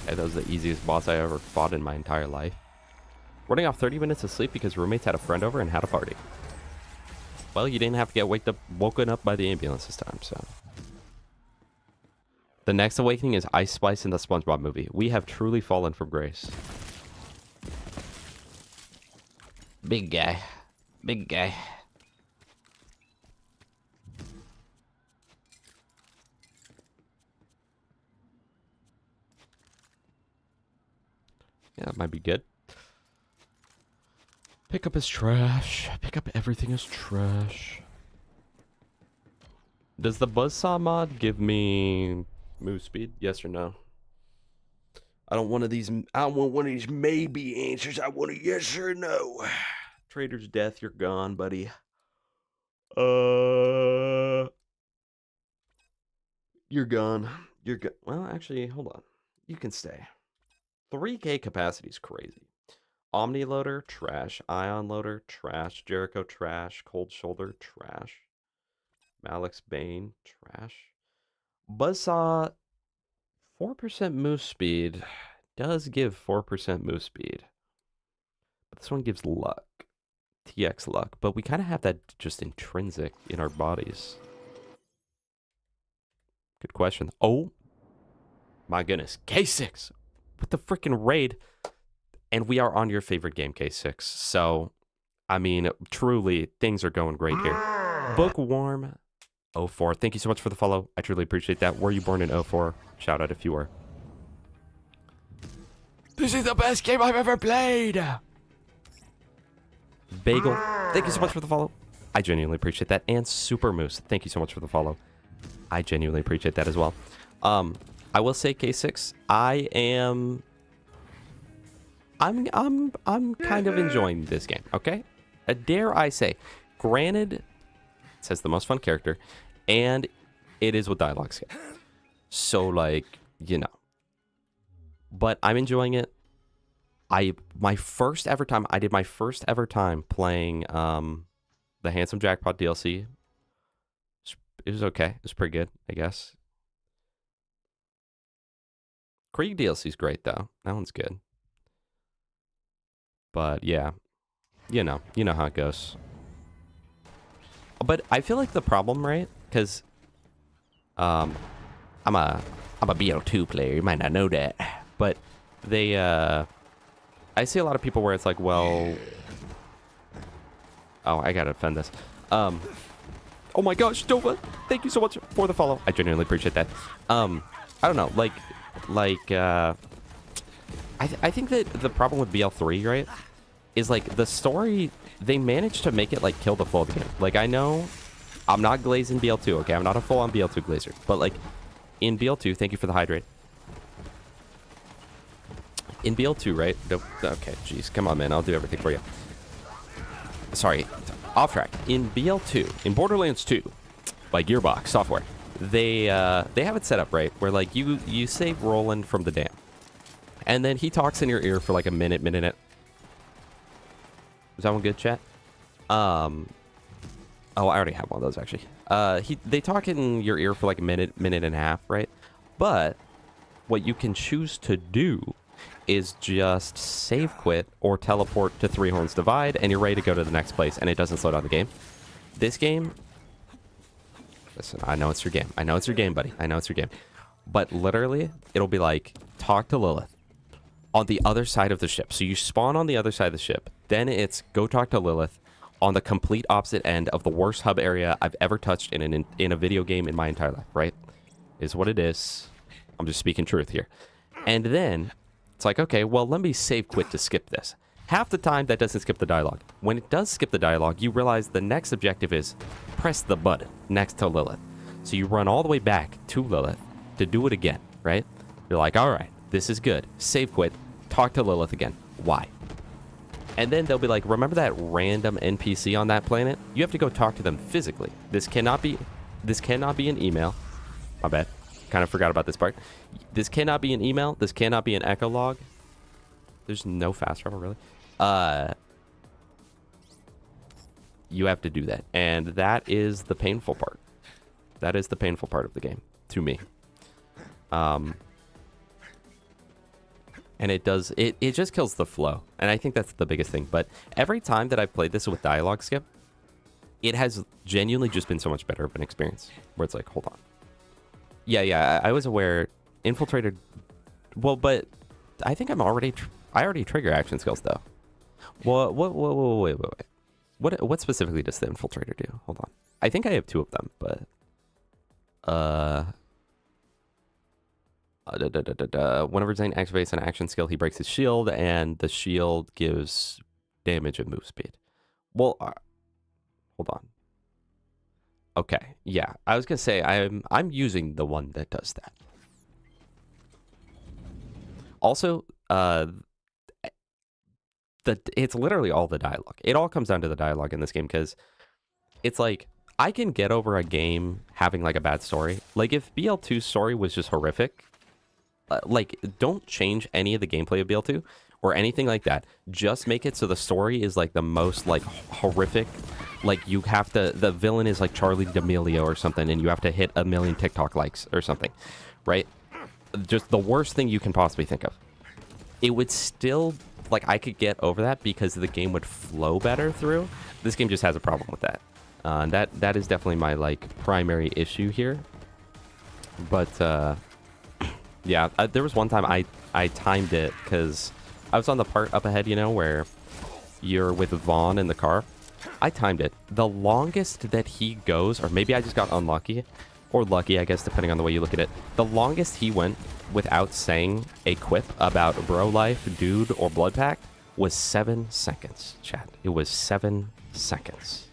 Okay, that was the easiest boss I ever fought in my entire life. Running off 30 minutes of sleep because roommates had a friend over and had a party. Well, you didn't have to get woken up by the ambulance this time, so. The next awakening is Ice Spice in the SpongeBob movie. We have truly fallen from grace. Big guy. Big guy. Yeah, that might be good. Pick up his trash. Pick up everything as trash. Does the buzzsaw mod give me move speed? Yes or no? I don't want one of these maybe answers. I want a yes or no. Trader's death, you're gone, buddy. You're gone. You're good. Well, actually, hold on. You can stay. 3K capacity is crazy. Omni loader, trash. Ion loader, trash. Jericho, trash. Cold shoulder, trash. Malik's Bane, trash. Buzzsaw, 4% move speed does give 4% move speed. But this one gives luck. TX luck. But we kind of have that just intrinsic in our bodies. Good question. Oh my goodness. K6 with the freaking raid. And we are on your favorite game, K6. So, I mean, truly, things are going great here. Bookworm 04. Thank you so much for the follow. I truly appreciate that. Were you born in 04? Shout out if you were. This is the best game I've ever played. Bagel, thank you so much for the follow. I genuinely appreciate that. And Super Moose, thank you so much for the follow. I genuinely appreciate that as well. I will say, K6, I'm kind of enjoying this game, okay? Dare I say, granted, it says the most fun character, and it is with dialogue skill. So, like, you know. But I'm enjoying it. I did my first ever time playing the Handsome Jackpot DLC. It was okay. It was pretty good, I guess. Krieg DLC is great, though. That one's good. But, yeah. You know how it goes. But I feel like the problem, right? Because I'm a BL2 player. You might not know that. But they, I see a lot of people where it's like, well... Oh, I gotta defend this. Oh my gosh, Dova, thank you so much for the follow. I genuinely appreciate that. I don't know, I think that the problem with BL3, right, is like the story, they managed to make it like kill the flow of the game. Like, I know I'm not glazing BL2, okay? I'm not a full-on BL2 glazer. But like in BL2, thank you for the hydrate. In BL2, right? Okay, jeez, come on, man. I'll do everything for you. Sorry, off track. In BL2, in Borderlands 2, by Gearbox Software, they have it set up, right? Where like you save Roland from the dam. And then he talks in your ear for like a minute. Is that one good, chat? Oh, I already have one of those, actually. They talk in your ear for like a minute and a half, right? But what you can choose to do is just save quit or teleport to Three Horns Divide, and you're ready to go to the next place, and it doesn't slow down the game. This game... Listen, I know it's your game. I know it's your game, buddy. I know it's your game. But literally, it'll be like, talk to Lilith on the other side of the ship. So you spawn on the other side of the ship. Then it's go talk to Lilith on the complete opposite end of the worst hub area I've ever touched in a video game in my entire life, right? Is what it is. I'm just speaking truth here. And then... it's like, okay, well, let me save quit to skip this. Half the time, that doesn't skip the dialogue. When it does skip the dialogue, you realize the next objective is press the button next to Lilith. So you run all the way back to Lilith to do it again, right? You're like, all right, this is good. Save quit, talk to Lilith again. Why? And then they'll be like, remember that random NPC on that planet? You have to go talk to them physically. This cannot be an email. My bad. Kind of forgot about this part. This cannot be an email. This cannot be an echo log. There's no fast travel, really. You have to do that. And that is the painful part. That is the painful part of the game, to me. And it just kills the flow. And I think that's the biggest thing. But every time that I've played this with dialogue skip, it has genuinely just been so much better of an experience. Where it's like, hold on. Yeah, I was aware. Infiltrator... Well, but I think I already trigger action skills, though. Well, wait. What specifically does the Infiltrator do? Hold on. I think I have two of them, but... Whenever Zane activates an action skill, he breaks his shield, and the shield gives damage and move speed. Well, hold on. Okay, yeah. I was gonna say I'm using the one that does that. Also, it's literally all the dialogue. It all comes down to the dialogue in this game, because it's like I can get over a game having like a bad story. Like if BL2's story was just horrific, like don't change any of the gameplay of BL2 or anything like that. Just make it so the story is like the most like horrific. Like you have to, the villain is like Charlie D'Amelio or something, and you have to hit 1 million TikTok likes or something, right? just the worst thing you can possibly think of. It would still, like, I could get over that because the game would flow better through. This game just has a problem with that. That is definitely my, like, primary issue here. But, yeah, there was one time I timed it because I was on the part up ahead, you know, where you're with Vaughn in the car. I timed it. The longest that he goes, or maybe I just got unlucky, or lucky, I guess, depending on the way you look at it. The longest he went without saying a quip about bro life, dude, or blood pack was 7 seconds, chat. It was 7 seconds.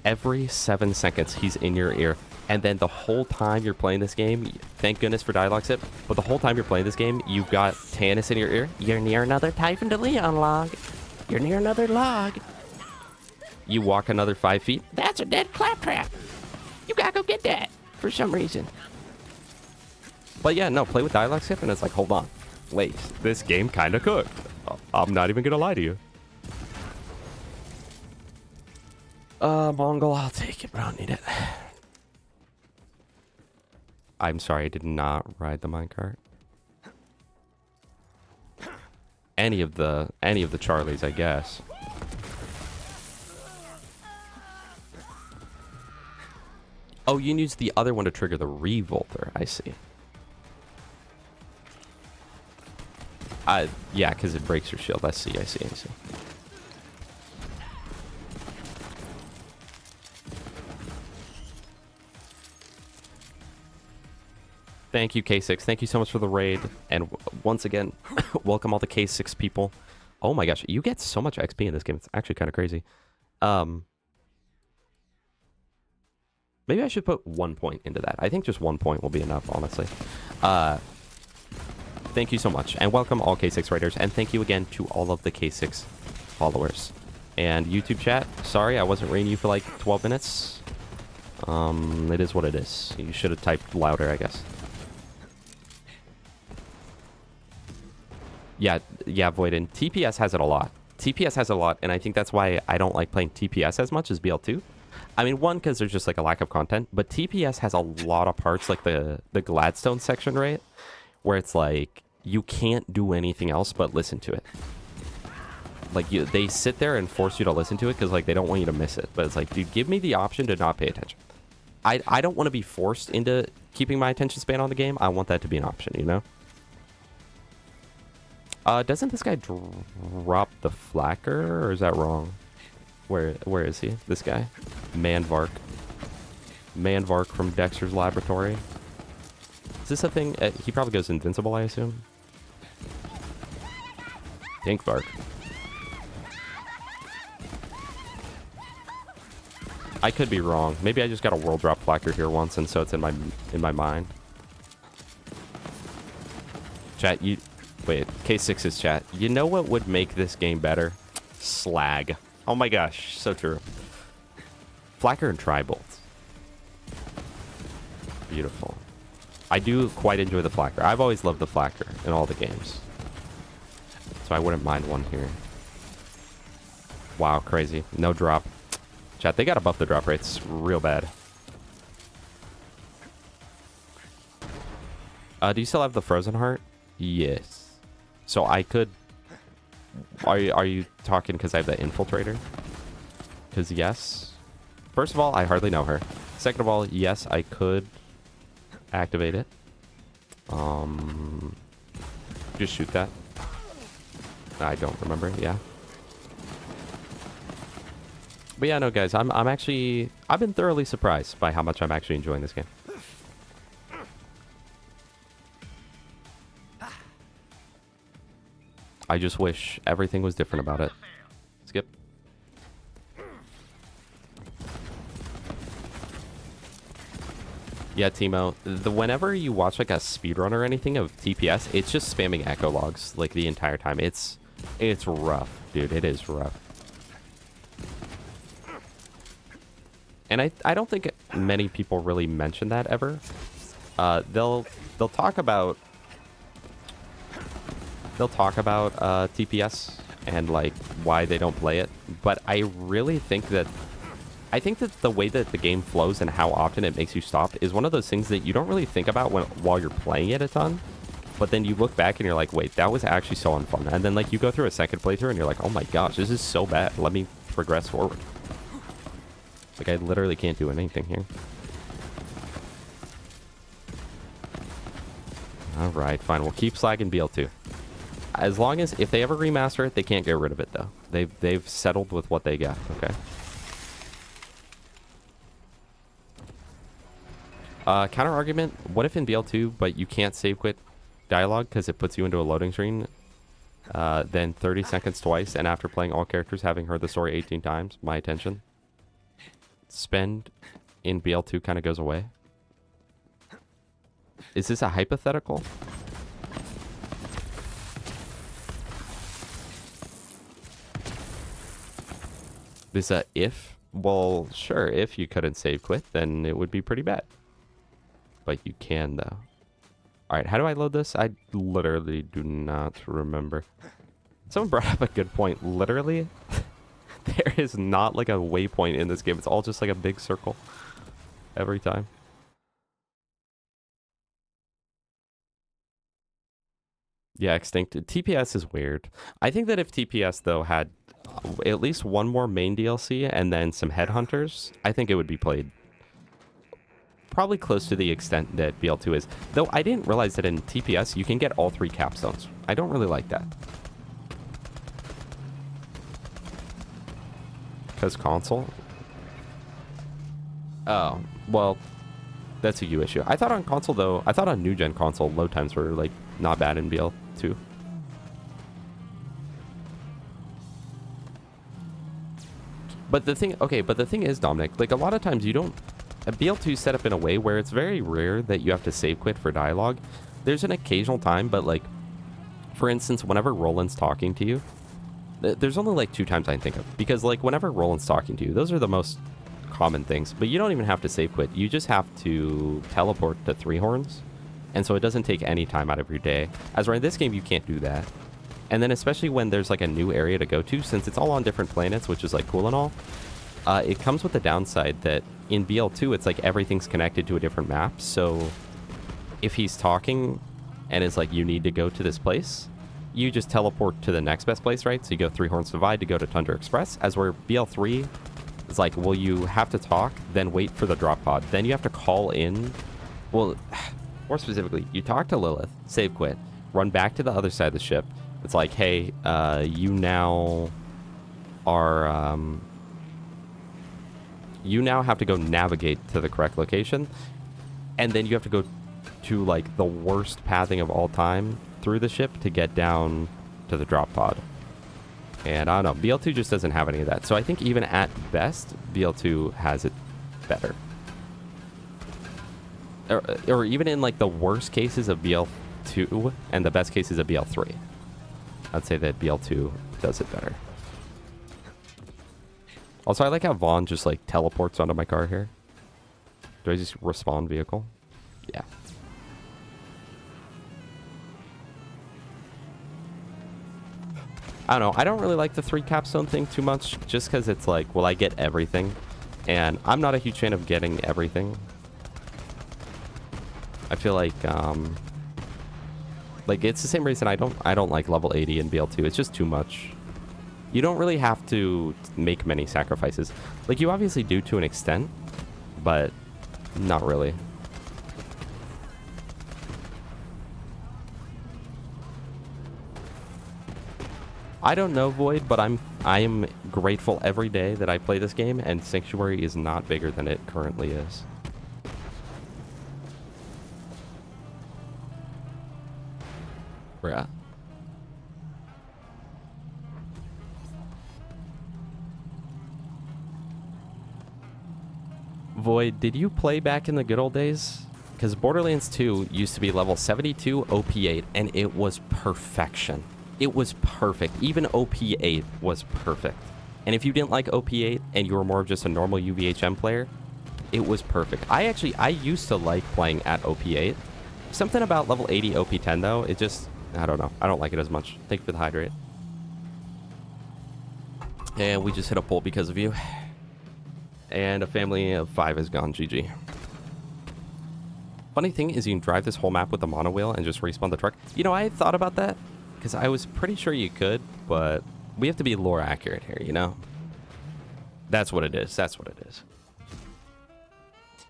Every 7 seconds, he's in your ear. And then the whole time you're playing this game, thank goodness for Dialog Sip, but the whole time you're playing this game, you've got Tannis in your ear. You're near another Typhon to Leon log. You're near another log. You walk another 5 feet. That's a dead claptrap. You gotta go get that for some reason. But yeah, no, play with Dialog Sip, and it's like, hold on. Wait, this game kind of cooked. I'm not even gonna lie to you. Mongol, I'll take it, but I don't need it. I'm sorry, I did not ride the minecart. Any of the Charlies, I guess. Oh, you can use the other one to trigger the revolter. I see. Yeah, because it breaks your shield. I see. Thank you, K6. Thank you so much for the raid. And once again, welcome all the K6 people. Oh my gosh, you get so much XP in this game. It's actually kind of crazy. Maybe I should put 1 point into that. I think just 1 point will be enough, honestly. Thank you so much. And welcome all K6 raiders. And thank you again to all of the K6 followers. And YouTube chat, sorry I wasn't raiding you for like 12 minutes. It is what it is. You should have typed louder, I guess. Yeah, Voiden. TPS has it a lot. TPS has it a lot, and I think that's why I don't like playing TPS as much as BL2. I mean, one, because there's just like a lack of content, but TPS has a lot of parts, like the Gladstone section, right? Where it's like, you can't do anything else but listen to it. Like, they sit there and force you to listen to it because, like, they don't want you to miss it. But it's like, dude, give me the option to not pay attention. I don't want to be forced into keeping my attention span on the game. I want that to be an option, you know? Doesn't this guy drop the flacker, or is that wrong? Where is he? This guy? Manvark. Manvark from Dexter's Laboratory. Is this a thing? He probably goes invincible, I assume. Dinkvark. I could be wrong. Maybe I just got a world drop flacker here once, and so it's in my mind. Chat, wait, K6's chat. You know what would make this game better? Slag. Oh my gosh, so true. Flacker and Tribolt. Beautiful. I do quite enjoy the flacker. I've always loved the flacker in all the games. So I wouldn't mind one here. Wow, crazy. No drop. Chat, they gotta buff the drop rates real bad. Do you still have the Frozen Heart? Yes. So I could... Are you talking because I have the Infiltrator? Because yes. First of all, I hardly know her. Second of all, yes, I could activate it. Just shoot that. I don't remember. Yeah. But yeah, no, guys, I've been thoroughly surprised by how much I'm actually enjoying this game. I just wish everything was different about it. Skip. Yeah, Timo, whenever you watch like a speedrun or anything of TPS, it's just spamming echo logs like the entire time. It's rough, dude. It is rough. And I don't think many people really mention that ever. They'll talk about TPS and like why they don't play it, but I really think that the way that the game flows and how often it makes you stop is one of those things that you don't really think about while you're playing it a ton. But then you look back and you're like, wait, that was actually so unfun. And then like you go through a second playthrough and you're like, oh my gosh, this is so bad. Let me progress forward. Like I literally can't do anything here. Alright, fine. We'll keep slagging BL2. As long as, if they ever remaster it, they can't get rid of it, though. They've settled with what they got, okay? Counter-argument, what if in BL2, but you can't save quit dialogue because it puts you into a loading screen, then 30 seconds twice, and after playing all characters, having heard the story 18 times, my attention, spend in BL2 kind of goes away? Is this a hypothetical? This a if? Well, sure, if you couldn't save quit, then it would be pretty bad. But you can, though. Alright, how do I load this? I literally do not remember. Someone brought up a good point. Literally, there is not like a waypoint in this game. It's all just like a big circle every time. Yeah, extinct. TPS is weird. I think that if TPS, though, had at least one more main DLC and then some headhunters, I think it would be played probably close to the extent that BL2 is. Though I didn't realize that in TPS, you can get all 3 capstones. I don't really like that. Because console? Oh, well, that's a you issue. I thought on console, though, I thought on new-gen console, load times were, like, not bad in BL2. But the thing, okay, but the thing is, Dominic, like, a lot of times you don't, BL2 is set up in a way where it's very rare that you have to save quit for dialogue. There's an occasional time, but, like, for instance, whenever Roland's talking to you, there's only, like, 2 times I can think of. Because, like, whenever Roland's talking to you, those are the most common things. But you don't even have to save quit. You just have to teleport to 3 horns. And so it doesn't take any time out of your day. As for in this game, you can't do that. And then especially when there's like a new area to go to, since it's all on different planets, which is like cool and all, it comes with the downside that in BL2, it's like everything's connected to a different map. So if he's talking and is like, you need to go to this place, you just teleport to the next best place, right? So you go 3 Horns Divide to go to Tundra Express. As where BL3 is like, well, you have to talk, then wait for the drop pod. Then you have to call in. Well, more specifically, you talk to Lilith, save quit, run back to the other side of the ship. It's like, hey, you now are, you now have to go navigate to the correct location. And then you have to go to, like, the worst pathing of all time through the ship to get down to the drop pod. And I don't know, BL2 just doesn't have any of that. So I think even at best, BL2 has it better. Or even in, like, the worst cases of BL2 and the best cases of BL3. I'd say that BL2 does it better. Also, I like how Vaughn just, like, teleports onto my car here. Do I just respawn vehicle? Yeah. I don't know. I don't really like the 3 capstone thing too much, just because it's like, well, I get everything. And I'm not a huge fan of getting everything. I feel like it's the same reason I don't like level 80 in BL2. It's just too much. You don't really have to make many sacrifices. Like, you obviously do to an extent, but not really. I don't know, Void, but I am grateful every day that I play this game, and Sanctuary is not bigger than it currently is. Bruh. Void, did you play back in the good old days? Because Borderlands 2 used to be level 72 OP8, and it was perfection. It was perfect. Even OP8 was perfect. And if you didn't like OP8 and you were more of just a normal UVHM player, it was perfect. I used to like playing at OP8. Something about level 80 OP10 though, it just, I don't know. I don't like it as much. Thank you for the hydrate. And we just hit a poll because of you. And a family of 5 is gone. GG. Funny thing is you can drive this whole map with the mono wheel and just respawn the truck. You know, I had thought about that because I was pretty sure you could, but we have to be lore accurate here, you know? That's what it is. That's what it is.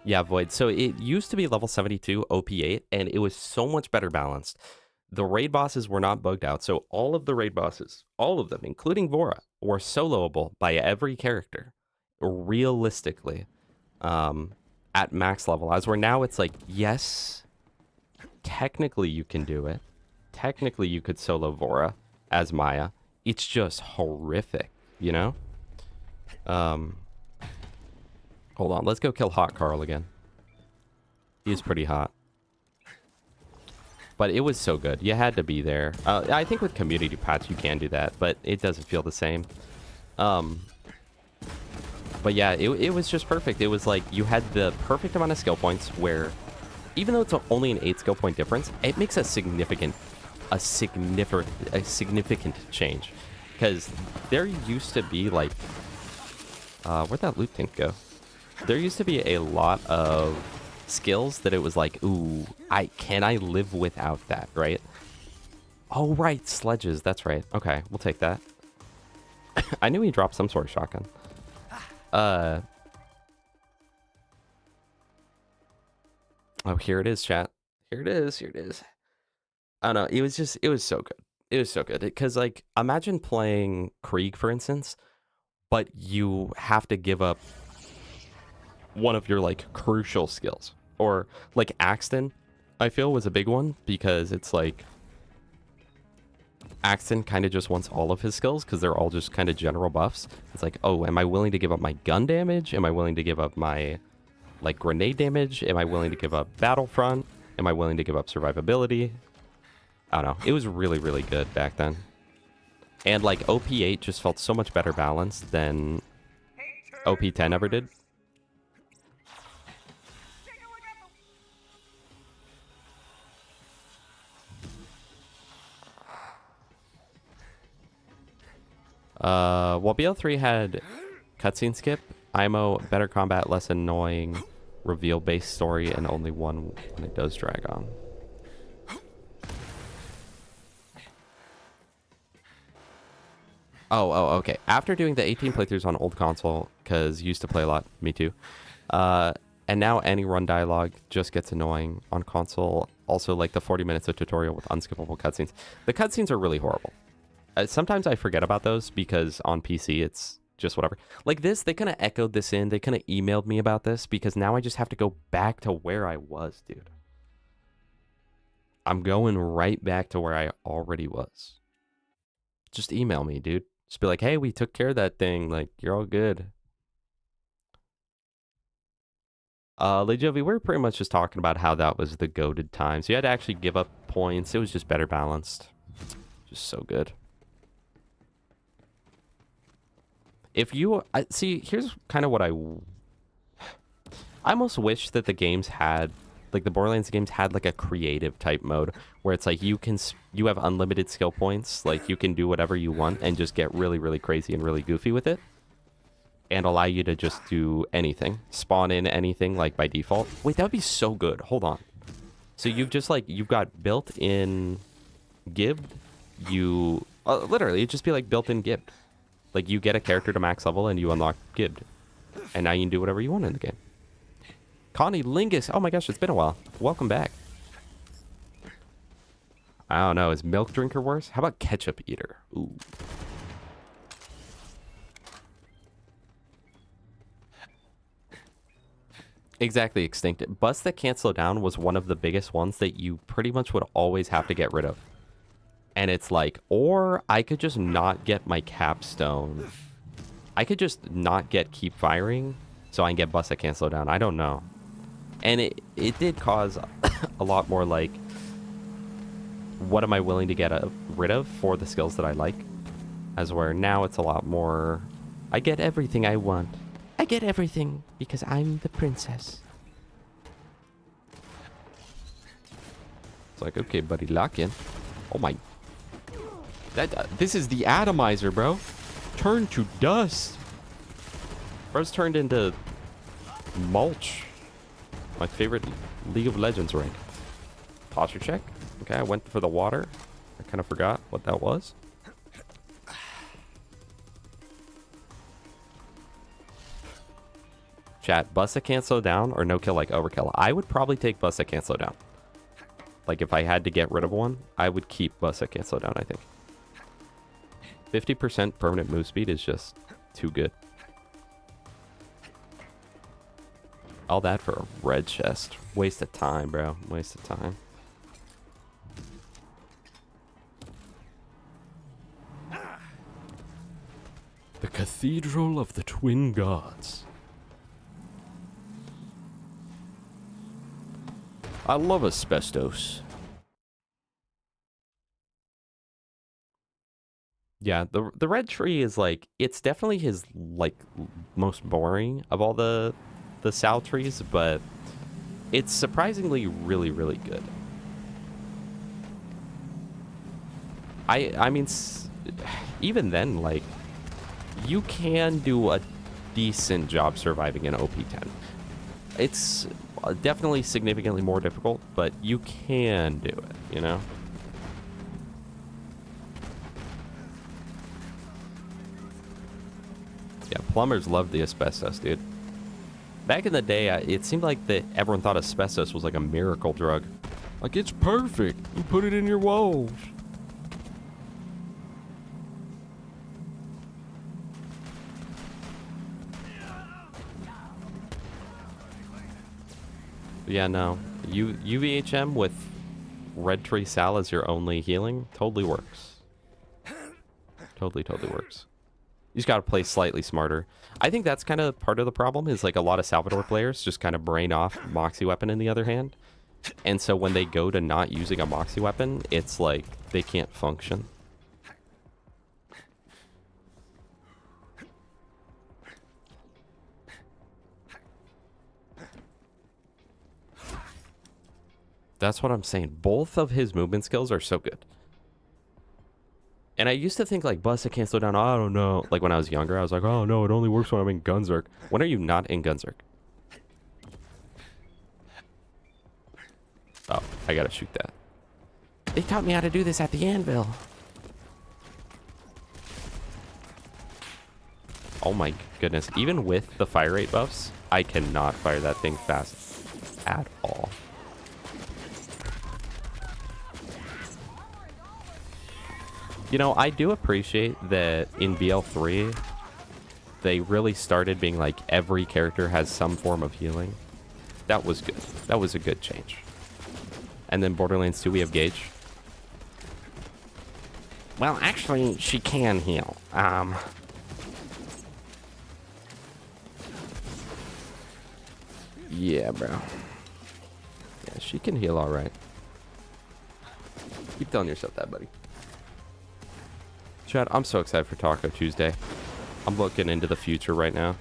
Yeah, Void. So it used to be level 72 OP8, and it was so much better balanced. The raid bosses were not bugged out, so all of the raid bosses, all of them, including Vora, were soloable by every character, realistically, at max level. As where now it's like, yes, technically you can do it. Technically you could solo Vora as Maya. It's just horrific, you know? Hold on, let's go kill Hot Carl again. He's pretty hot. But it was so good. You had to be there. I think with community patch you can do that, but it doesn't feel the same. But yeah, it was just perfect. It was like you had the perfect amount of skill points where, even though it's only an 8 skill point difference, it makes a significant change. Because there used to be like, where'd that loot tank go? There used to be a lot of skills that it was like, ooh, can I live without that, right? Oh, right, sledges. That's right. Okay, we'll take that. I knew he dropped some sort of shotgun. Oh, here it is, chat. Here it is. Here it is. I don't know. It was so good. It was so good. Because, like, imagine playing Krieg, for instance, but you have to give up one of your, like, crucial skills. Or, like, Axton, I feel, was a big one, because it's, like, Axton kind of just wants all of his skills, because they're all just kind of general buffs. It's like, oh, am I willing to give up my gun damage? Am I willing to give up my, like, grenade damage? Am I willing to give up Battlefront? Am I willing to give up survivability? I don't know. It was really, really good back then. And, like, OP8 just felt so much better balanced than OP10 ever did. Well, BL3 had cutscene skip, IMO, better combat, less annoying, reveal-based story, and only one when it does drag on. Oh, okay. After doing the 18 playthroughs on old console, because used to play a lot, me too, and now any run dialogue just gets annoying on console. Also, like the 40 minutes of tutorial with unskippable cutscenes. The cutscenes are really horrible. Sometimes I forget about those because on PC it's just whatever. Like this, they kind of echoed this in. They kind of emailed me about this because now I just have to go back to where I was, dude. I'm going right back to where I already was. Just email me, dude. Just be like, hey, we took care of that thing. Like, you're all good. Lejovi, we were pretty much just talking about how that was the goated time. So you had to actually give up points. It was just better balanced. Just so good. If you see, here's kind of what I almost wish that the games had, like the Borderlands games had like a creative type mode where it's like you have unlimited skill points, like you can do whatever you want and just get really, really crazy and really goofy with it, and allow you to just do anything, spawn in anything like by default. Wait, that would be so good. Hold on. So you've just like you've got built-in Gibbed. You literally it'd just be like built-in Gibbed. Like, you get a character to max level and you unlock Gibbed. And now you can do whatever you want in the game. Connie Lingus. Oh my gosh, it's been a while. Welcome back. I don't know. Is Milk Drinker worse? How about Ketchup Eater? Ooh. Exactly, Extinct. Busts that can't slow down was one of the biggest ones that you pretty much would always have to get rid of. And it's like, or I could just not get my capstone. I could just not keep firing so I can get busts that can't slow down. I don't know. And it did cause a lot more like, what am I willing to get rid of for the skills that I like? As where now it's a lot more, I get everything I want. I get everything because I'm the princess. It's like, okay, buddy, lock in. Oh my. This is the atomizer, bro. Turn to dust. Bro's turned into mulch. My favorite League of Legends rank. Posture check. Okay, I went for the water. I kind of forgot what that was. Chat, bust that can't slow down or no kill like overkill. I would probably take bust that can't slow down. Like if I had to get rid of one, I would keep bust that can't slow down, I think. 50% permanent move speed is just too good. All that for a red chest. Waste of time, bro. Waste of time. The Cathedral of the Twin Gods. I love asbestos. Yeah, the red tree is like, it's definitely his like most boring of all the Sal trees, but it's surprisingly really, really good. I mean, even then, like, you can do a decent job surviving in OP10. It's definitely significantly more difficult, but you can do it, you know? Yeah, plumbers love the asbestos, dude. Back in the day, it seemed like that everyone thought asbestos was like a miracle drug. Like, it's perfect. You put it in your walls. Yeah, no. UVHM with Red Tree Sal as your only healing totally works. Totally works. You just gotta play slightly smarter. I think that's kind of part of the problem, is like a lot of Salvador players just kind of brain off Moxie weapon in the other hand. And so when they go to not using a Moxie weapon, it's like they can't function. That's what I'm saying. Both of his movement skills are so good. And I used to think like, Bust, I can't slow down. I don't know. Like when I was younger, I was like, oh no, it only works when I'm in Gunzerk. When are you not in Gunzerk? Oh, I gotta shoot that. They taught me how to do this at the anvil. Oh my goodness. Even with the fire rate buffs, I cannot fire that thing fast at all. You know, I do appreciate that in BL3, they really started being like, every character has some form of healing. That was good. That was a good change. And then Borderlands 2, we have Gaige. Well, actually, she can heal. Yeah, bro. Yeah, she can heal all right. Keep telling yourself that, buddy. Chad, I'm so excited for Taco Tuesday. I'm looking into the future right now.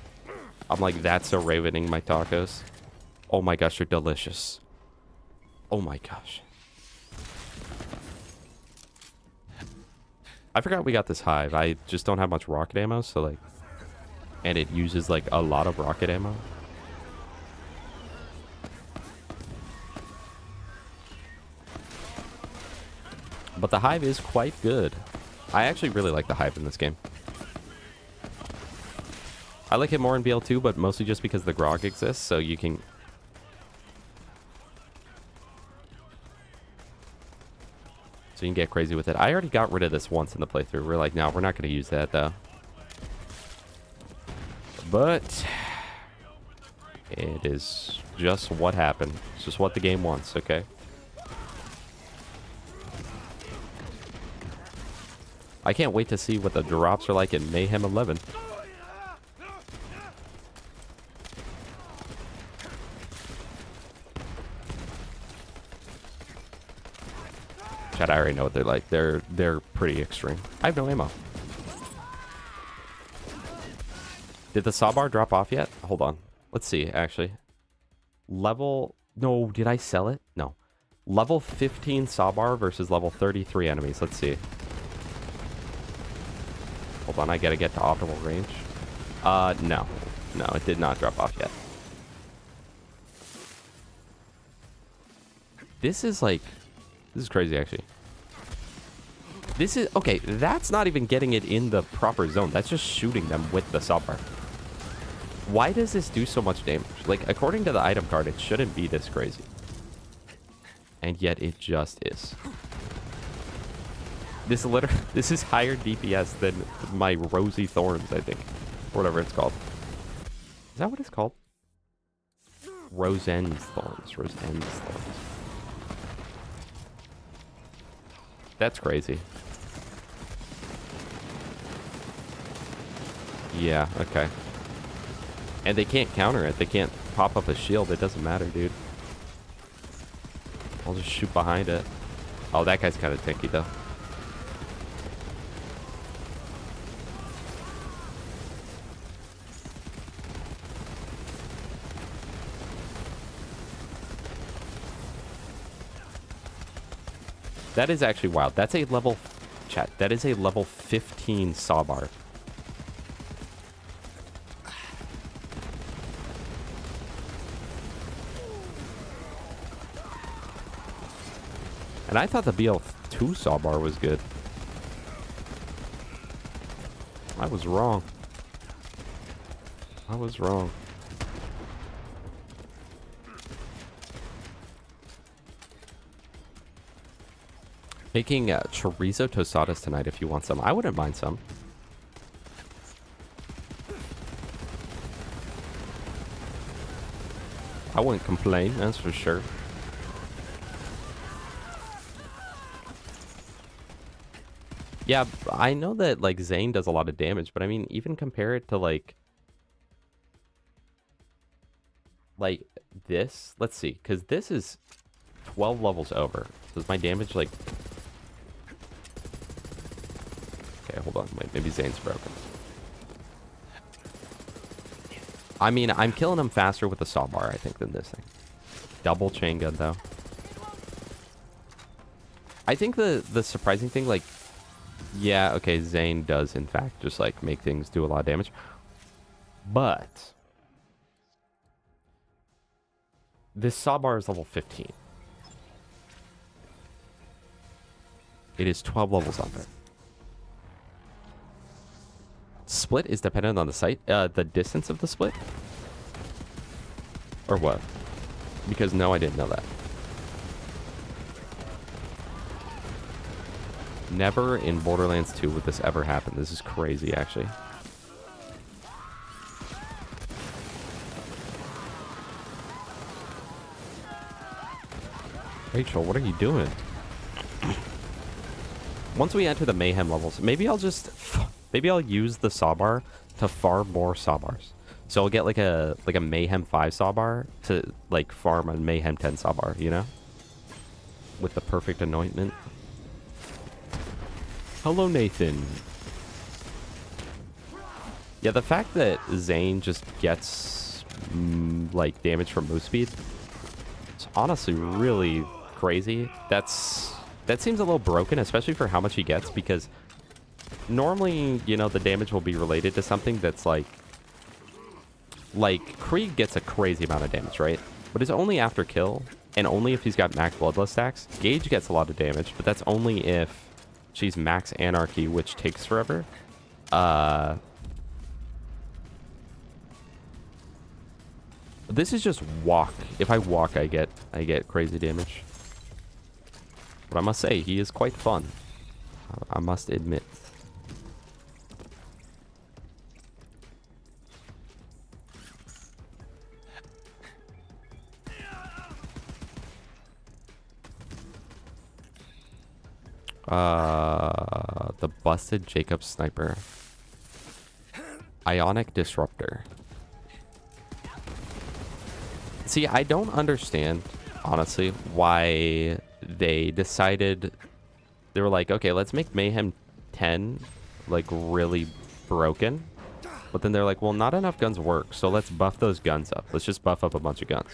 I'm like, that's so ravening, my tacos. Oh my gosh, they're delicious. Oh my gosh. I forgot we got this hive. I just don't have much rocket ammo, so like... And it uses like a lot of rocket ammo. But the hive is quite good. I actually really like the hive in this game. I like it more in BL2, but mostly just because the grog exists, so you can... So you can get crazy with it. I already got rid of this once in the playthrough. We're like, no, we're not going to use that, though. But... it is just what happened. It's just what the game wants, okay? I can't wait to see what the drops are like in Mayhem 11. Chad, I already know what they're like. They're pretty extreme. I have no ammo. Did the saw bar drop off yet? Hold on. Let's see, actually. Level... No, did I sell it? No. Level 15 saw bar versus level 33 enemies. Let's see. Hold on, I gotta get to optimal range. No. No, it did not drop off yet. This is like... This is crazy, actually. This is... Okay, that's not even getting it in the proper zone. That's just shooting them with the sawbar. Why does this do so much damage? Like, according to the item card, it shouldn't be this crazy. And yet it just is. This is higher DPS than my Rosy Thorns, I think. Or whatever it's called. Is that what it's called? Rosen's Thorns. Rosen's Thorns. That's crazy. Yeah, okay. And they can't counter it. They can't pop up a shield. It doesn't matter, dude. I'll just shoot behind it. Oh, that guy's kind of tanky, though. That is actually wild. That's a level... Chat, that is a level 15 sawbar. And I thought the BL2 sawbar was good. I was wrong. I was wrong. Making chorizo tostadas tonight if you want some. I wouldn't mind some. I wouldn't complain, that's for sure. Yeah, I know that, like, Zane does a lot of damage, but I mean, even compare it to, like this. Let's see, because this is 12 levels over. Does my damage, like... Okay, hold on. Wait, maybe Zane's broken. I mean, I'm killing him faster with the sawbar, I think, than this thing. Double chain gun, though. I think the surprising thing, like... Yeah, okay, Zane does, in fact, just, like, make things do a lot of damage. But... this sawbar is level 15. It is 12 levels under. Split is dependent on the site, the distance of the split? Or what? Because no, I didn't know that. Never in Borderlands 2 would this ever happen. This is crazy, actually. Rachel, what are you doing? Once we enter the mayhem levels, maybe I'll use the sawbar to farm more sawbars. So I'll get like a mayhem 5 sawbar to like farm a mayhem 10 sawbar, you know? With the perfect anointment. Hello, Nathan. Yeah, the fact that Zane just gets like damage from move speed, it's honestly really crazy. That seems a little broken, especially for how much he gets, because normally, you know, the damage will be related to something that's like Krieg gets a crazy amount of damage, right? But it's only after kill, and only if he's got max bloodlust stacks. Gaige gets a lot of damage, but that's only if she's max anarchy, which takes forever. This is just walk. If I walk, I get crazy damage. But I must say, he is quite fun. I must admit. The busted Jacob sniper. Ionic disruptor. See, I don't understand, honestly, why they decided... They were like, okay, let's make Mayhem 10, like, really broken. But then they're like, well, not enough guns work, so let's buff those guns up. Let's just buff up a bunch of guns.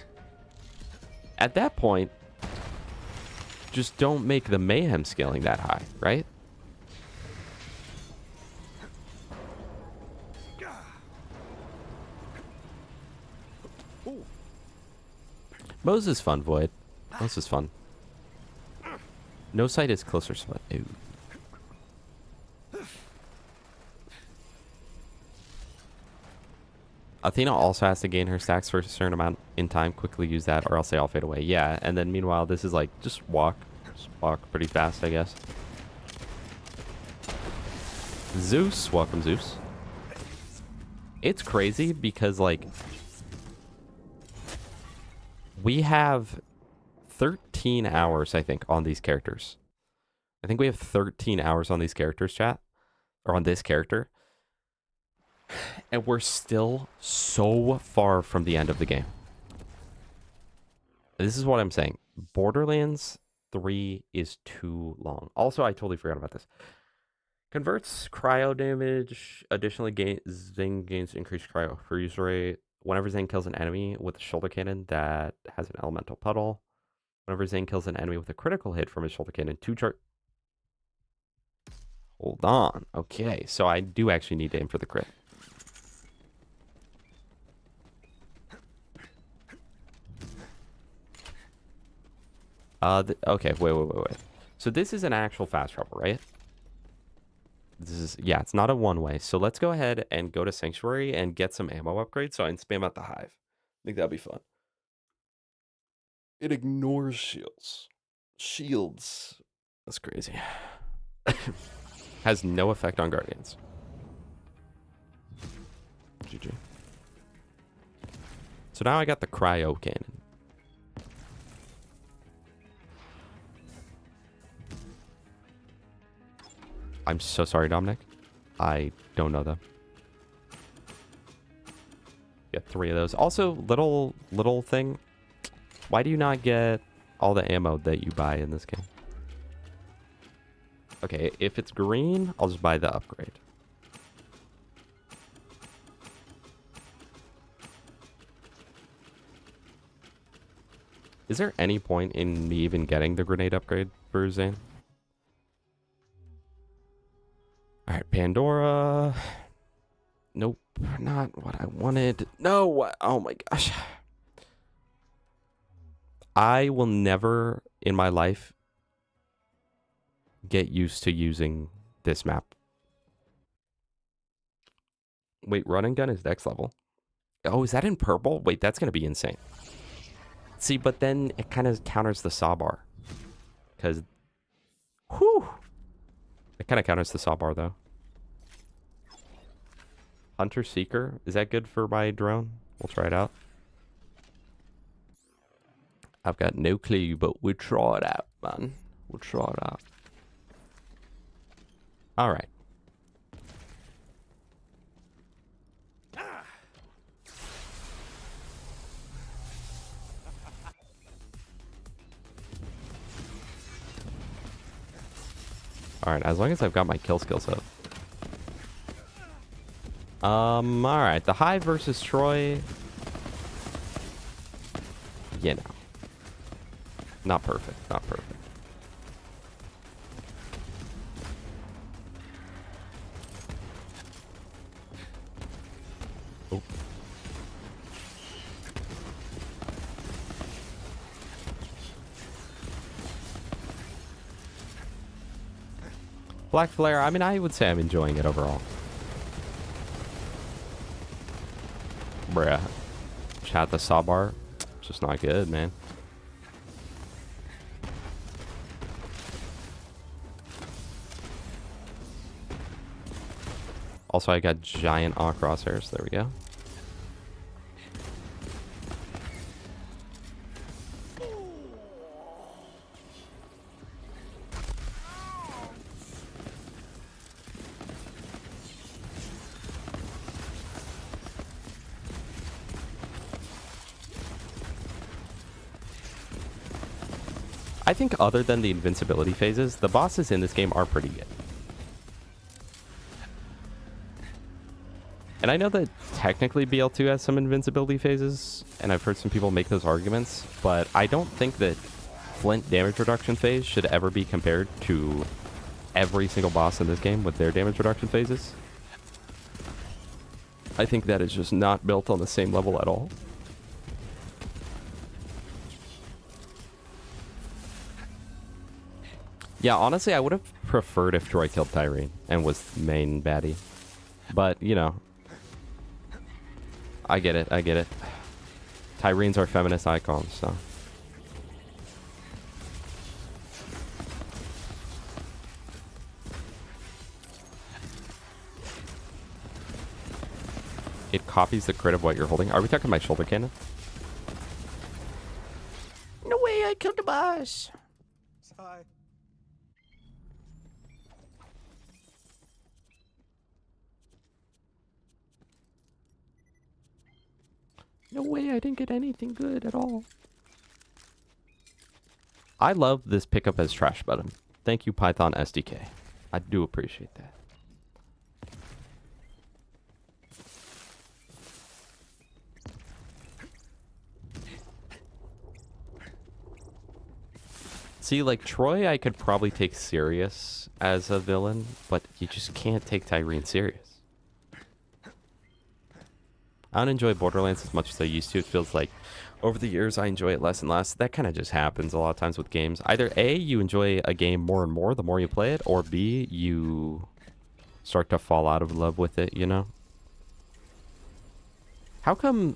At that point, just don't make the Mayhem scaling that high, right? Mose is fun, Void. Mose is fun. No sight is closer spot. Ooh. Athena also has to gain her stacks for a certain amount in time. Quickly use that or else they all fade away. Yeah, and then meanwhile, this is like, just walk. Just walk pretty fast, I guess. Zeus. Welcome, Zeus. It's crazy because, like, we have 13 hours, I think, on these characters. I think we have 13 hours on these characters, chat. Or on this character. And we're still so far from the end of the game. This is what I'm saying. Borderlands 3 is too long. Also, I totally forgot about this. Converts cryo damage. Additionally, Zane gains increased cryo freeze rate. Whenever Zane kills an enemy with a shoulder cannon that has an elemental puddle. Whenever Zane kills an enemy with a critical hit from his shoulder cannon, 2 charge. Hold on. Okay, so I do actually need to aim for the crit. Okay, wait. So this is an actual fast travel, right? This is, yeah, it's not a one-way. So let's go ahead and go to Sanctuary and get some ammo upgrades so I can spam out the Hive. I think that'd be fun. It ignores shields. Shields. That's crazy. Has no effect on Guardians. GG. So now I got the cryo cannon. I'm so sorry, Dominic. I don't know them. Get 3 of those. Also, little thing. Why do you not get all the ammo that you buy in this game? Okay, if it's green, I'll just buy the upgrade. Is there any point in me even getting the grenade upgrade for Zane? Alright, Pandora. Nope, not what I wanted. No, oh my gosh. I will never in my life get used to using this map. Wait, running gun is next level. Oh, is that in purple? Wait, that's going to be insane. See, but then it kind of counters the saw bar. Because, whew. It kind of counters the saw bar, though. Hunter Seeker. Is that good for my drone? We'll try it out. I've got no clue, but we'll try it out, man. We'll try it out. All right. All right, as long as I've got my kill skills up. All right, the Hive versus Troy. You know. Not perfect, not perfect. Oh. Black Flare, I mean, I would say I'm enjoying it overall. Bruh. Chat, the saw bar. It's just not good, man. Also, I got giant awe crosshairs. There we go. I think other than the invincibility phases, the bosses in this game are pretty good. And I know that technically BL2 has some invincibility phases, and I've heard some people make those arguments, but I don't think that Flint damage reduction phase should ever be compared to every single boss in this game with their damage reduction phases. I think that is just not built on the same level at all. Yeah, honestly, I would have preferred if Troy killed Tyrene and was main baddie. But, you know. I get it, I get it. Tyrene's our feminist icon, so. It copies the crit of what you're holding. Are we talking my shoulder cannon? No way, I killed the boss. Hi. No way, I didn't get anything good at all. I love this pickup as trash button. Thank you, Python SDK. I do appreciate that. See, like, Troy I could probably take serious as a villain, but you just can't take Tyrene serious. I don't enjoy Borderlands as much as I used to. It feels like over the years I enjoy it less and less. That kind of just happens a lot of times with games. Either A, you enjoy a game more and more the more you play it, or B, you start to fall out of love with it, you know? How come...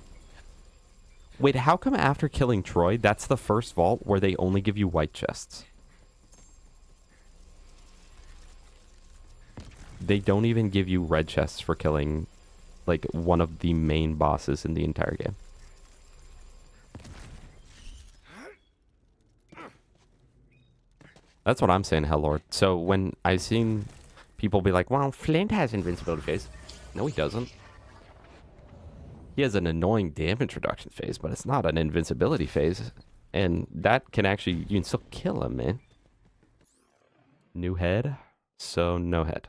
Wait, how come after killing Troy, that's the first vault where they only give you white chests? They don't even give you red chests for killing, like, one of the main bosses in the entire game. That's what I'm saying, Hellord. So when I've seen people be like, well, Flint has invincibility phase. No, he doesn't. He has an annoying damage reduction phase, but it's not an invincibility phase. And that can actually, you can still kill him, man. New head, so no head.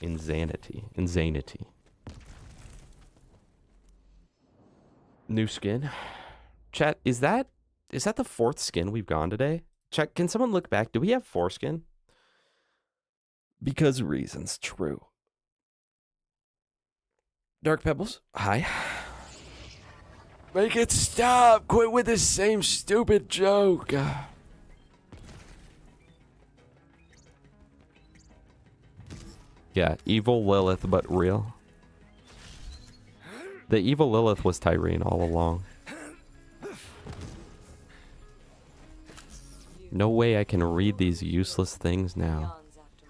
Insanity. Insanity. New skin. Chat, is that the fourth skin we've gone today? Chat, can someone look back? Do we have 4 skin? Because reasons, true. Dark Pebbles, hi. Make it stop! Quit with the same stupid joke! Yeah, evil Lilith, but real. The evil Lilith was Tyrene all along. No way I can read these useless things now.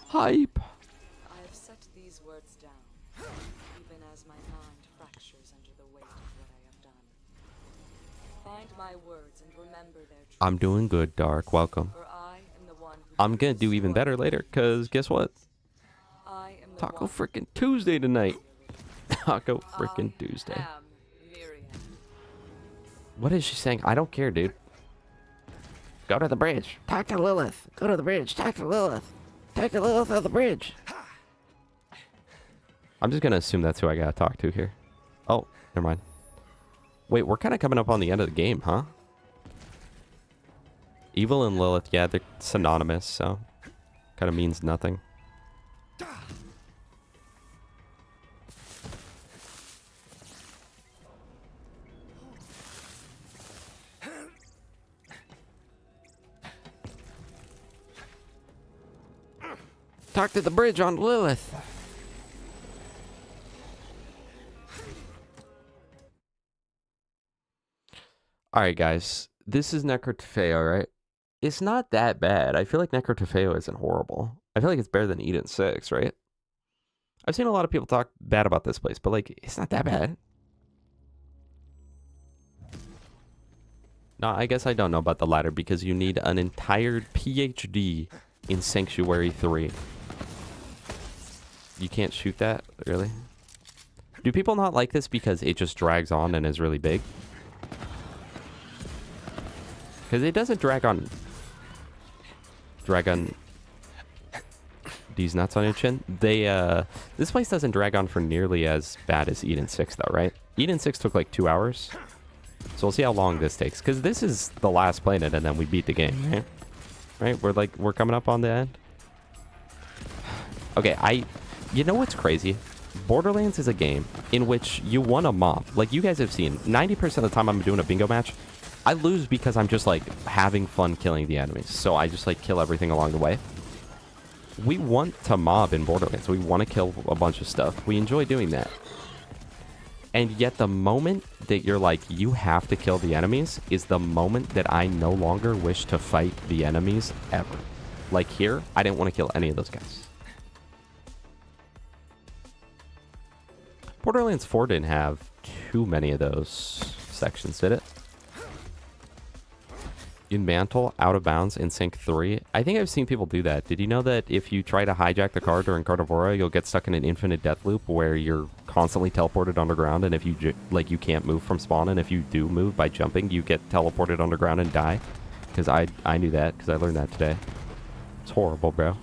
Hype! I have set these words down, even as my mind fractures under the weight of what I have done. Find my words and remember their truth. I'm doing good, Dark. Welcome. For I am the one who I'm gonna do even better later, because guess what? I am the Taco one frickin' Tuesday tonight. Taco who frickin' I Tuesday. am Miriam. What is she saying? I don't care, dude. Go to the bridge. Talk to Lilith. Go to the bridge. Talk to Lilith. Talk to Lilith on the bridge. I'm just gonna assume that's who I gotta talk to here. Oh, never mind. Wait, we're kind of coming up on the end of the game, huh? Evil and Lilith, yeah, they're synonymous, so kind of means nothing. Talk to the bridge on Lilith. Alright, guys. This is Necrotafeo, right? It's not that bad. I feel like Necrotafeo isn't horrible. I feel like it's better than Eden 6, right? I've seen a lot of people talk bad about this place, but, like, it's not that bad. No, I guess I don't know about the latter because you need an entire PhD in Sanctuary 3. You can't shoot that? Really? Do people not like this because it just drags on and is really big? Because it doesn't drag on these nuts on your chin. They this place doesn't drag on for nearly as bad as Eden 6 though, right? Eden 6 took like 2 hours. So we'll see how long this takes. Because this is the last planet and then we beat the game, right? Right? We're coming up on the end. Okay, you know what's crazy? Borderlands is a game in which you won a mob. Like you guys have seen, 90% of the time I'm doing a bingo match, I lose because I'm just like having fun killing the enemies. So I just like kill everything along the way. We want to mob in Borderlands. We want to kill a bunch of stuff. We enjoy doing that. And yet the moment that you're like, you have to kill the enemies is the moment that I no longer wish to fight the enemies ever. Like here, I didn't want to kill any of those guys. Borderlands 4 didn't have too many of those sections, did it? In Mantle, Out of Bounds, in Sync 3. I think I've seen people do that. Did you know that if you try to hijack the car during Carnivora, you'll get stuck in an infinite death loop where you're constantly teleported underground, and if you you can't move from spawn, and if you do move by jumping, you get teleported underground and die? Because I knew that, because I learned that today. It's horrible, bro.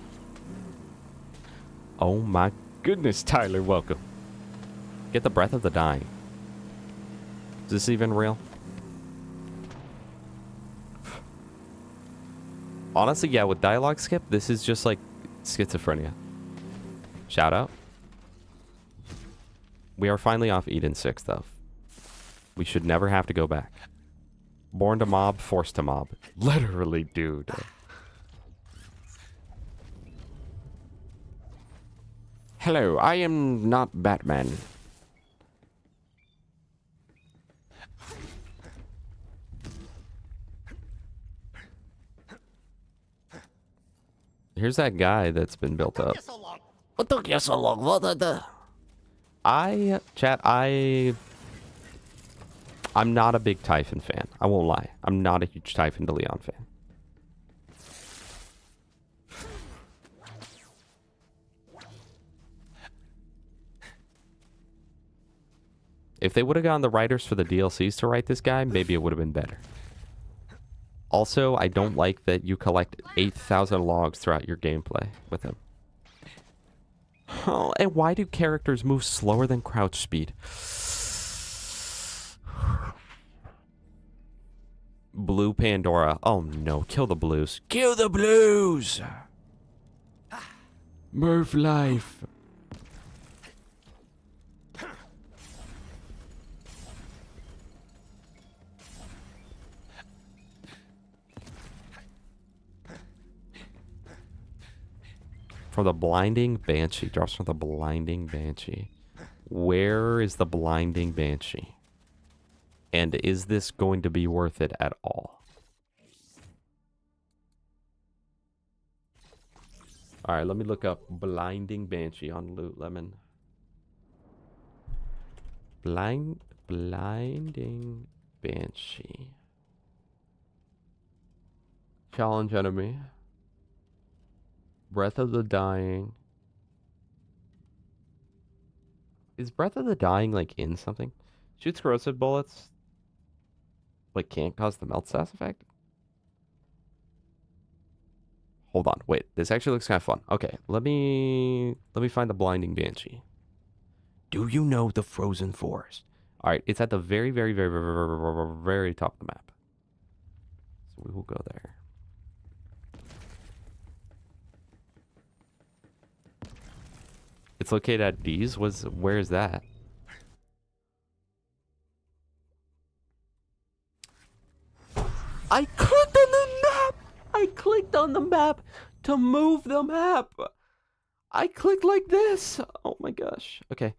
Oh my goodness, Tyler, welcome. Get the Breath of the Dying. Is this even real? Honestly, yeah, with dialogue skip, this is just like schizophrenia. Shout out. We are finally off Eden 6, though. We should never have to go back. Born to mob, forced to mob. Literally, dude. Hello, I am not Batman. Here's that guy that's been built up. What took you so long? What the? I'm not a big Typhon fan. I won't lie. I'm not a huge Typhon de Leon fan. If they would have gotten the writers for the DLCs to write this guy, maybe it would have been better. Also, I don't like that you collect 8,000 logs throughout your gameplay with him. Oh, and why do characters move slower than crouch speed? Blue Pandora. Oh no, kill the blues. Kill the blues! Murph life. From the Blinding Banshee. Drops from the Blinding Banshee. Where is the Blinding Banshee? And is this going to be worth it at all? Alright, let me look up Blinding Banshee on Loot Lemon. Blinding Banshee. Challenge enemy. Breath of the Dying. Is Breath of the Dying like in something? Shoots corrosive bullets. Like can't cause the melt status effect? Hold on, wait. This actually looks kind of fun. Okay, let me find the Blinding Banshee. Do you know the Frozen Forest? All right, it's at the very, very, very, very, very, very, very top of the map. So we will go there. It's located at D's. Where is that? I clicked on the map. I clicked on the map to move the map. I clicked like this. Oh my gosh. Okay.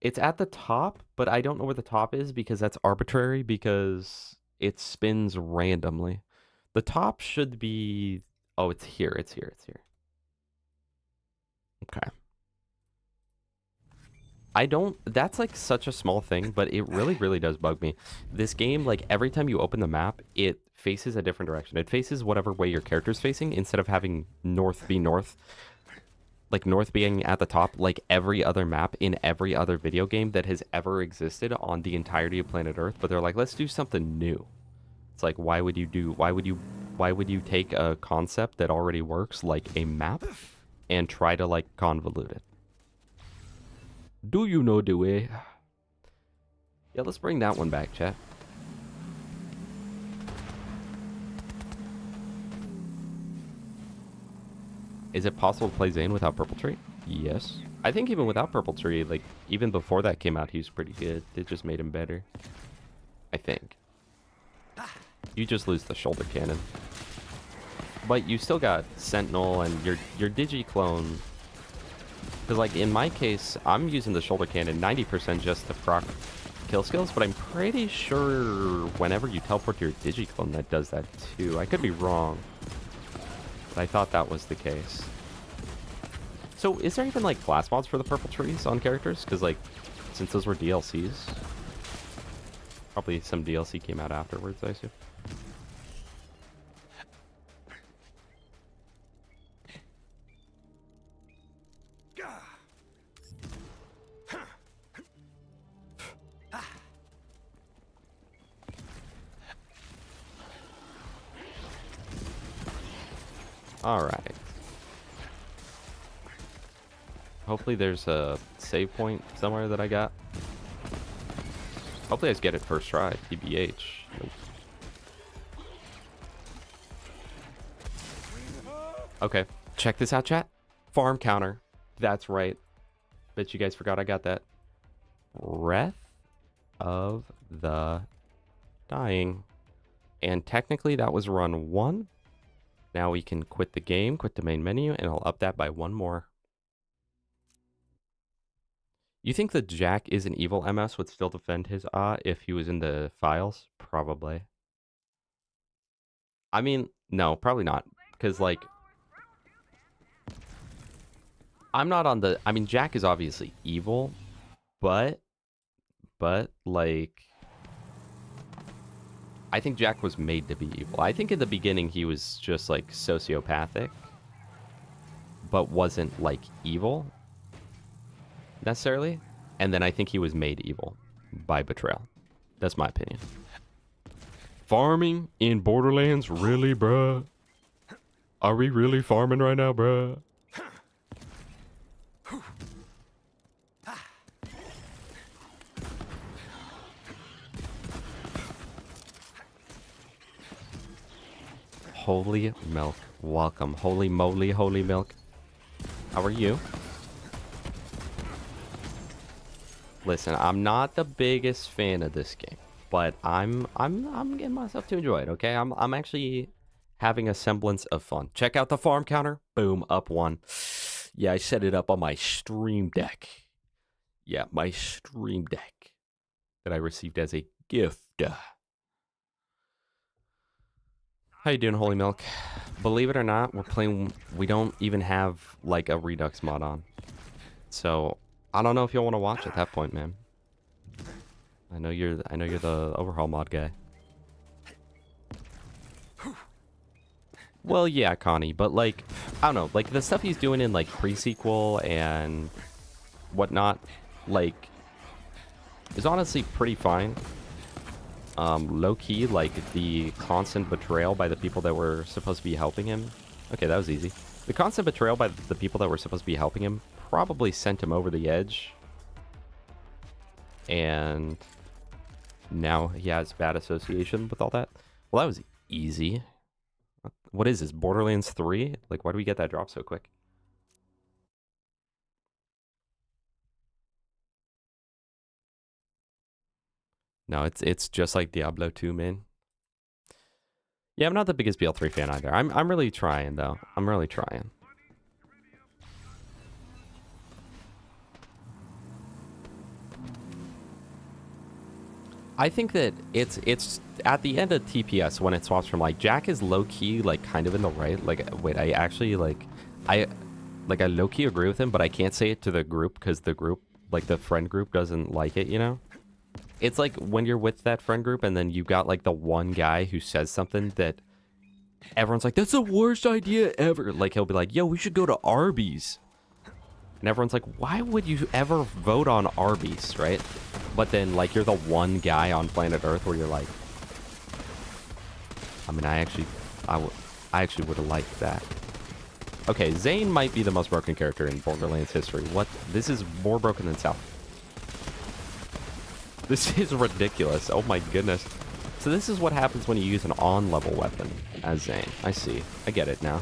It's at the top, but I don't know where the top is because that's arbitrary because it spins randomly. The top should be... Oh, it's here. It's here. It's here. Okay. I don't... That's like such a small thing, but it really, really does bug me. This game, like every time you open the map, it faces a different direction. It faces whatever way your character's facing instead of having north be north. Like north being at the top, like every other map in every other video game that has ever existed on the entirety of planet Earth. But they're like, let's do something new. It's like, why would you take a concept that already works, like a map, and try to like convolute it? Do you know the way? Yeah, let's bring that one back, chat. Is it possible to play Zane without Purple Tree? Yes. I think even without Purple Tree, like, even before that came out, he was pretty good. It just made him better. I think. You just lose the shoulder cannon. But you still got Sentinel and your Digi-clone. Because, like, in my case, I'm using the shoulder cannon 90% just to proc kill skills, but I'm pretty sure whenever you teleport to your Digi-clone, that does that too. I could be wrong. But I thought that was the case. So, is there even, like, class mods for the purple trees on characters? Because, like, since those were DLCs, probably some DLC came out afterwards, I assume. Alright. Hopefully there's a save point somewhere that I got. Hopefully I just get it first try. TBH. Nope. Okay. Check this out, chat. Farm counter. That's right. Bet you guys forgot I got that. Breath of the Dying. And technically that was run 1. Now we can quit the game, quit the main menu, and I'll up that by 1 more. You think the Jack is an evil MS would still defend his if he was in the files? Probably. I mean, no, probably not. Because, like, I'm not on the... I mean, Jack is obviously evil, but, like... I think Jack was made to be evil. I think in the beginning he was just, like, sociopathic, but wasn't, like, evil, necessarily. And then I think he was made evil by betrayal. That's my opinion. Farming in Borderlands? Really, bruh? Are we really farming right now, bruh? Holy milk. Welcome. Holy moly, holy milk. How are you? Listen, I'm not the biggest fan of this game, but I'm getting myself to enjoy it, okay? I'm actually having a semblance of fun. Check out the farm counter. Boom, up 1. Yeah, I set it up on my Stream Deck. Yeah, my Stream Deck that I received as a gift. How you doing, Holy Milk? Believe it or not, we don't even have, like, a Redux mod on. So, I don't know if you'll want to watch at that point, man. I know you're the overhaul mod guy. Well, yeah, Connie, but, like, I don't know, like, the stuff he's doing in, like, pre-sequel and whatnot, like, is honestly pretty fine. Low-key, like, the constant betrayal by the people that were supposed to be helping him. Okay, that was easy. The constant betrayal by the people that were supposed to be helping him probably sent him over the edge. And now he has bad association with all that. Well, that was easy. What is this, Borderlands 3? Like, why do we get that drop so quick? No, it's just like Diablo 2, man. Yeah, I'm not the biggest BL3 fan either. I'm really trying, though. I'm really trying. I think that it's at the end of TPS when it swaps from, like, Jack is low-key, like, kind of in the right. Like, wait, I actually, like, I low-key agree with him, but I can't say it to the group because the group, like, the friend group doesn't like it, you know? It's like when you're with that friend group and then you got, like, the one guy who says something that everyone's like, that's the worst idea ever. Like, he'll be like, yo, we should go to Arby's. And everyone's like, why would you ever vote on Arby's, right? But then, like, you're the one guy on planet Earth where you're like, I mean, I actually would have liked that. Okay, Zane might be the most broken character in Borderlands history. What? This is more broken than South. This is ridiculous. Oh my goodness. So this is what happens when you use an on-level weapon as Zane. I see. I get it now.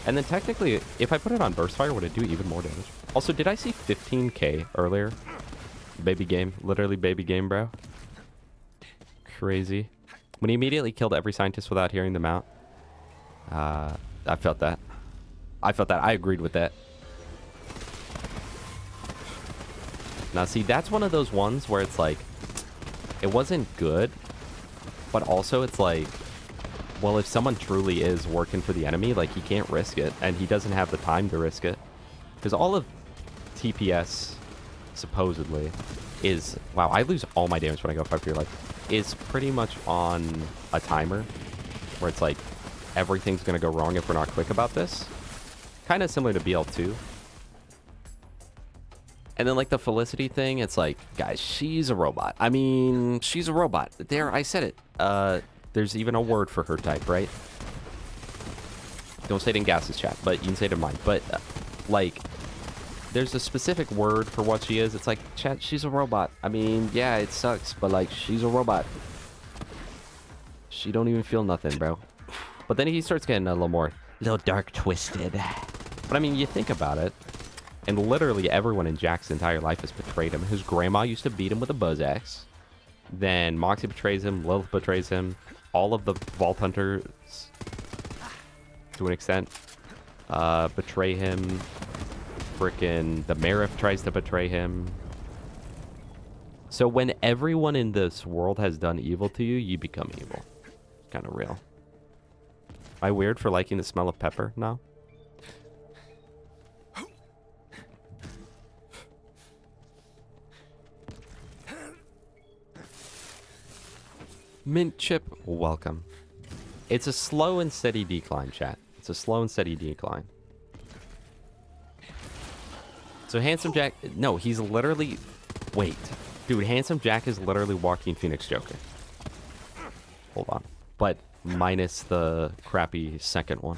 And then technically, if I put it on burst fire, would it do even more damage? Also, did I see 15k earlier? Baby game. Literally baby game, bro. Crazy. When he immediately killed every scientist without hearing them out. I felt that. I felt that. I agreed with that. Now, see, that's one of those ones where it's like, it wasn't good, but also it's like, well, if someone truly is working for the enemy, like, he can't risk it, and he doesn't have the time to risk it. Because all of TPS, supposedly, is... Wow, I lose all my damage when I go 5 for your life. Is pretty much on a timer, where it's like, everything's going to go wrong if we're not quick about this. Kind of similar to BL2. And then, like, the Felicity thing, it's like, guys, she's a robot. I mean, she's a robot. There, I said it. There's even a word for her type, right? Don't say it in Gas's chat, but you can say it in mine. But, like, there's a specific word for what she is. It's like, chat, she's a robot. I mean, yeah, it sucks, but, like, she's a robot. She don't even feel nothing, bro. But then he starts getting a little dark twisted. But, I mean, you think about it. And literally everyone in Jack's entire life has betrayed him. His grandma used to beat him with a buzz axe. Then Moxie betrays him. Lilith betrays him. All of the Vault Hunters, to an extent, betray him. Frickin' the Marif tries to betray him. So when everyone in this world has done evil to you, you become evil. Kind of real. Am I weird for liking the smell of pepper now? Mint Chip, welcome. It's a slow and steady decline, chat. It's a slow and steady decline. So Handsome Jack... No, he's literally... Wait. Dude, Handsome Jack is literally walking Phoenix Joker. Hold on. But minus the crappy second one.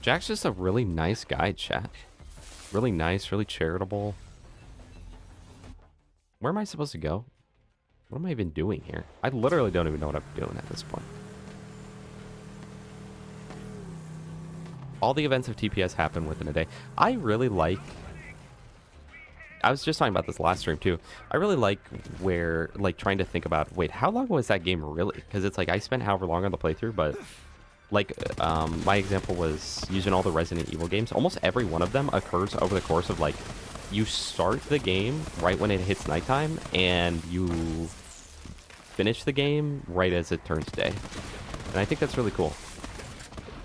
Jack's just a really nice guy, chat. Really nice, really charitable. Where am I supposed to go? What am I even doing here? I literally don't even know what I'm doing at this point. All the events of TPS happen within a day. I really like... I was just talking about this last stream, too. I really like where, like, trying to think about, wait, how long was that game really? Because it's like, I spent however long on the playthrough, but... Like, my example was using all the Resident Evil games. Almost every one of them occurs over the course of, like, you start the game right when it hits nighttime, and you finish the game right as it turns day. And I think that's really cool.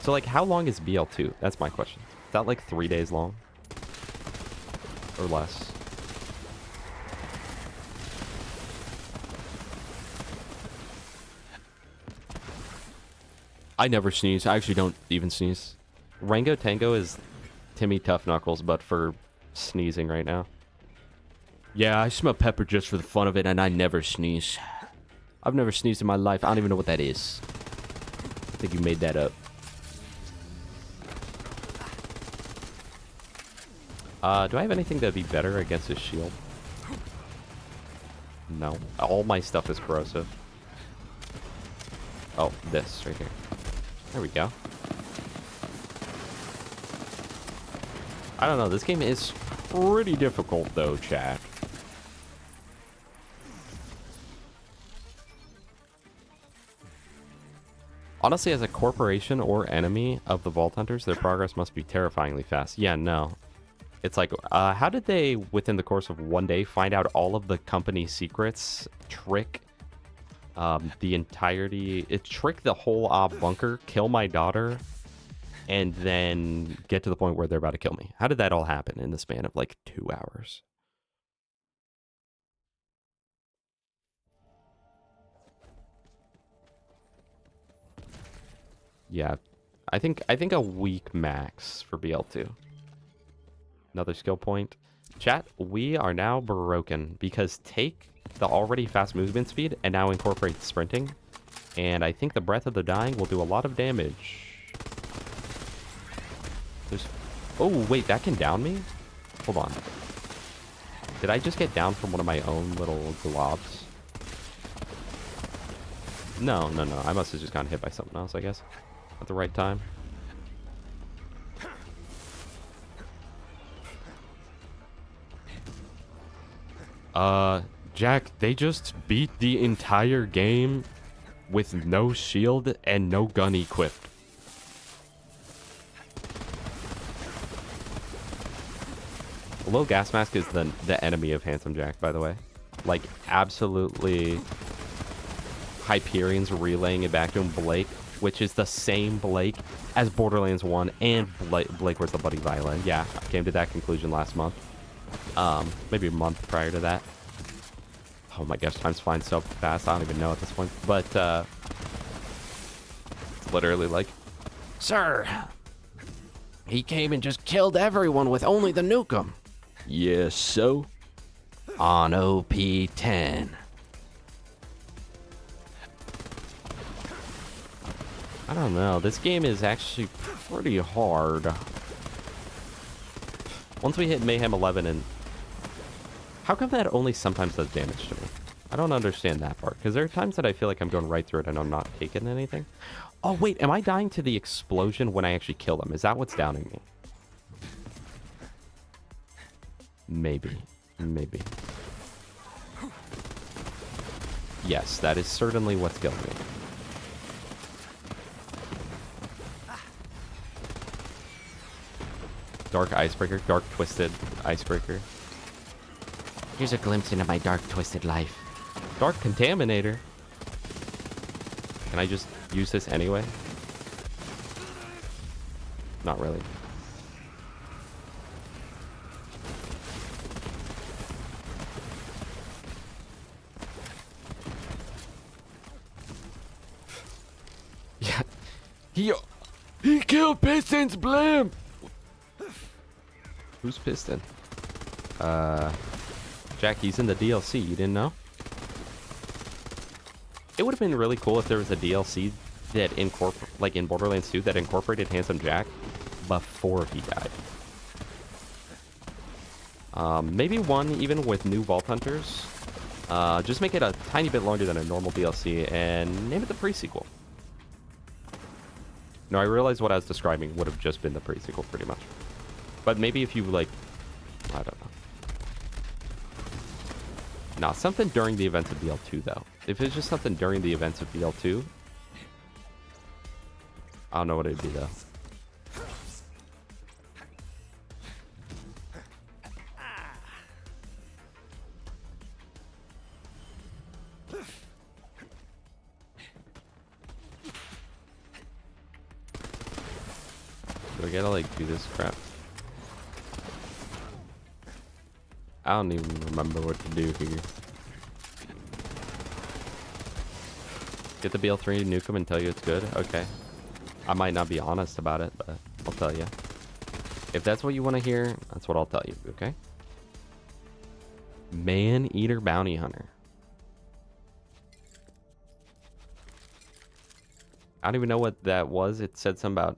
So, like, how long is BL2? That's my question. Is that, like, 3 days long? Or less? I never sneeze. I actually don't even sneeze. Rango Tango is Timmy Tough Knuckles, but for sneezing right now. Yeah, I smell pepper just for the fun of it, and I never sneeze. I've never sneezed in my life. I don't even know what that is. I think you made that up. Do I have anything that'd be better against his shield? No. All my stuff is corrosive. Oh, this right here. There we go. I don't know. This game is pretty difficult, though, chat. Honestly, as a corporation or enemy of the Vault Hunters, their progress must be terrifyingly fast. Yeah, no. It's like, how did they, within the course of one day, find out all of the company secrets, trick the entirety, trick the whole bunker, kill my daughter, and then get to the point where they're about to kill me? How did that all happen in the span of like 2 hours? Yeah, I think a week max for BL2. Another skill point. Chat, we are now broken because take the already fast movement speed and now incorporate sprinting. And I think the Breath of the Dying will do a lot of damage. There's... Oh, wait, that can down me? Hold on. Did I just get down from one of my own little globs? No. I must have just gotten hit by something else, I guess. At the right time. Jack, they just beat the entire game with no shield and no gun equipped. The low gas mask is the enemy of Handsome Jack, by the way. Like, absolutely. Hyperion's relaying it back to him, Blake, which is the same Blake as Borderlands 1 and Blake was the buddy Violet. Yeah, I came to that conclusion last month. Maybe a month prior to that. Oh my gosh, time's flying so fast, I don't even know at this point. But, it's literally like, Sir, he came and just killed everyone with only the nukem. yes, so? On OP10. I don't know. This game is actually pretty hard. Once we hit Mayhem 11 and... How come that only sometimes does damage to me? I don't understand that part. Because there are times that I feel like I'm going right through it and I'm not taking anything. Oh, wait. Am I dying to the explosion when I actually kill them? Is that what's downing me? Maybe. Maybe. Yes, that is certainly what's killing me. Dark Icebreaker. Dark Twisted Icebreaker. Here's a glimpse into my dark, twisted life. Dark Contaminator. Can I just use this anyway? Not really. Yeah. He killed Piston's Blim. Who's Piston? Jack, he's in the DLC. You didn't know? It would have been really cool if there was a DLC that like in Borderlands 2 that incorporated Handsome Jack before he died. Maybe one even with new Vault Hunters. Just make it a tiny bit longer than a normal DLC and name it the pre-sequel. No, I realized what I was describing would have just been the pre-sequel pretty much. But maybe if you like, I don't know. Nah, something during the events of BL2 though. If it's just something during the events of BL2, I don't know what it'd be though. Do I gotta like do this crap? I don't even remember what to do here. Get the BL3, nuke him and tell you it's good? Okay. I might not be honest about it, but I'll tell you. If that's what you want to hear, that's what I'll tell you, okay? Man-Eater Bounty Hunter. I don't even know what that was. It said something about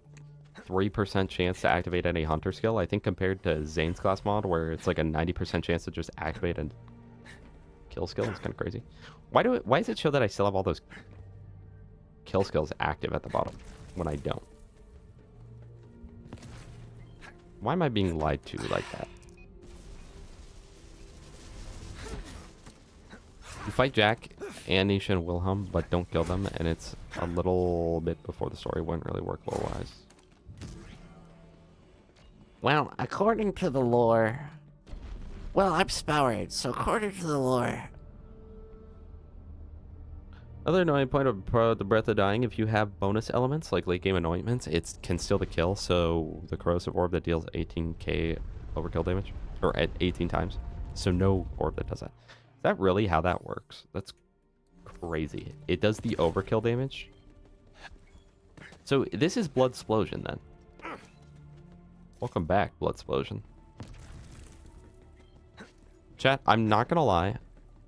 3% chance to activate any hunter skill. I think compared to Zane's class mod, where it's like a 90% chance to just activate a kill skill. It's kind of crazy. Why does it show that I still have all those kill skills active at the bottom when I don't? Why am I being lied to like that? You fight Jack and Nisha and Wilhelm, but don't kill them, and it's a little bit before the story. Wouldn't really work lore-wise. Well, according to the lore... Well, I'm Spowered, so according to the lore... Another annoying point of the Breath of Dying, if you have bonus elements, like late game anointments, it can steal the kill, so the corrosive orb that deals 18k overkill damage, or at 18 times. So no orb that does that. Is that really how that works? That's crazy. It does the overkill damage? So this is Blood Splosion then. Welcome back, Blood Splosion. Chat, I'm not gonna lie.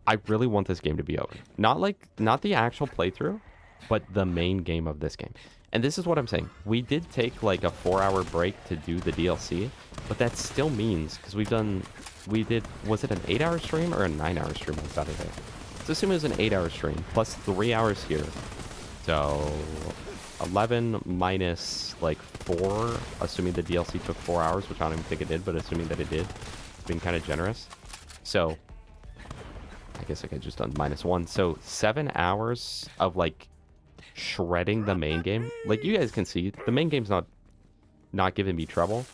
I really want this game to be over. Not the actual playthrough, but the main game of this game. And this is what I'm saying. We did take like a 4-hour break to do the DLC, but that still means, because was it an 8-hour stream or a 9-hour stream on Saturday? Let's assume it was an 8-hour stream, plus 3 hours here. So 11 minus like 4, assuming the DLC took 4 hours, which I don't even think it did, but assuming that it did, being kind of generous. So I guess I could just done -1. So 7 hours of like shredding the main game. Like you guys can see, the main game's not giving me trouble.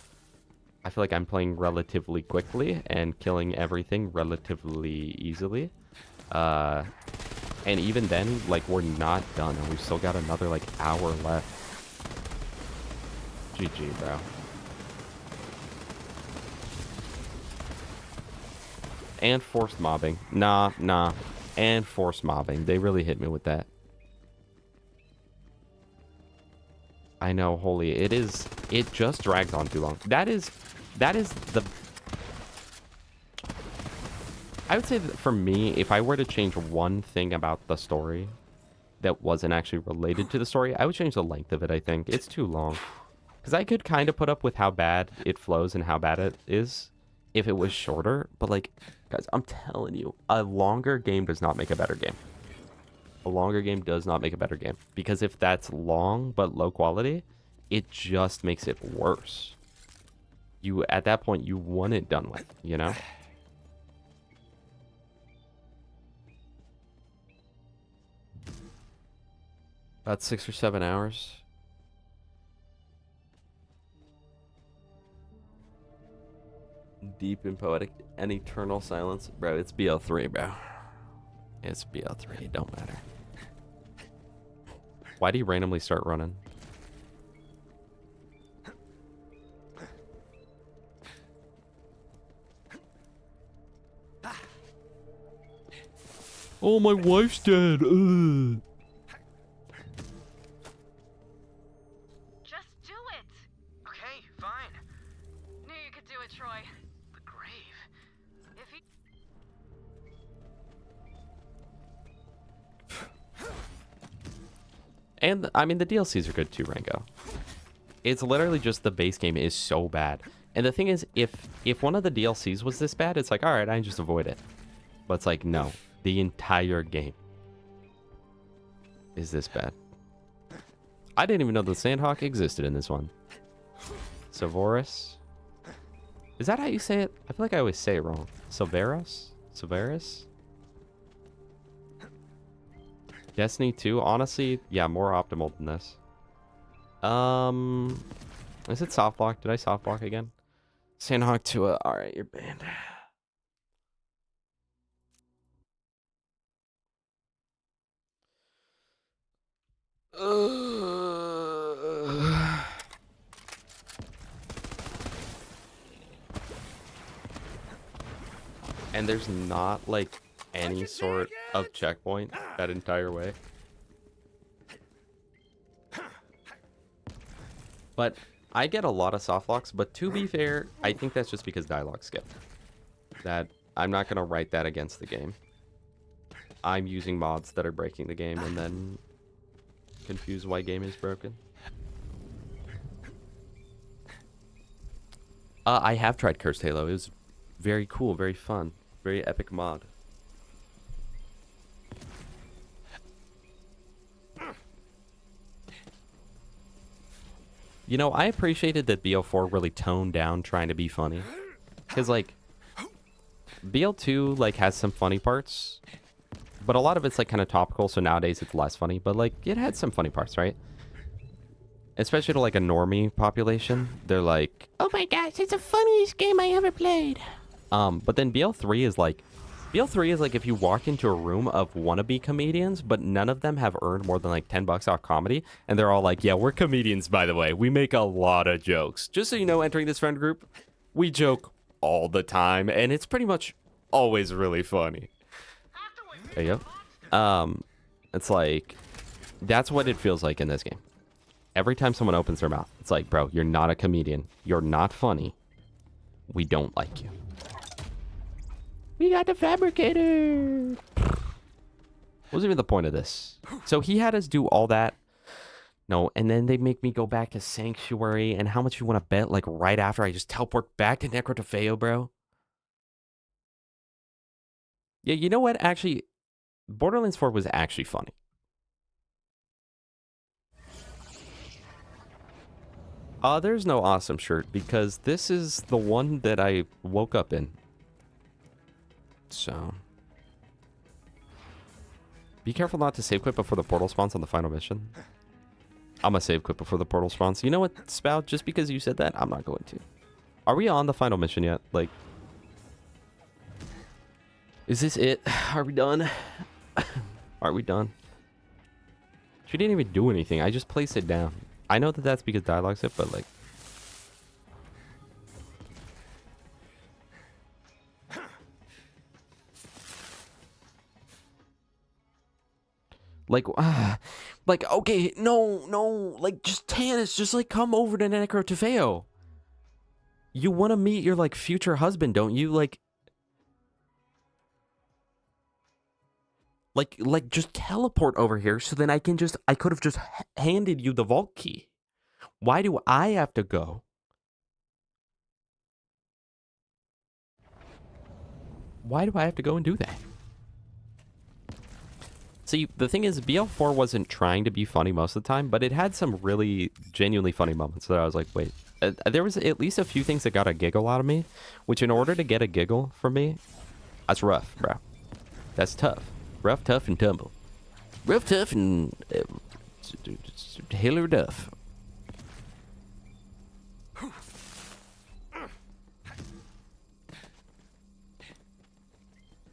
I feel like I'm playing relatively quickly and killing everything relatively easily. And even then, like, we're not done, and we've still got another, like, hour left. GG, bro. And forced mobbing. Nah. And forced mobbing. They really hit me with that. I know, holy. It just drags on too long. That is the... I would say that for me, if I were to change one thing about the story that wasn't actually related to the story, I would change the length of it, I think. It's too long. Because I could kind of put up with how bad it flows and how bad it is if it was shorter. But, like, guys, I'm telling you, a longer game does not make a better game. A longer game does not make a better game. Because if that's long but low quality, it just makes it worse. At that point, you want it done with, you know? About 6 or 7 hours. Deep and poetic and eternal silence. Bro, it's BL3, bro. It's BL3. It don't matter. Why do you randomly start running? Oh, my wife's dead. Ugh. And, I mean, the DLCs are good too, Rango. It's literally just the base game is so bad. And the thing is, if one of the DLCs was this bad, it's like, alright, I can just avoid it. But it's like, no. The entire game is this bad. I didn't even know the Sandhawk existed in this one. Savoris? Is that how you say it? I feel like I always say it wrong. Silveris? Silveris? Destiny 2, honestly, yeah, more optimal than this. Is it soft block? Did I soft block again? Sandhawk 2, alright, you're banned. And there's not, like, any sort of checkpoint that entire way. But I get a lot of soft locks, but to be fair, I think that's just because Dialog skipped. That I'm not going to write that against the game. I'm using mods that are breaking the game and then confuse why game is broken. I have tried Cursed Halo. It was very cool, very fun, very epic mod. You know, I appreciated that BL4 really toned down trying to be funny. Because, like, BL2, like, has some funny parts. But a lot of it's, like, kind of topical, so nowadays it's less funny. But, like, it had some funny parts, right? Especially to, like, a normie population. They're like, oh my gosh, it's the funniest game I ever played. But then BL3 is, like... BL3 is like if you walk into a room of wannabe comedians, but none of them have earned more than like $10 off comedy, and they're all like, yeah, we're comedians, by the way. We make a lot of jokes. Just so you know, entering this friend group, we joke all the time, and it's pretty much always really funny. There you go. It's like, that's what it feels like in this game. Every time someone opens their mouth, it's like, bro, you're not a comedian. You're not funny. We don't like you. We got the fabricator. What was even the point of this? So he had us do all that. No, and then they make me go back to Sanctuary. And how much you want to bet? Like right after I just teleport back to Necrotofeo, bro. Yeah, you know what? Actually, Borderlands 4 was actually funny. There's no awesome shirt because this is the one that I woke up in. So, Be careful not to save quit before the portal spawns on the final mission. I'm gonna save quit before the portal spawns. You know what, Spout? Just because you said that, I'm not going to. Are we on the final mission yet? Like, is this it? Are we done? Are we done? She didn't even do anything. I just placed it down. I know that that's because Dialog's it, but like... Like, okay, no, like, just Tannis, just, like, come over to Necro Tefeo. You want to meet your, like, future husband, don't you? Like, just teleport over here so then I could have just handed you the vault key. Why do I have to go? Why do I have to go and do that? See, the thing is, BL4 wasn't trying to be funny most of the time, but it had some really genuinely funny moments that I was like, wait. There was at least a few things that got a giggle out of me, which in order to get a giggle from me, that's rough, bro. That's tough. Rough, tough, and tumble. Rough, tough, and Hiller Duff.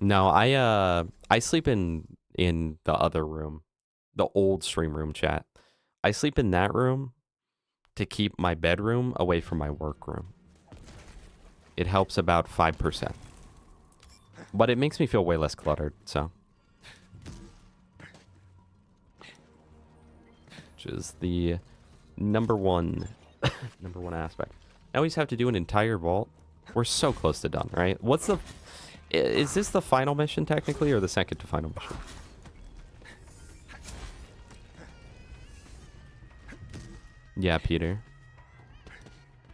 No, I sleep in the other room, the old stream room, chat. I sleep in that room to keep my bedroom away from my work room. It helps about 5%. But it makes me feel way less cluttered, so. Which is the number one aspect. Now we just have to do an entire vault. We're so close to done, right? Is this the final mission technically, or the second to final mission? Yeah, Peter.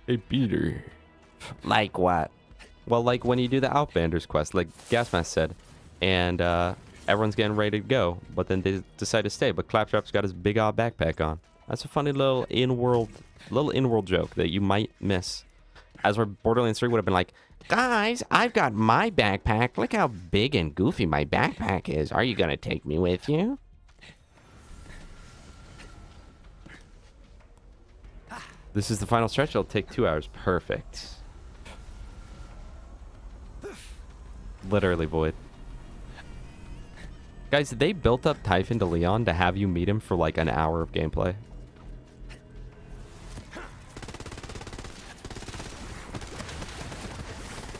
Hey, Peter. Like what? Well, like when you do the Outbanders quest, like Gasmask said, and everyone's getting ready to go, but then they decide to stay, but Claptrap's got his big odd backpack on. That's a funny little in-world joke that you might miss. As where Borderlands 3 would have been like, guys, I've got my backpack. Look how big and goofy my backpack is. Are you gonna take me with you? This is the final stretch. It'll take 2 hours. Perfect. Literally void. Guys, they built up Typhon to Leon to have you meet him for like an hour of gameplay.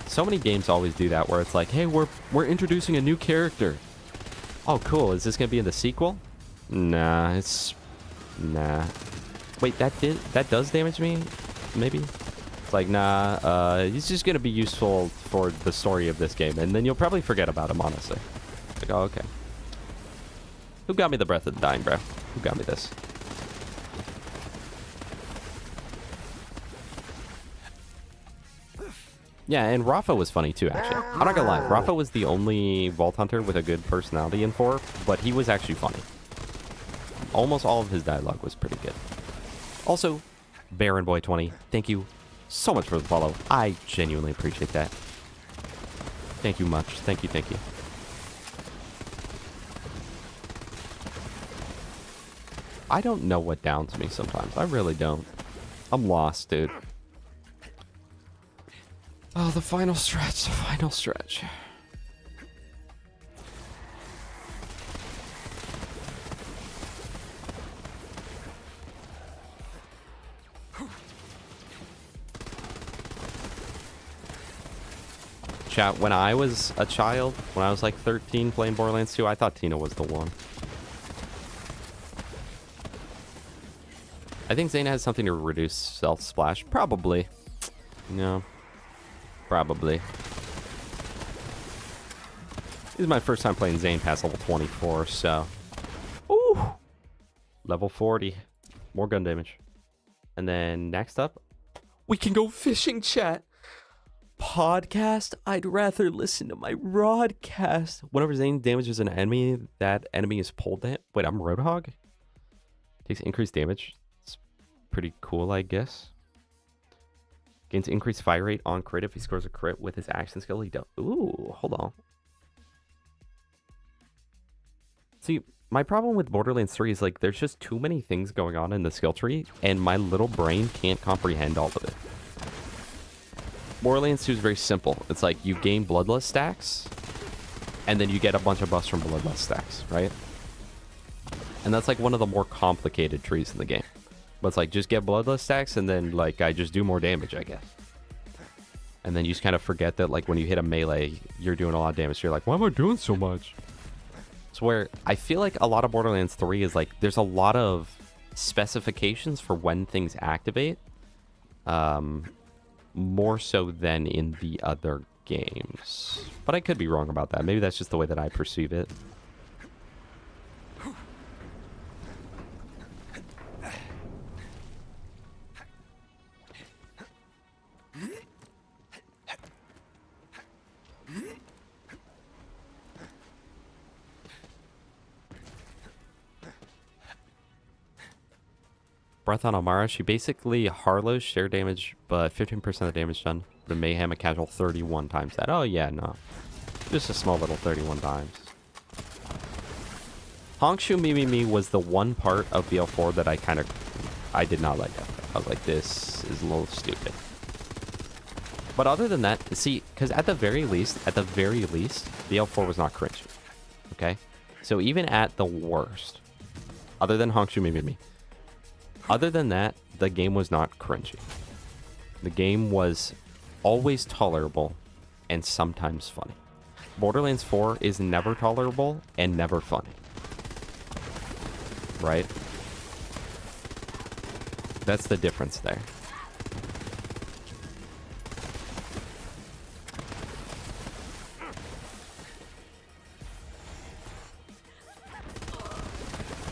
So many games always do that where it's like, hey, we're introducing a new character. Oh, cool. Is this going to be in the sequel? Nah. Wait, that does damage me? Maybe? It's like, nah, he's just going to be useful for the story of this game. And then you'll probably forget about him, honestly. Like, oh, okay. Who got me the Breath of the Dying, bro? Who got me this? Yeah, and Rafa was funny too, actually. I'm not gonna lie. Rafa was the only Vault Hunter with a good personality in 4, but he was actually funny. Almost all of his dialogue was pretty good. Also, Baron Boy 20, thank you so much for the follow. I genuinely appreciate that. Thank you much. Thank you, thank you. I don't know what downs me sometimes. I really don't. I'm lost, dude. Oh, the final stretch, the final stretch. Chat, when I was a child, when I was like 13 playing Borderlands 2, I thought Tina was the one. I think Zane has something to reduce self-splash. Probably. No. Probably. This is my first time playing Zane past level 24, so... Ooh! Level 40. More gun damage. And then next up, we can go fishing, chat. Podcast? I'd rather listen to my broadcast. Whenever Zane damages an enemy, that enemy is pulled to him. Wait, I'm Roadhog? Takes increased damage. It's pretty cool, I guess. Gains increased fire rate on crit if he scores a crit with his action skill. He does. Ooh, hold on. See, my problem with Borderlands 3 is like there's just too many things going on in the skill tree, and my little brain can't comprehend all of it. Borderlands 2 is very simple. It's like you gain Bloodlust stacks, and then you get a bunch of buffs from Bloodlust stacks, right? And that's like one of the more complicated trees in the game. But it's like just get Bloodlust stacks, and then like I just do more damage, I guess. And then you just kind of forget that like when you hit a melee, you're doing a lot of damage. So you're like, why am I doing so much? It's where I feel like a lot of Borderlands 3 is like there's a lot of specifications for when things activate, more so than in the other games. But I could be wrong about that. Maybe that's just the way that I perceive it. Breath on Amara, she basically Harlow's share damage, but 15% of the damage done. The Mayhem a casual 31 times that. Oh yeah, no. Just a small little 31 times. Honkshu Me was the one part of BL4 that I did not like. I was like, this is a little stupid. But other than that, see, because at the very least, BL4 was not cringy. Okay? So even at the worst, other than Honkshu Me, other than that, the game was not cringy. The game was always tolerable and sometimes funny. Borderlands 4 is never tolerable and never funny. Right? That's the difference there.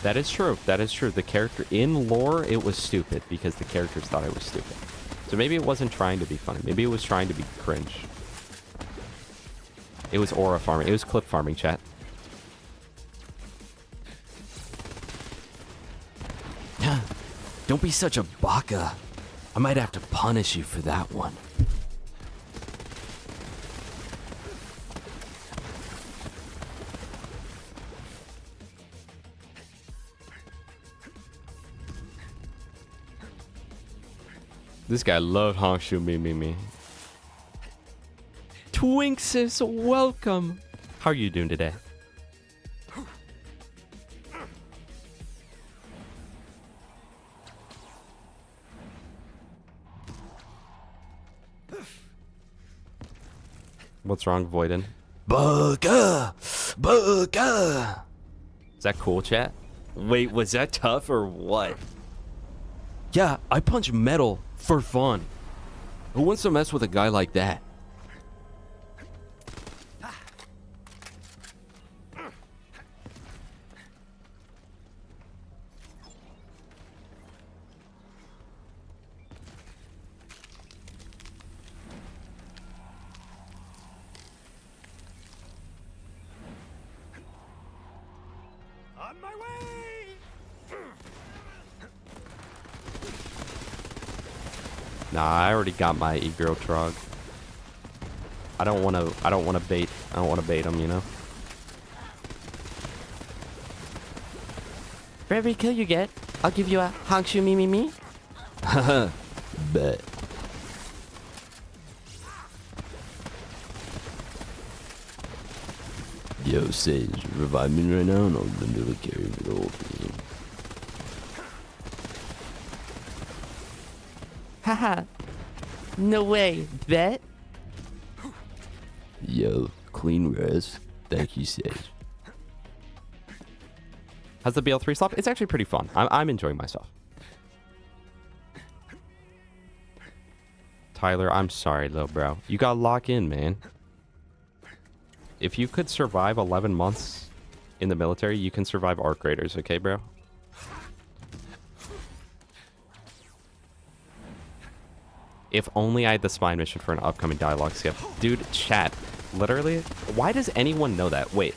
That is true. That is true. The character in lore, it was stupid because the characters thought it was stupid. So maybe it wasn't trying to be funny. Maybe it was trying to be cringe. It was aura farming. It was clip farming, chat. Don't be such a baka. I might have to punish you for that one. This guy loved Honkshu Me. Twinksis, welcome. How are you doing today? What's wrong, Voiden? Baka! Baka! Is that cool, chat? Wait, was that tough or what? Yeah, I punch metal for fun. Who wants to mess with a guy like that? On my way! Nah, I already got my e-girl trog. I don't want to bait him, you know? For every kill you get, I'll give you a Honkshu Me. Haha, bet. Yo, Sage, revive me right now and I'll literally carry the whole team. Haha. No way, bet? Yo, clean res. Thank you, Sage. How's the BL3 slap? It's actually pretty fun. I'm enjoying myself. Tyler, I'm sorry, little bro. You gotta lock in, man. If you could survive 11 months in the military, you can survive arc raiders, okay, bro? If only I had the spine mission for an upcoming dialogue skip. Dude, chat. Literally, why does anyone know that? Wait.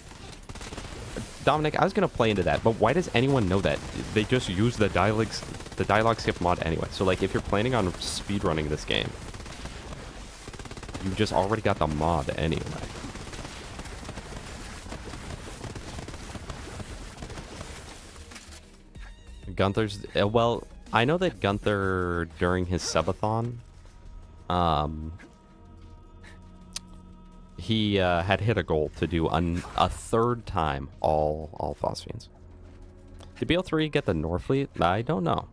Dominic, I was going to play into that, but why does anyone know that? They just use the dialogue skip mod anyway. So, like, if you're planning on speedrunning this game, you just already got the mod anyway. Gunther's well, I know that Gunther during his subathon, he had hit a goal to do a third time all phosphines. Did BL3 get the Norfleet? I don't know.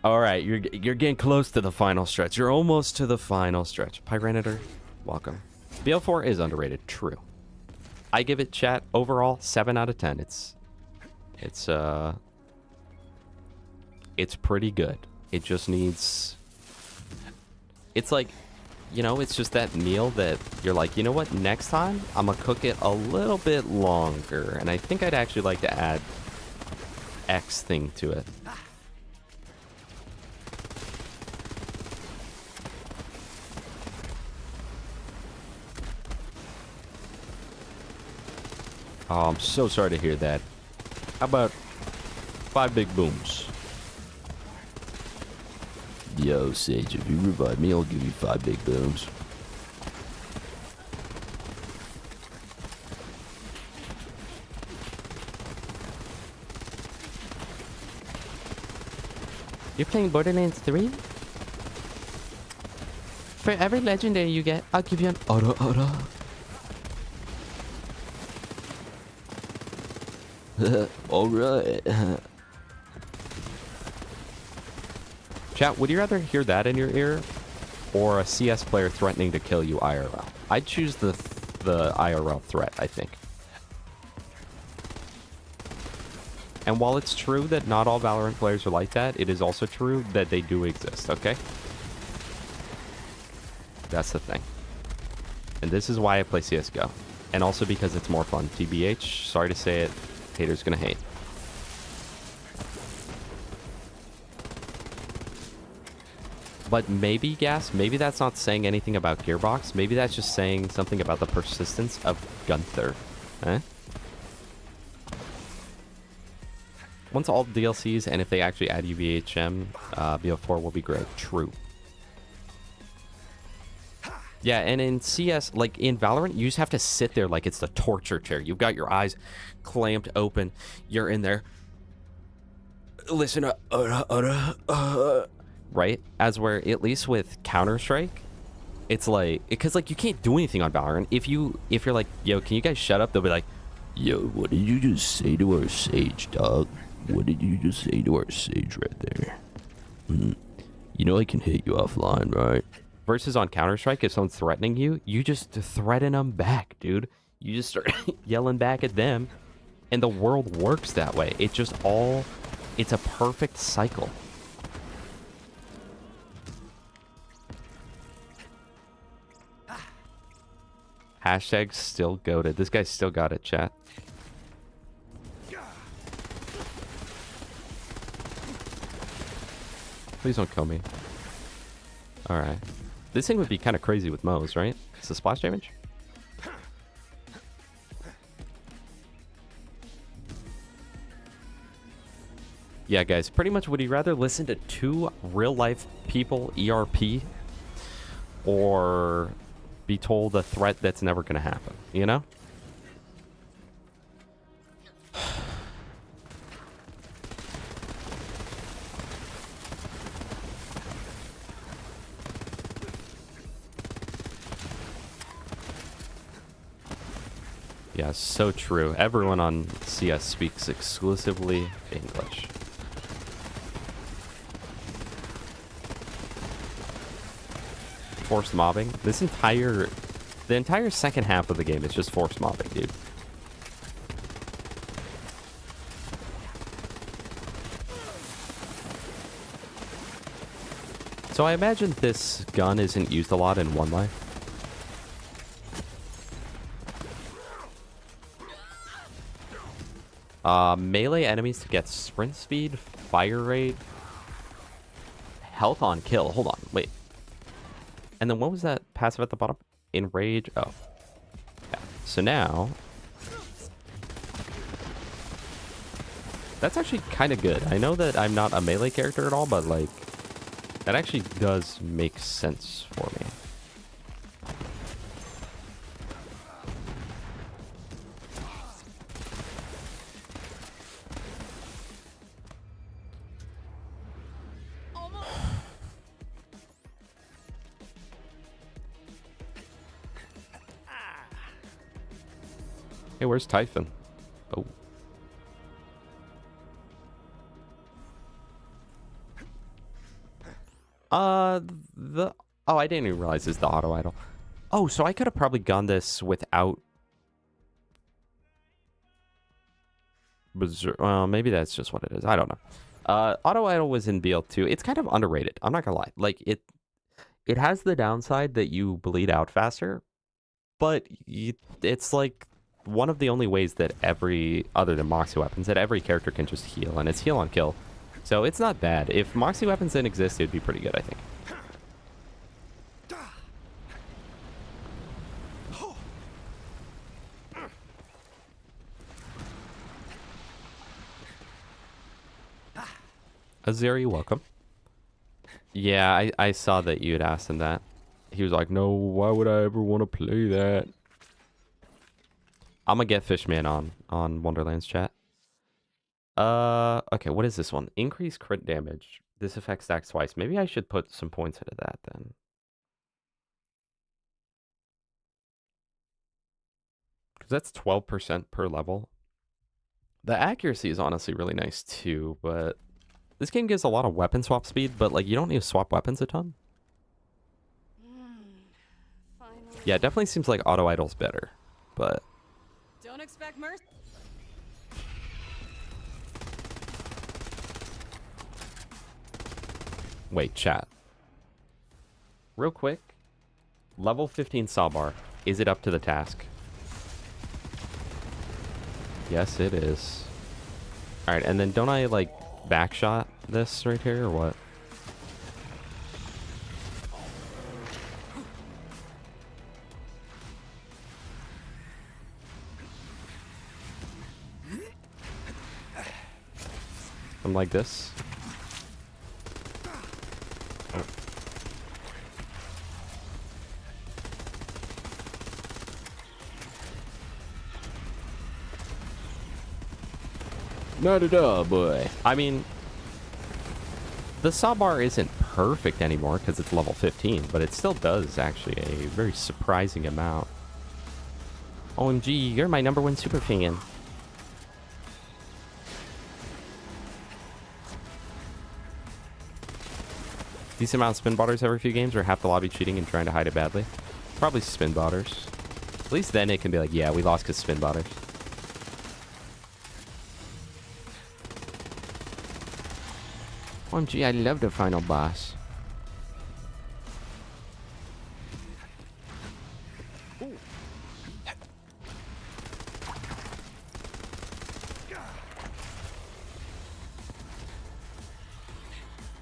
All right, you're getting close to the final stretch. You're almost to the final stretch. Pyranitor, welcome. BL4 is underrated, true. I give it, chat, overall 7 out of 10. It's pretty good. It just needs, it's like, you know, it's just that meal that you're like, you know what, next time I'm gonna cook it a little bit longer, and I think I'd actually like to add X thing to it. Oh, I'm so sorry to hear that. How about 5 big booms? Yo, Sage, if you revive me, I'll give you 5 big booms. You're playing Borderlands 3? For every legendary you get, I'll give you an Ora. Alright. Chat, would you rather hear that in your ear or a CS player threatening to kill you IRL? I'd choose the IRL threat, I think. And while it's true that not all Valorant players are like that, it is also true that they do exist, okay? That's the thing. And this is why I play CSGO. And also because it's more fun. TBH, sorry to say it, haters gonna hate. But maybe, Gas, maybe that's not saying anything about Gearbox. Maybe that's just saying something about the persistence of Gunther. Eh? Once all DLCs, and if they actually add UVHM, BL4 will be great. True. Yeah, and in CS, like in Valorant, you just have to sit there like it's the torture chair. You've got your eyes clamped open. You're in there. Listen up. Right? As where, at least with Counter-Strike, it's like, because like you can't do anything on Valorant. If you're like, yo, can you guys shut up? They'll be like, Yo, what did you just say to our Sage, dog? What did you just say to our Sage right there? You know I can hit you offline, right? versus on Counter-Strike, if someone's threatening you, you just threaten them back, dude. You just start yelling back at them, and the world works that way. It just all, it's a perfect cycle. Hashtag still goated. This guy still got it, chat. Please don't kill me. Alright. This thing would be kind of crazy with Mo's, right? It's the splash damage? Yeah, guys. Pretty much, would you rather listen to two real-life people, ERP, or be told a threat that's never going to happen, you know? Yeah, so true. Everyone on CS speaks exclusively English. Forced mobbing. The entire second half of the game is just forced mobbing, dude. So I imagine this gun isn't used a lot in One Life. Melee enemies to get sprint speed, fire rate, health on kill. Hold on, wait. And then what was that passive at the bottom? Enrage. Oh. Yeah. So now, that's actually kind of good. I know that I'm not a melee character at all, but like, that actually does make sense for me. Hey, where's Typhon? Oh. The oh, I didn't even realize this is the auto idle. Oh, so I could have probably gone this without. Maybe that's just what it is. I don't know. Auto idle was in BL2. It's kind of underrated. I'm not gonna lie. Like it has the downside that you bleed out faster, but it's like one of the only ways that other than Moxie weapons, that every character can just heal, and it's heal on kill. So it's not bad. If Moxie weapons didn't exist, it'd be pretty good, I think. Azeri, welcome. Yeah, I saw that you had asked him that. He was like, no, why would I ever want to play that? I'm gonna get Fishman on Wonderlands chat. Okay, what is this one? Increase crit damage. This effect stacks twice. Maybe I should put some points into that then. Because that's 12% per level. The accuracy is honestly really nice too, but this game gives a lot of weapon swap speed, but like you don't need to swap weapons a ton. Yeah, it definitely seems like auto idle's better, but Don't expect mercy. wait, chat. Real quick, level 15 sawbar. Is it up to the task? Yes, it is. All right, and then don't I like backshot this right here or what? I'm like this. Oh. Not at all, boy. I mean, the sawbar isn't perfect anymore because it's level 15, but it still does actually a very surprising amount. OMG, you're my #1 super fan. Decent amount of spin botters every few games, or half the lobby cheating and trying to hide it badly. Probably spin botters. At least then it can be like, yeah, we lost because spin botters. OMG, I love the final boss.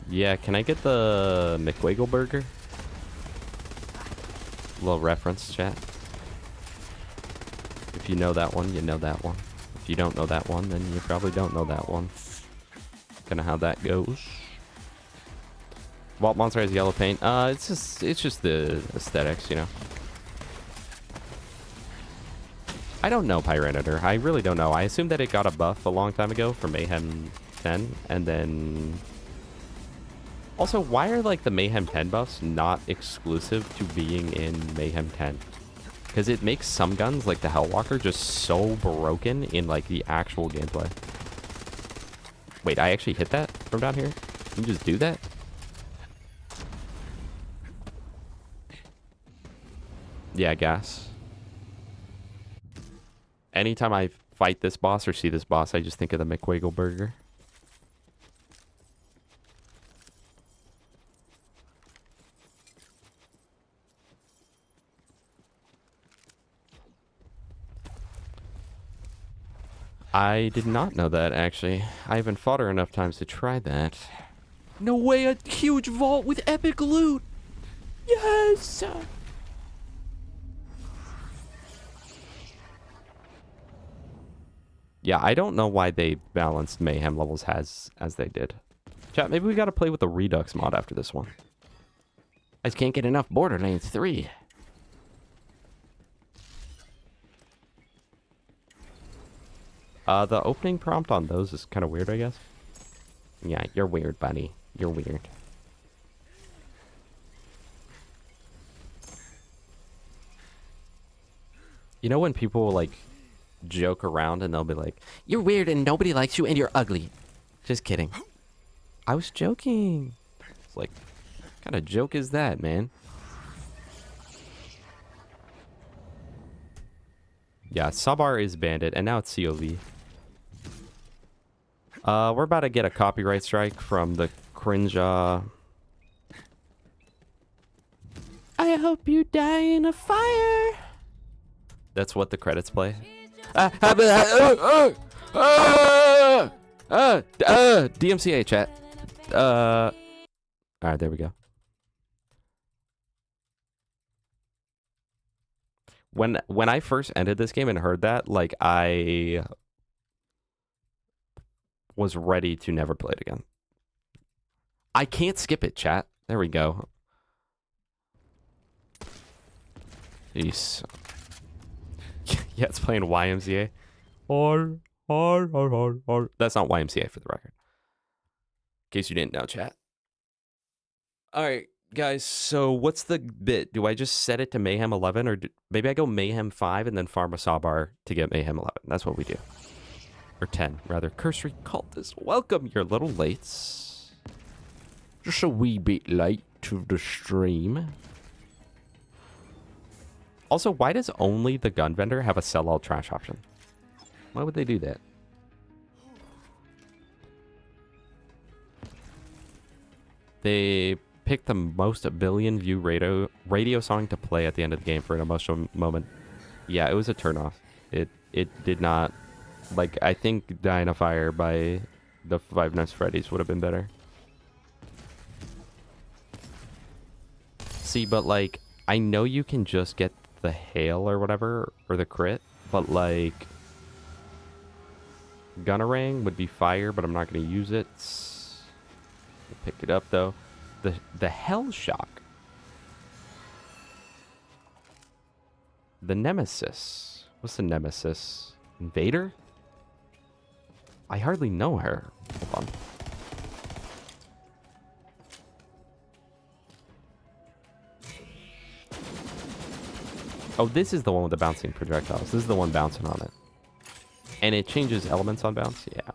Yeah, can I get the McWiggle burger? Little reference, chat. If you know that one, you know that one. If you don't know that one, then you probably don't know that one. Kinda how that goes. Vault Monster has yellow paint. It's just the aesthetics, you know. I don't know Pyranitor. I really don't know. I assume that it got a buff a long time ago for Mayhem 10, and then... Also, why are like the Mayhem 10 buffs not exclusive to being in Mayhem 10? Because it makes some guns, like the Hellwalker, just so broken in like the actual gameplay. Wait, I actually hit that from down here? Can you just do that? Yeah, gas. Anytime I fight this boss or see this boss, I just think of the McWiggle burger. I did not know that, actually. I haven't fought her enough times to try that. No way, a huge vault with epic loot. Yes. Yeah, I don't know why they balanced Mayhem levels as they did. Chat, maybe we gotta play with the Redux mod after this one. I just can't get enough Borderlands 3. The opening prompt on those is kind of weird, I guess. Yeah, you're weird, buddy. You're weird. You know when people, like, joke around and they'll be like, You're weird and nobody likes you and you're ugly. Just kidding. I was joking. It's like, what kind of joke is that, man? Yeah, Sabar is bandit, and now it's COV. We're about to get a copyright strike from the cringe, I hope you die in a fire. That's what the credits play. DMCA chat. Alright, there we go. When I first ended this game and heard that, like, I was ready to never play it again. I can't skip it, chat. There we go. Jeez. Yeah, it's playing YMCA. Or. That's not YMCA for the record. In case you didn't know, chat. Alright, guys, so what's the bit? Do I just set it to Mayhem 11? Or maybe I go Mayhem 5 and then farm a Sawbar to get Mayhem 11. That's what we do. Or 10, rather. Cursory Cultist, welcome. You're a little late. Just a wee bit late to the stream. Also, why does only the gun vendor have a sell all trash option? Why would they do that? They picked the most billion view radio song to play at the end of the game for an emotional moment. Yeah, it was a turnoff. It did not, like, I think Dying of Fire by the Five Nights at Freddy's would have been better. See, but like, I know you can just get the hail or whatever, or the crit, but like, Gunnerang would be fire, but I'm not going to use it. We'll pick it up though. The Hell Shock. The Nemesis. What's the Nemesis? Invader? I hardly know her. Hold on. Oh, this is the one with the bouncing projectiles. This is the one bouncing on it. And it changes elements on bounce? Yeah.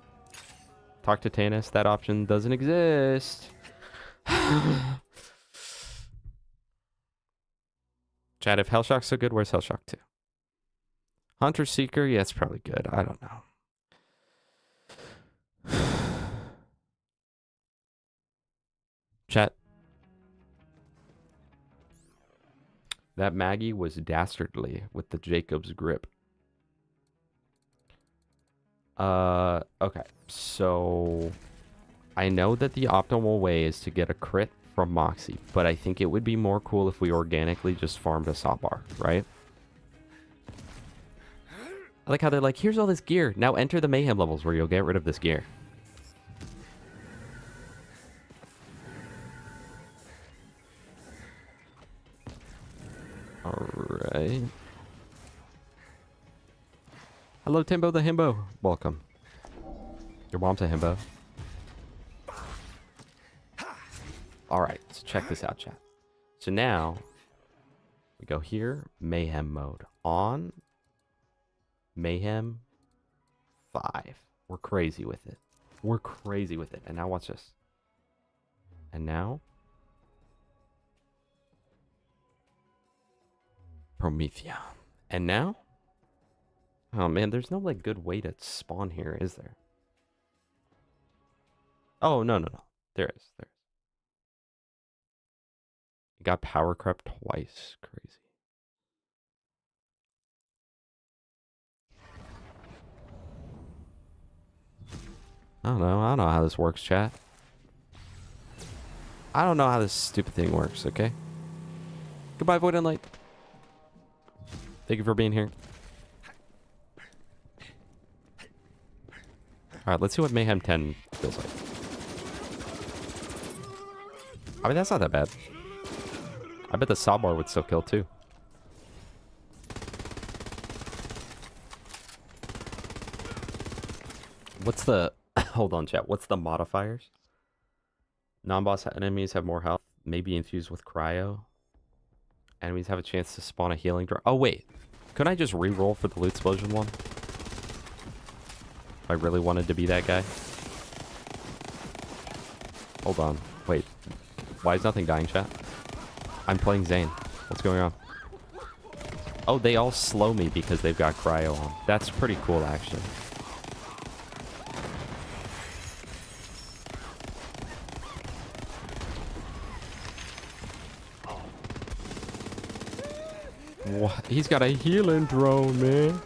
Talk to Tanis. That option doesn't exist. Chad, if Hellshock's so good, where's Hellshock 2? Hunter Seeker? Yeah, it's probably good. I don't know. Chat. That Maggie was dastardly with the Jacob's grip. Okay. So I know that the optimal way is to get a crit from Moxie, but I think it would be more cool if we organically just farmed a Sawbar, right? I like how they're like, here's all this gear. Now enter the Mayhem levels where you'll get rid of this gear. Alright. Hello, Timbo the Himbo. Welcome. Your mom's a himbo. Alright, so check this out, chat. So now, we go here, Mayhem mode. On, Mayhem 5. We're crazy with it. We're crazy with it. And now watch this. And now, Promethea. And now, oh man, there's no like good way to spawn here, is there? Oh, no. There is. You got power crept twice. Crazy. I don't know how this works, chat. I don't know how this stupid thing works, okay? Goodbye, Void and Light. Thank you for being here. Alright, let's see what Mayhem 10 feels like. I mean, that's not that bad. I bet the Sawbar would still kill too. What's the... Hold on, chat. What's the modifiers? Non-boss enemies have more health. Maybe infused with cryo. Enemies have a chance to spawn a healing drop. Oh, wait. Couldn't I just re-roll for the loot explosion one? If I really wanted to be that guy. Hold on. Wait. Why is nothing dying, chat? I'm playing Zane. What's going on? Oh, they all slow me because they've got cryo on. That's pretty cool, actually. What? He's got a healing drone, man.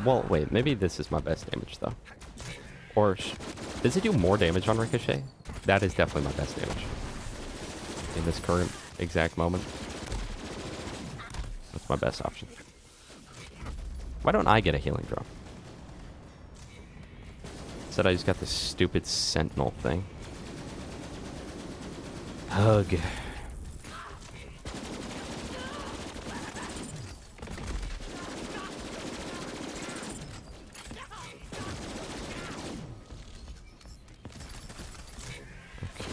Well, wait, maybe this is my best damage, though. Or, does it do more damage on Ricochet? That is definitely my best damage. In this current exact moment. That's my best option. Why don't I get a healing drone? Instead, I just got this stupid sentinel thing. Hug.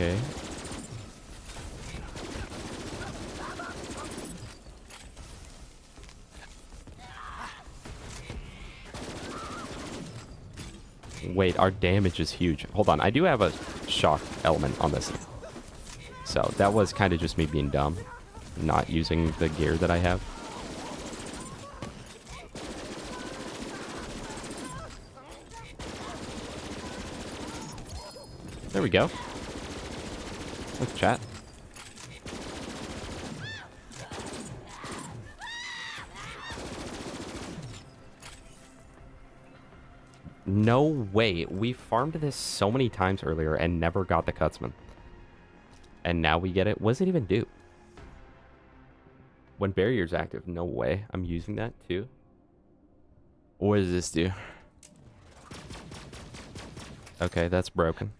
Okay. Wait, our damage is huge. Hold on, I do have a shock element on this thing. So that was kind of just me being dumb, not using the gear that I have. There we go. Let's chat. No way. We farmed this so many times earlier and never got the Cutsman. And now we get it. What does it even do? When barrier's active. No way. I'm using that too. What does this do? Okay, that's broken.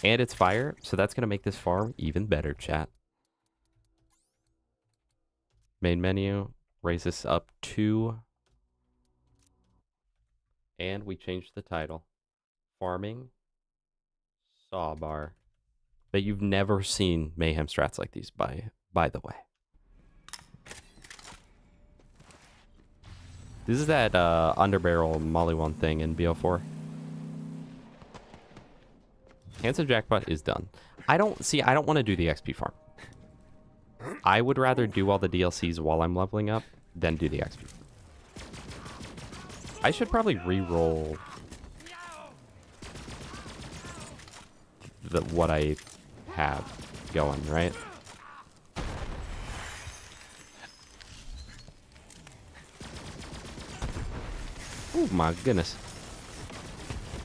And it's fire, so that's going to make this farm even better, chat. Main menu. Raise this up to... And we changed the title. Farming Sawbar. But you've never seen Mayhem strats like these, by the way. This is that underbarrel molly one thing in BL4. Handsome Jackpot is done. I don't want to do the XP farm. I would rather do all the DLCs while I'm leveling up than do the XP. I should probably re-roll what I have going, right? Oh my goodness.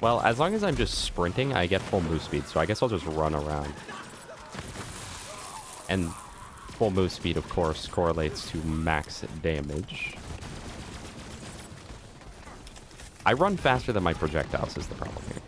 Well, as long as I'm just sprinting, I get full move speed, so I guess I'll just run around. And full move speed, of course, correlates to max damage. I run faster than my projectiles is the problem here.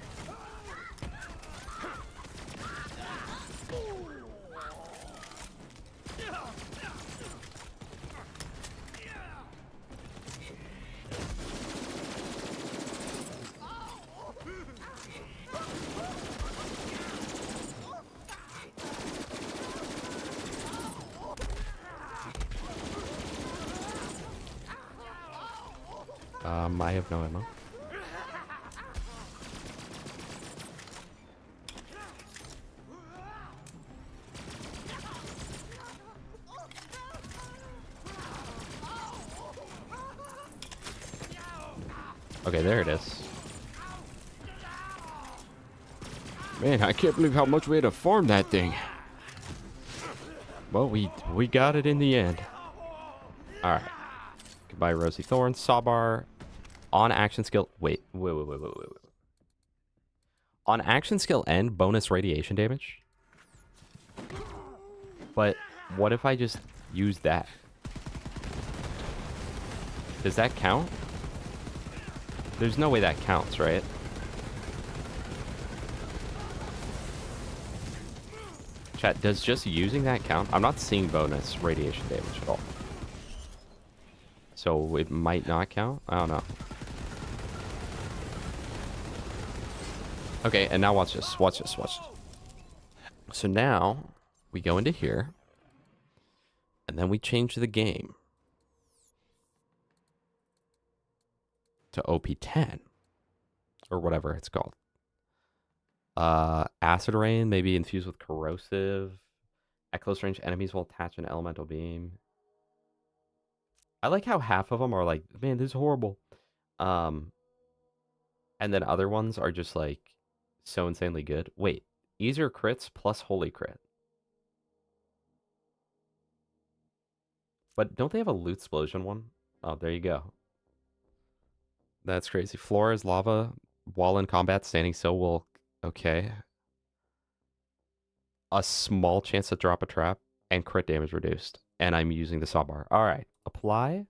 I have no ammo. Okay, there it is. Man, I can't believe how much we had to farm that thing. Well, we got it in the end. All right. Goodbye, Rosy Thorn. Sawbar. On action skill. Wait. On action skill end, bonus radiation damage. But what if I just use that? Does that count? There's no way that counts, right? Chat, does just using that count? I'm not seeing bonus radiation damage at all. So it might not count? I don't know. Okay, and now watch this. Watch this. Watch this. So now we go into here. And then we change the game to OP10 or whatever it's called. Acid rain, maybe infused with corrosive. At close range, enemies will attach an elemental beam. I like how half of them are like, man, this is horrible. And then other ones are just like so insanely good. Wait, easier crits plus holy crit. But don't they have a loot explosion one? Oh, there you go. That's crazy. Floor is lava. While in combat, standing still will... Okay. A small chance to drop a trap and crit damage reduced. And I'm using the saw bar. All right. Apply.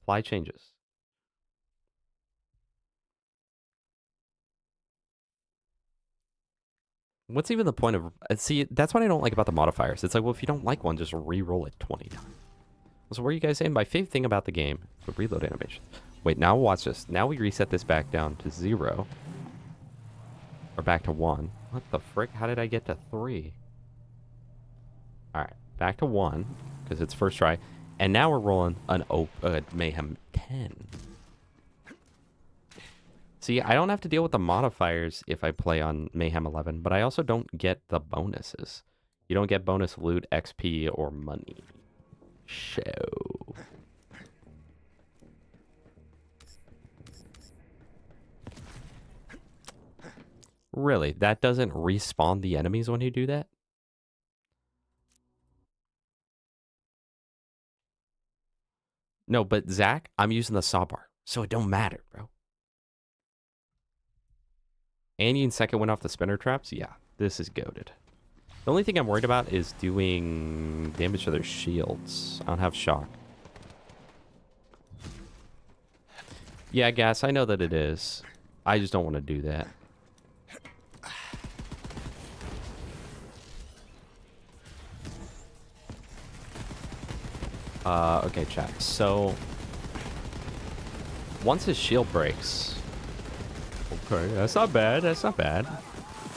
Apply changes. What's even the point of... See, that's what I don't like about the modifiers. It's like, well, if you don't like one, just re-roll it 20 times. So what are you guys saying? My favorite thing about the game, the reload animation. Wait, now watch this. Now we reset this back down to 0. Or back to 1. What the frick? How did I get to 3? Alright, back to 1. Because it's first try. And now we're rolling an Mayhem 10. See, I don't have to deal with the modifiers if I play on Mayhem 11. But I also don't get the bonuses. You don't get bonus loot, XP, or money. Show. Really? That doesn't respawn the enemies when you do that? No, but Zach, I'm using the saw bar, so it don't matter, bro. And you can second win off the spinner traps? Yeah, this is goated. The only thing I'm worried about is doing damage to their shields. I don't have shock. Yeah, gas, I know that it is. I just don't want to do that. Okay, chat. So, once his shield breaks... Okay, that's not bad. That's not bad.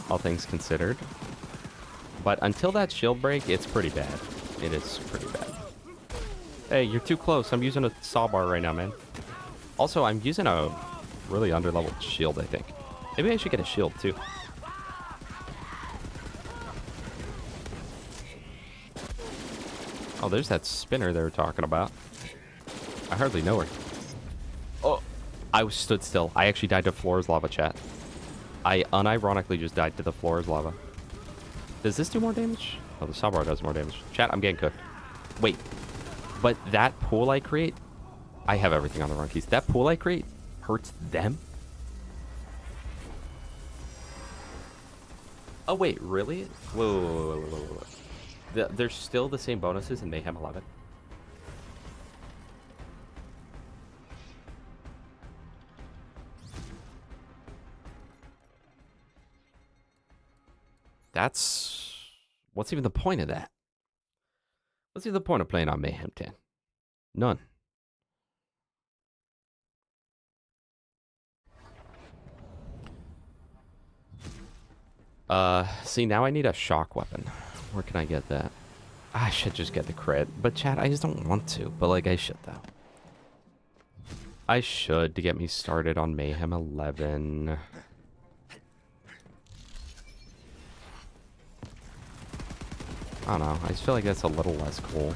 All things considered. But until that shield break, it's pretty bad. It is pretty bad. Hey, you're too close. I'm using a saw bar right now, man. Also, I'm using a really underleveled shield, I think. Maybe I should get a shield, too. Oh, there's that spinner they were talking about. I hardly know her. Oh, I stood still. I actually died to floor's lava, chat. I unironically just died to the floor's lava. Does this do more damage? Oh, the saw bar does more damage. Chat, I'm getting cooked. Wait, but that pool I create... I have everything on the wrong keys. That pool I create hurts them? Oh, wait, really? Whoa. There's still the same bonuses in Mayhem 11. That's... What's even the point of that? What's even the point of playing on Mayhem 10? None. See, now I need a shock weapon. Where can I get that? I should just get the crit. But chat, I just don't want to. But like, I should though. I should to get me started on Mayhem 11. I don't know. I just feel like that's a little less cool.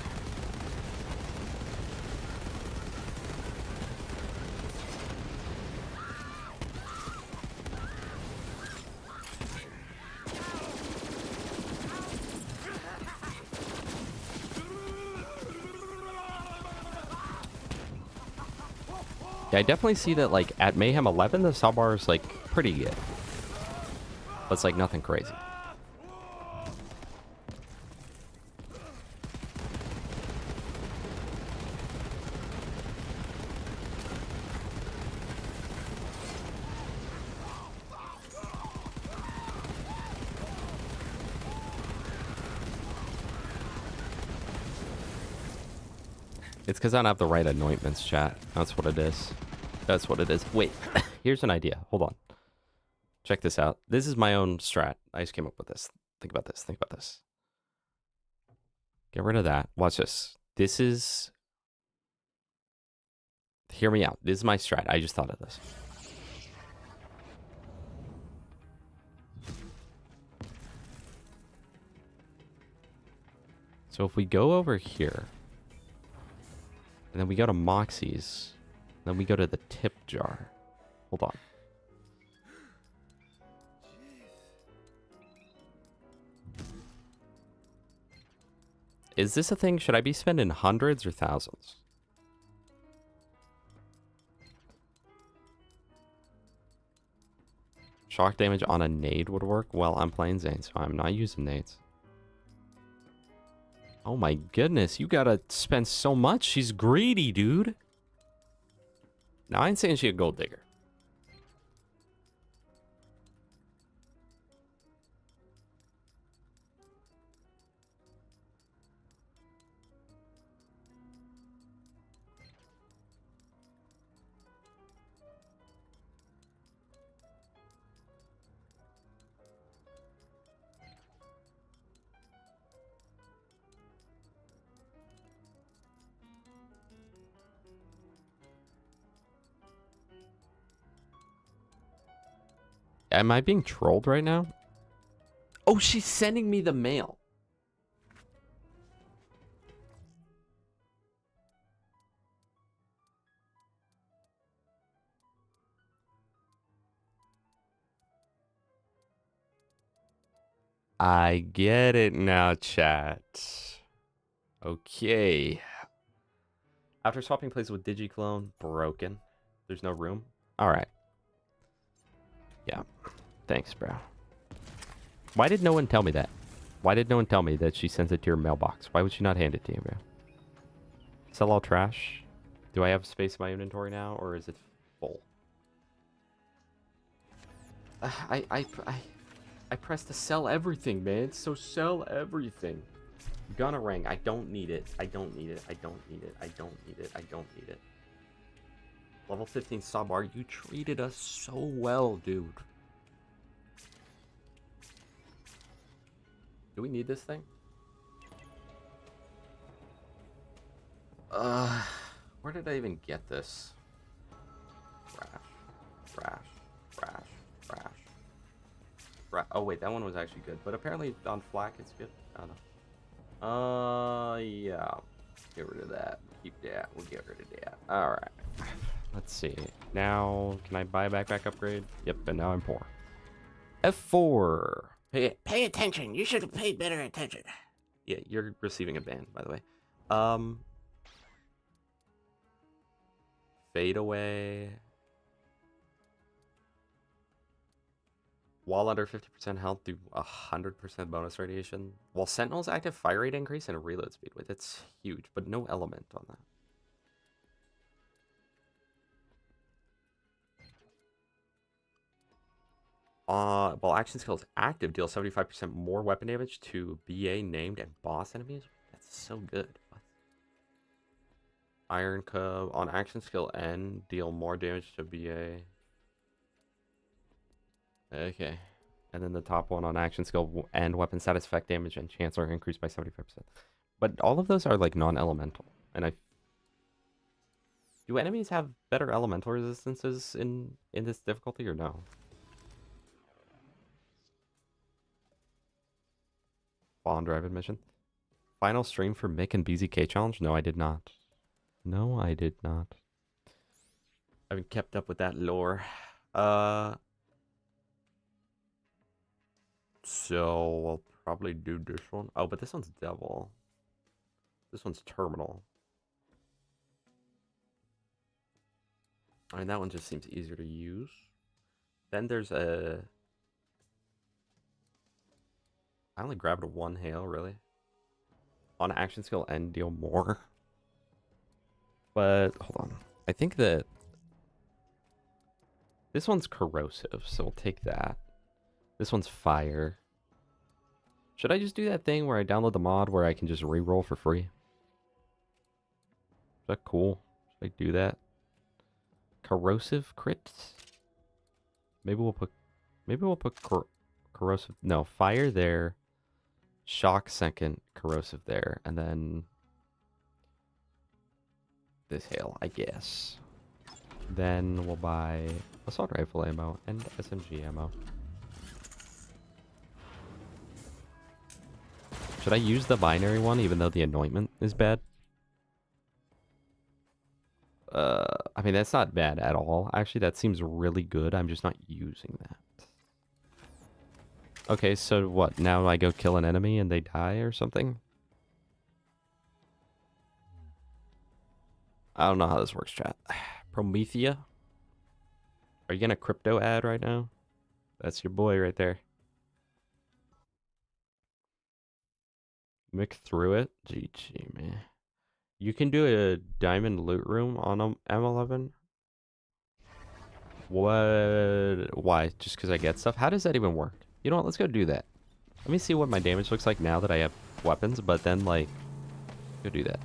Yeah, I definitely see that, like, at Mayhem 11, the saw bar is, like, pretty good. But it's, like, nothing crazy. It's because I don't have the right anointments, chat. That's what it is. That's what it is. Wait, here's an idea. Hold on. Check this out. This is my own strat. I just came up with this. Think about this. Think about this. Get rid of that. Watch this. This is... Hear me out. This is my strat. I just thought of this. So if we go over here, and then we go to Moxie's, then we go to the tip jar. Hold on. Is this a thing? Should I be spending hundreds or thousands? Shock damage on a nade would work? Well, I'm playing Zane, so I'm not using nades. Oh my goodness, you gotta spend so much. She's greedy, dude. Now, I ain't saying she a gold digger. Am I being trolled right now? Oh, she's sending me the mail. I get it now, chat. Okay. After swapping places with DigiClone, broken. There's no room. All right. Yeah. Thanks, bro. Why did no one tell me that? Why did no one tell me that she sends it to your mailbox? Why would she not hand it to you, bro? Sell all trash? Do I have space in my inventory now, or is it full? I pressed to sell everything, man. So sell everything. Gunner ring. I don't need it. I don't need it. I don't need it. I don't need it. I don't need it. Level 15 sub art. You treated us so well, dude. Do we need this thing? Where did I even get this? Rash. Oh wait, that one was actually good. But apparently on flak it's good. I don't know. Yeah. Get rid of that. Keep that. We'll get rid of that. Alright. Let's see. Now, can I buy a backpack upgrade? Yep, and now I'm poor. F4. Pay attention. You should pay better attention. Yeah, you're receiving a ban, by the way. Fade away. While under 50% health, do 100% bonus radiation. While Sentinel's active fire rate increase and reload speed with it's huge, but no element on that. While action skill is active, deal 75% more weapon damage to BA named and boss enemies. That's so good. What? Iron Cub on action skill N, deal more damage to BA. Okay. And then the top one on action skill and weapon status effect damage and chancellor increased by 75%. But all of those are like non-elemental. And do enemies have better elemental resistances in this difficulty or no? Bond drive admission. Final stream for Mick and BZK challenge? No, I did not. No, I did not. I haven't kept up with that lore. So I'll probably do this one. Oh, but this one's devil. This one's terminal. I mean, that one just seems easier to use. Then there's a... I only grabbed one hail, really. On action skill N, deal more. But, hold on. I think that... This one's corrosive, so we'll take that. This one's fire. Should I just do that thing where I download the mod where I can just reroll for free? Is that cool? Should I do that? Corrosive crits? Maybe we'll put corrosive... No, fire there. Shock second, corrosive there. And then this hail, I guess. Then we'll buy assault rifle ammo and SMG ammo. Should I use the binary one even though the anointment is bad? I mean, that's not bad at all. Actually, that seems really good. I'm just not using that. Okay, so what? Now I go kill an enemy and they die or something? I don't know how this works, chat. Promethea? Are you gonna crypto ad right now? That's your boy right there. Mick through it? GG, man. You can do a diamond loot room on M11? What? Why? Just because I get stuff? How does that even work? You know what? Let's go do that. Let me see what my damage looks like now that I have weapons, but then, like, go do that.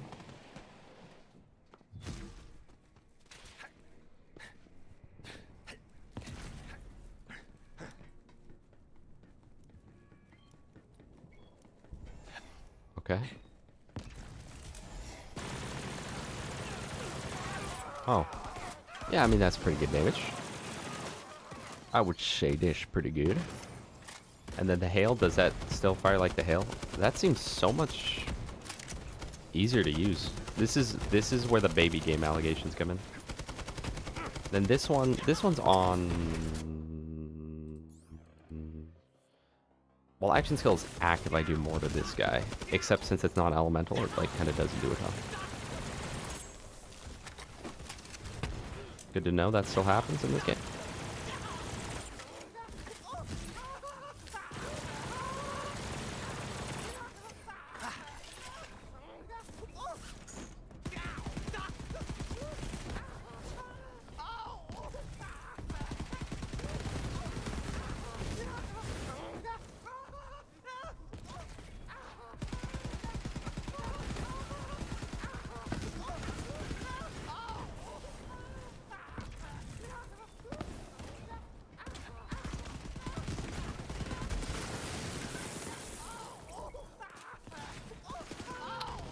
Okay. Oh. Yeah, I mean, that's pretty good damage. I would say this pretty good. And then the hail, does that still fire like the hail? That seems so much easier to use. This is where the baby game allegations come in. Then this one's on. Well, action skill is active. I do more to this guy, except since it's not elemental, it like kind of doesn't do a ton. Good to know that still happens in this game.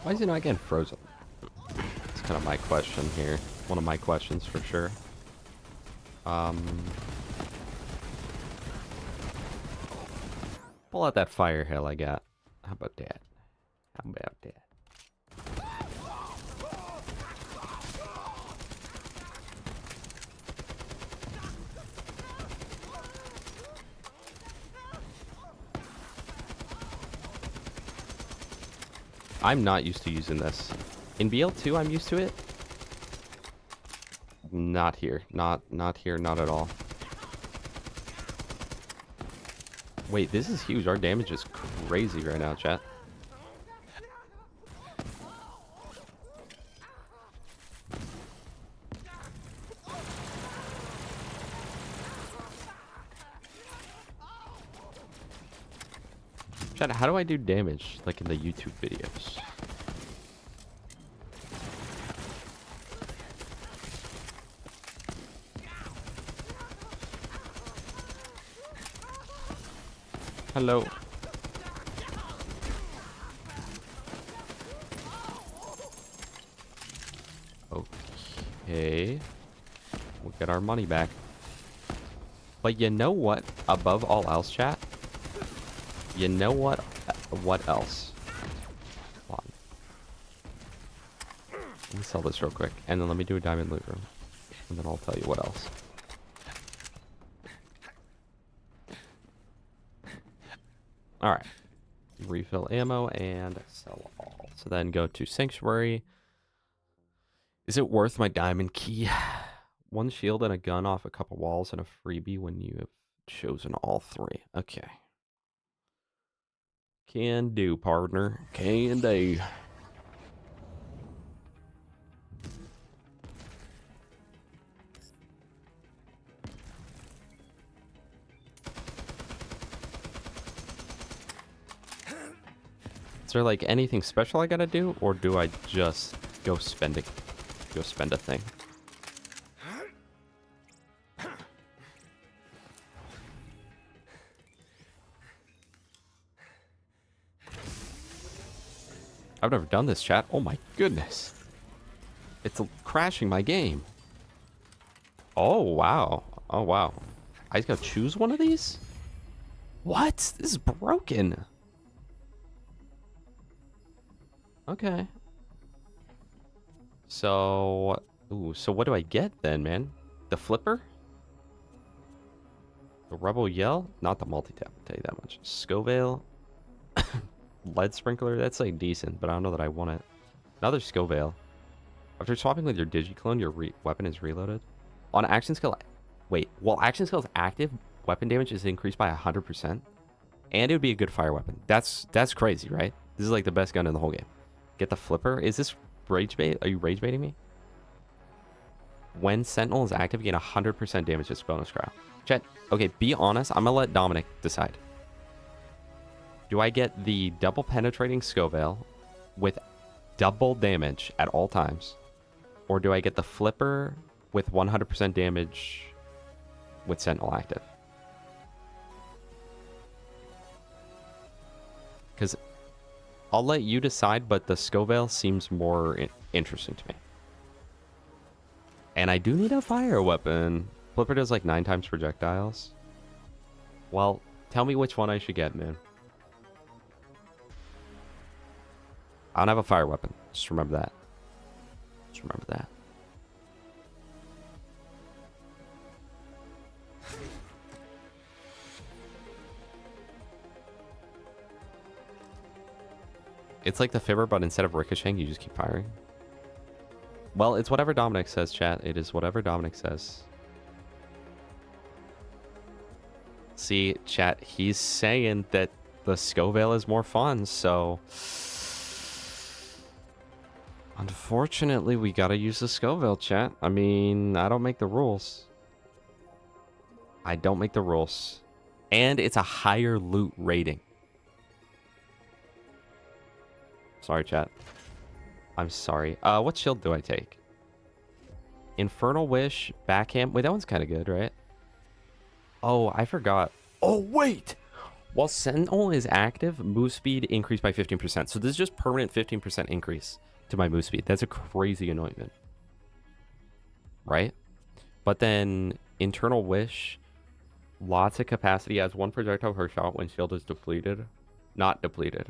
Why is he not getting frozen? That's kind of my question here. One of my questions for sure. Pull out that fire hail I got. How about that? How about that? I'm not used to using this. In BL2, I'm used to it. Not here. Not here, not at all. Wait, this is huge. Our damage is crazy right now, chat. Chat, how do I do damage, like in the YouTube videos? Hello. Okay. We'll get our money back. But you know what? Above all else, chat? You know what? What else? Hold on. Let me sell this real quick. And then let me do a diamond loot room. And then I'll tell you what else. Alright. Refill ammo and sell all. So then go to Sanctuary. Is it worth my diamond key? One shield and a gun off a couple walls and a freebie when you have chosen all three. Okay. Can do, partner. Can do. Is there like anything special I gotta do, or do I just go spend a thing? I've never done this, chat. Oh my goodness. It's crashing my game. Oh, wow. Oh, wow. I just gotta choose one of these? What? This is broken. Okay. So, ooh, so what do I get then, man? The flipper? The rebel yell? Not the multi-tap, I'll tell you that much. Scovale. Lead sprinkler, that's like decent, but I don't know that I want it. Another Scovale. After swapping with your digiclone, your weapon is reloaded. On action skill, wait, while action skill is active, weapon damage is increased by 100%. And it would be a good fire weapon. That's crazy, right? This is like the best gun in the whole game. Get the flipper. Is this rage bait? Are you rage baiting me? When Sentinel is active, gain 100% damage as bonus crowd. Chat, okay, be honest. I'm gonna let Dominic decide. Do I get the double penetrating Scovale with double damage at all times? Or do I get the flipper with 100% damage with Sentinel active? Because I'll let you decide, but the Scovale seems more interesting to me. And I do need a fire weapon. Flipper does like 9 times projectiles. Well, tell me which one I should get, man. I don't have a fire weapon. Just remember that. Just remember that. It's like the fibber, but instead of ricocheting, you just keep firing. Well, it's whatever Dominic says, chat. It is whatever Dominic says. See, chat, he's saying that the Scovale is more fun, so... Unfortunately, we gotta use the Scovale, chat. I mean, I don't make the rules. I don't make the rules. And it's a higher loot rating. Sorry, chat. I'm sorry. What shield do I take? Infernal Wish, Backhand. Wait, that one's kind of good, right? Oh, I forgot. Oh, wait! While Sentinel is active, move speed increased by 15%. So this is just permanent 15% increase to my move speed. That's a crazy anointment. Right? But then Internal Wish, lots of capacity, adds 1 projectile per shot when shield is depleted. Not depleted.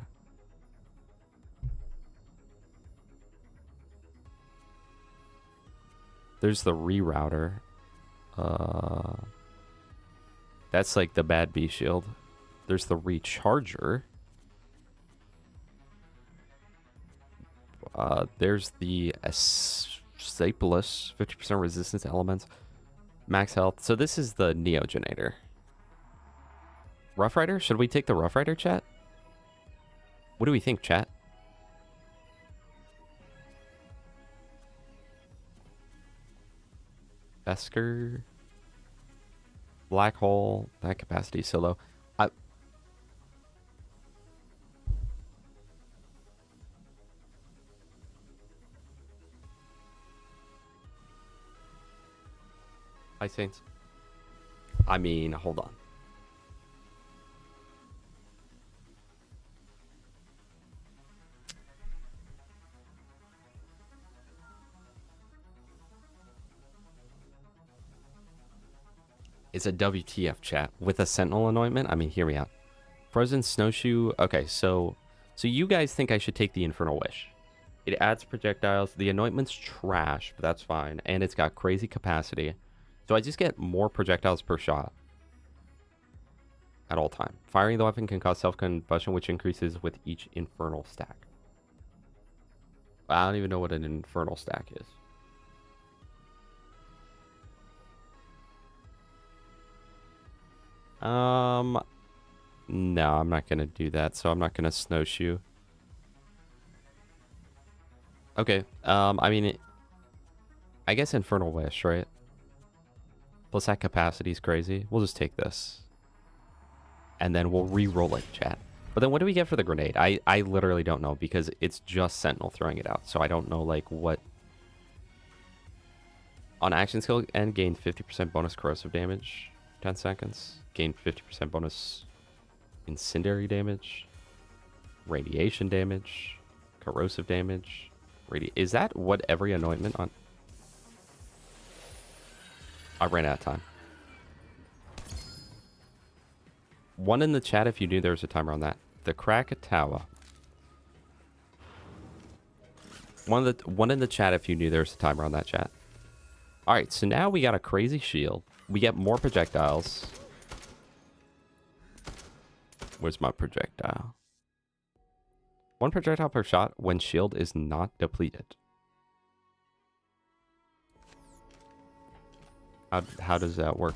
There's the rerouter. That's like the bad B shield. There's the recharger. There's the Staples, 50% resistance to elements, max health. So this is the Neogenator. Rough Rider? Should we take the Rough Rider, chat? What do we think, chat? Vesker, Black Hole, that capacity is so low. Hi, Saints. I mean, hold on. It's a WTF, chat with a Sentinel anointment. I mean, hear me out. Frozen Snowshoe. Okay, so you guys think I should take the Infernal Wish? It adds projectiles. The anointment's trash, but that's fine, and it's got crazy capacity. So I just get more projectiles per shot at all time. Firing the weapon can cause self-combustion, which increases with each infernal stack. I don't even know what an infernal stack is. No, I'm not gonna do that, so I'm not gonna snowshoe. Okay, I mean, I guess Infernal Wish, right? Plus that capacity is crazy. We'll just take this. And then we'll re-roll it, chat. But then what do we get for the grenade? I literally don't know, because it's just Sentinel throwing it out. So I don't know, like, what... On action skill and gain 50% bonus corrosive damage. 10 seconds. Gain 50% bonus incendiary damage. Radiation damage. Corrosive damage. Is that what every anointment on... I ran out of time. One in the chat if you knew there was a timer on that. The Krakatawa. One in the chat if you knew there was a timer on that, chat. Alright, so now we got a crazy shield. We get more projectiles. Where's my projectile? 1 projectile per shot when shield is not depleted. How does that work?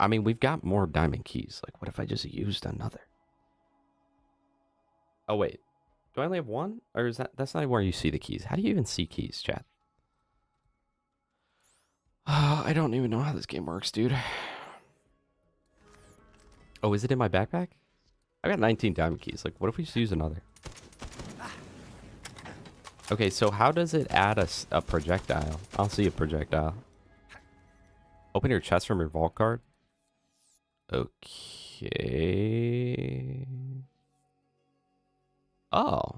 I mean, we've got more diamond keys. Like, what if I just used another? Oh, wait. Do I only have one? Or is that's not where you see the keys? How do you even see keys, chat? I don't even know how this game works, dude. Oh, is it in my backpack? I got 19 diamond keys. Like, what if we just use another? Okay, so how does it add a projectile? I'll see a projectile. Open your chest from your vault card. Okay. Oh.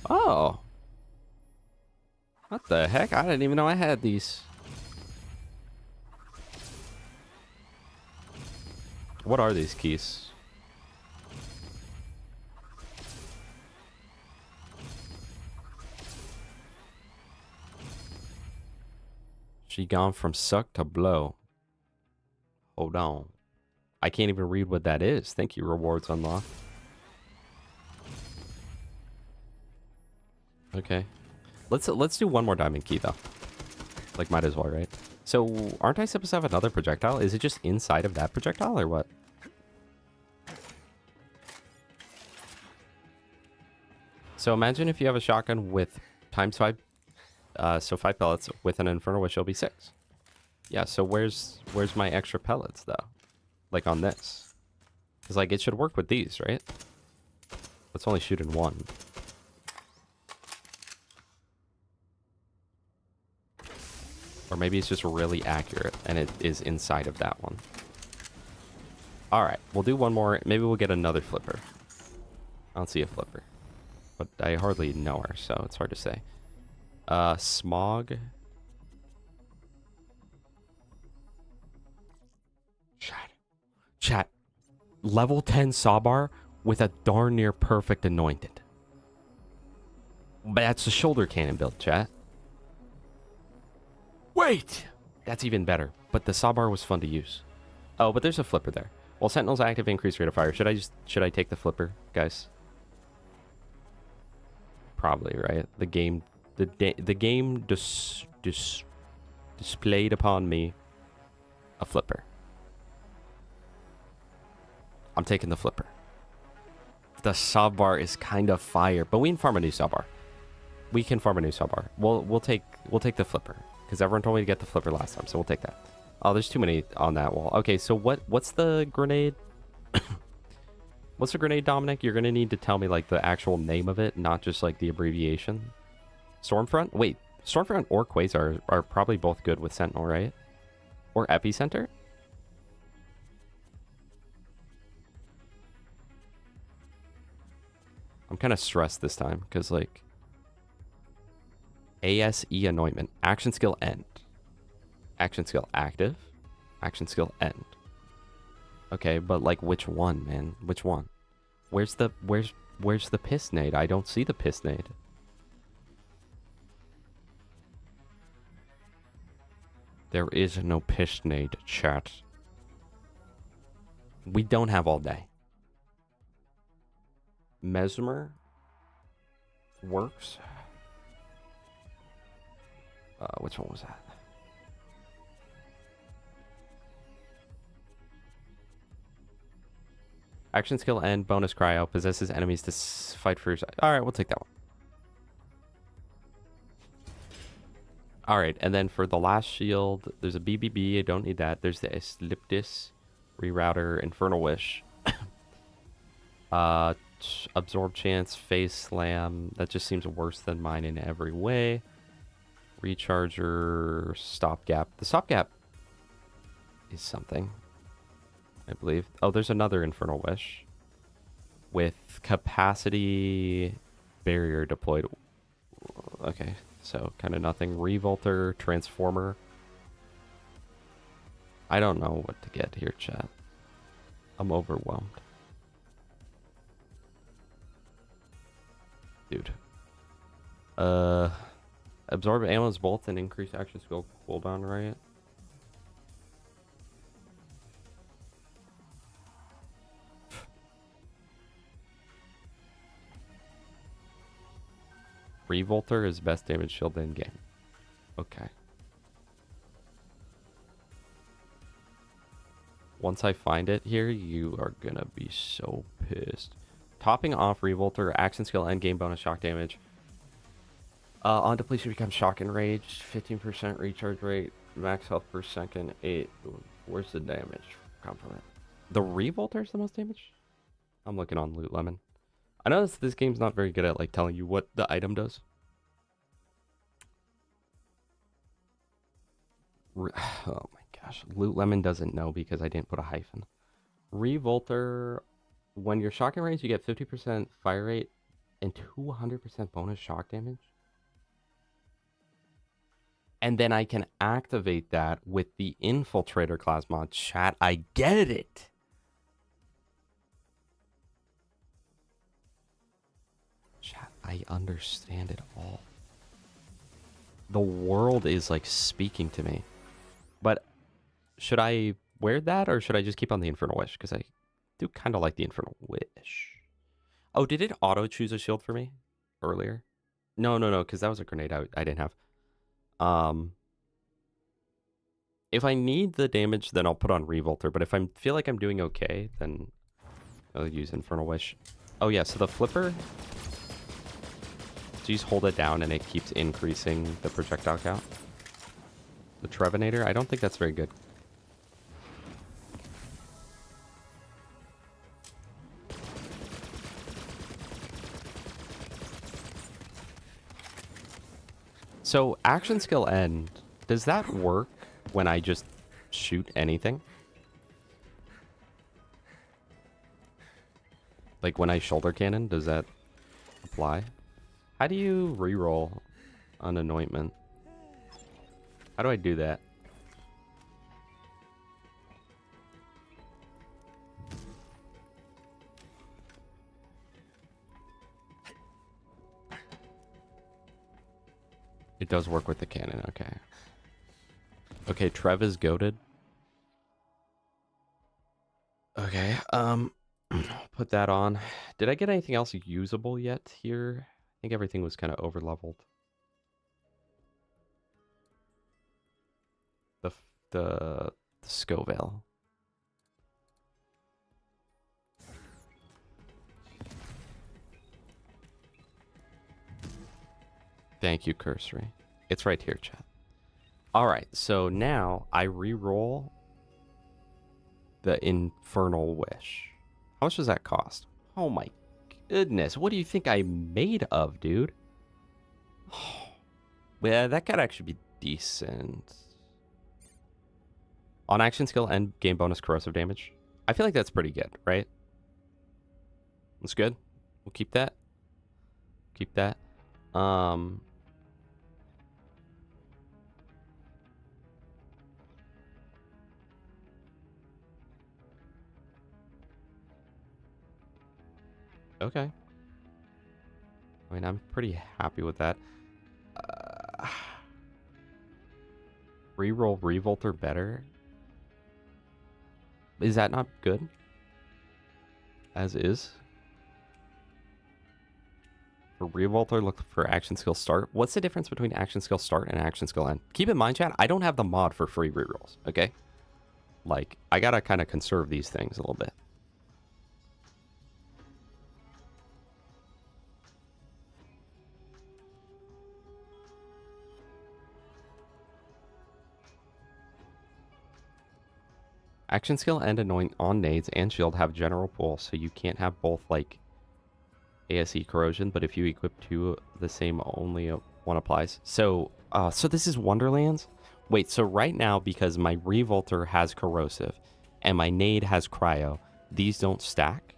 Oh. What the heck? I didn't even know I had these. What are these keys? She gone from suck to blow. Hold on. I can't even read what that is. Thank you, rewards unlocked. Okay. Let's do one more diamond key though. Like, might as well, right? So aren't I supposed to have another projectile? Is it just inside of that projectile or what? So imagine if you have a shotgun with ×5. So 5 pellets with an infernal wish, it'll be 6. Yeah, so where's my extra pellets though? Like on this. Because like it should work with these, right? Let's only shoot in one. Or maybe it's just really accurate and it is inside of that one. Alright, we'll do one more. Maybe we'll get another flipper. I don't see a flipper. But I hardly know her, so it's hard to say. Smog. Chat. Level 10 Sawbar with a darn near perfect anointed. That's a shoulder cannon build, chat. Wait! That's even better. But the Sawbar was fun to use. Oh, but there's a flipper there. While Sentinel's active, increase rate of fire. Should I take the flipper, guys? Probably, right? The game displayed upon me a flipper. I'm taking the flipper. The Sawbar is kind of fire, but we can farm a new Sawbar. We can farm a new Sawbar. We'll take the flipper because everyone told me to get the flipper last time, so we'll take that. Oh, there's too many on that wall. Okay, so what's the grenade? What's the grenade, Dominic? You're gonna need to tell me like the actual name of it, not just like the abbreviation. Stormfront? Wait, Stormfront or Quasar are probably both good with Sentinel, right? Or Epicenter? I'm kind of stressed this time because like ASE anointment, action skill end, action skill active, action skill end. Okay, but like which one, man? Which one? Where's the piss nade? I don't see the piss nade. There is no piss nade, chat. We don't have all day. Mesmer works. Which one was that? Action skill end, bonus cryo, possesses enemies to fight for your side. Alright, we'll take that one. Alright, and then for the last shield, there's a BBB, I don't need that. There's the Ecliptus, Rerouter, Infernal Wish. Absorb chance, face slam. That just seems worse than mine in every way. Recharger, stopgap. The stopgap is something. I believe. Oh, there's another Infernal Wish with capacity barrier deployed. Okay, so kind of nothing. Revolter, Transformer. I don't know what to get here, chat. I'm overwhelmed. Dude. Absorb ammo's bolt and increase action skill cooldown, right? Revolter is best damage shield in game. Okay. Once I find it here, you are gonna be so pissed. Topping off Revolter, action skill, end game bonus shock damage. On depletion becomes shock and rage, 15% recharge rate, max health per second, 8. Where's the damage come from it? The Revolter is the most damage? I'm looking on Loot Lemon. I know this game's not very good at like telling you what the item does. Oh my gosh. Loot Lemon doesn't know because I didn't put a hyphen. Revolter, when you're shock and range, you get 50% fire rate and 200% bonus shock damage. And then I can activate that with the Infiltrator class mod. Chat, I get it. Chat, I understand it all. The world is like speaking to me. But should I wear that or should I just keep on the Infernal Wish? Because I do kind of like the Infernal Wish. Oh, did it auto choose a shield for me earlier? No, because that was a grenade I didn't have. If I need the damage, then I'll put on Revolter. But if I feel like I'm doing okay, then I'll use Infernal Wish. Oh yeah, so the flipper. So you just hold it down and it keeps increasing the projectile count. The Trevinator, I don't think that's very good. So action skill end, does that work when I just shoot anything? Like when I shoulder cannon, does that apply? How do you reroll an anointment? How do I do that? It does work with the cannon, okay. Okay, Trev is goated. Okay, put that on. Did I get anything else usable yet here? I think everything was kind of over leveled. The Scoville. Thank you, Cursory. It's right here, chat. Alright, so now I re-roll the Infernal Wish. How much does that cost? Oh my goodness, what do you think I'm made of, dude? Oh, yeah, that could actually be decent. On action skill and game bonus corrosive damage. I feel like that's pretty good, right? That's good. We'll keep that. Keep that. Okay. I mean, I'm pretty happy with that. Reroll Revolter better? Is that not good? As is? For Revolter, look for action skill start. What's the difference between action skill start and action skill end? Keep in mind, chat, I don't have the mod for free rerolls, okay? Like, I gotta kind of conserve these things a little bit. Action skill and anoint on nades and shield have general pull, so you can't have both like ASE corrosion, but if you equip two, the same only one applies. So so this is Wonderlands? Wait, so right now, because my Revolter has corrosive, and my nade has cryo, these don't stack.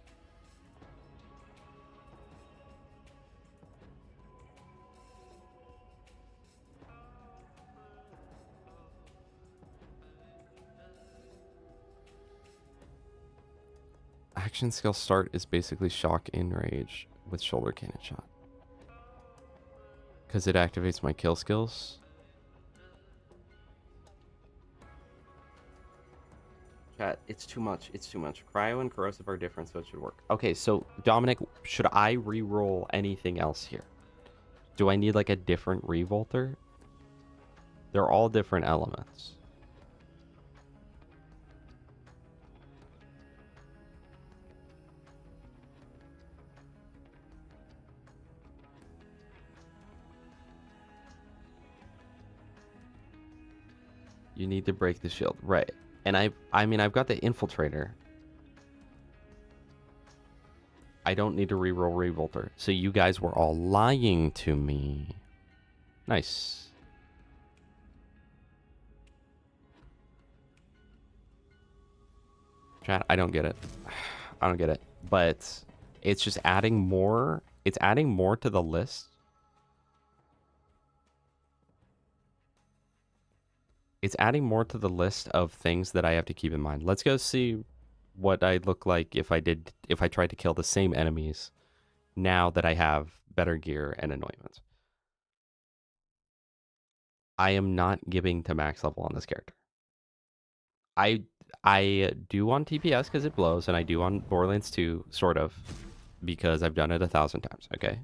Action skill start is basically shock enrage with shoulder cannon shot. Because it activates my kill skills. Chat, it's too much. It's too much. Cryo and corrosive are different, so it should work. Okay, so Dominic, should I re-roll anything else here? Do I need like a different revolter? They're all different elements. You need to break the shield, right? And I mean, I've got the infiltrator. I don't need to reroll revolter. So you guys were all lying to me. Nice. Chat, I don't get it. I don't get it. But it's just adding more. It's adding more to the list. It's adding more to the list of things that I have to keep in mind. Let's go see what I'd look like if I tried to kill the same enemies now that I have better gear and anointments. I am not giving to max level on this character. I do on TPS because it blows, and I do on Borderlands 2, sort of, because I've done it 1,000 times, okay?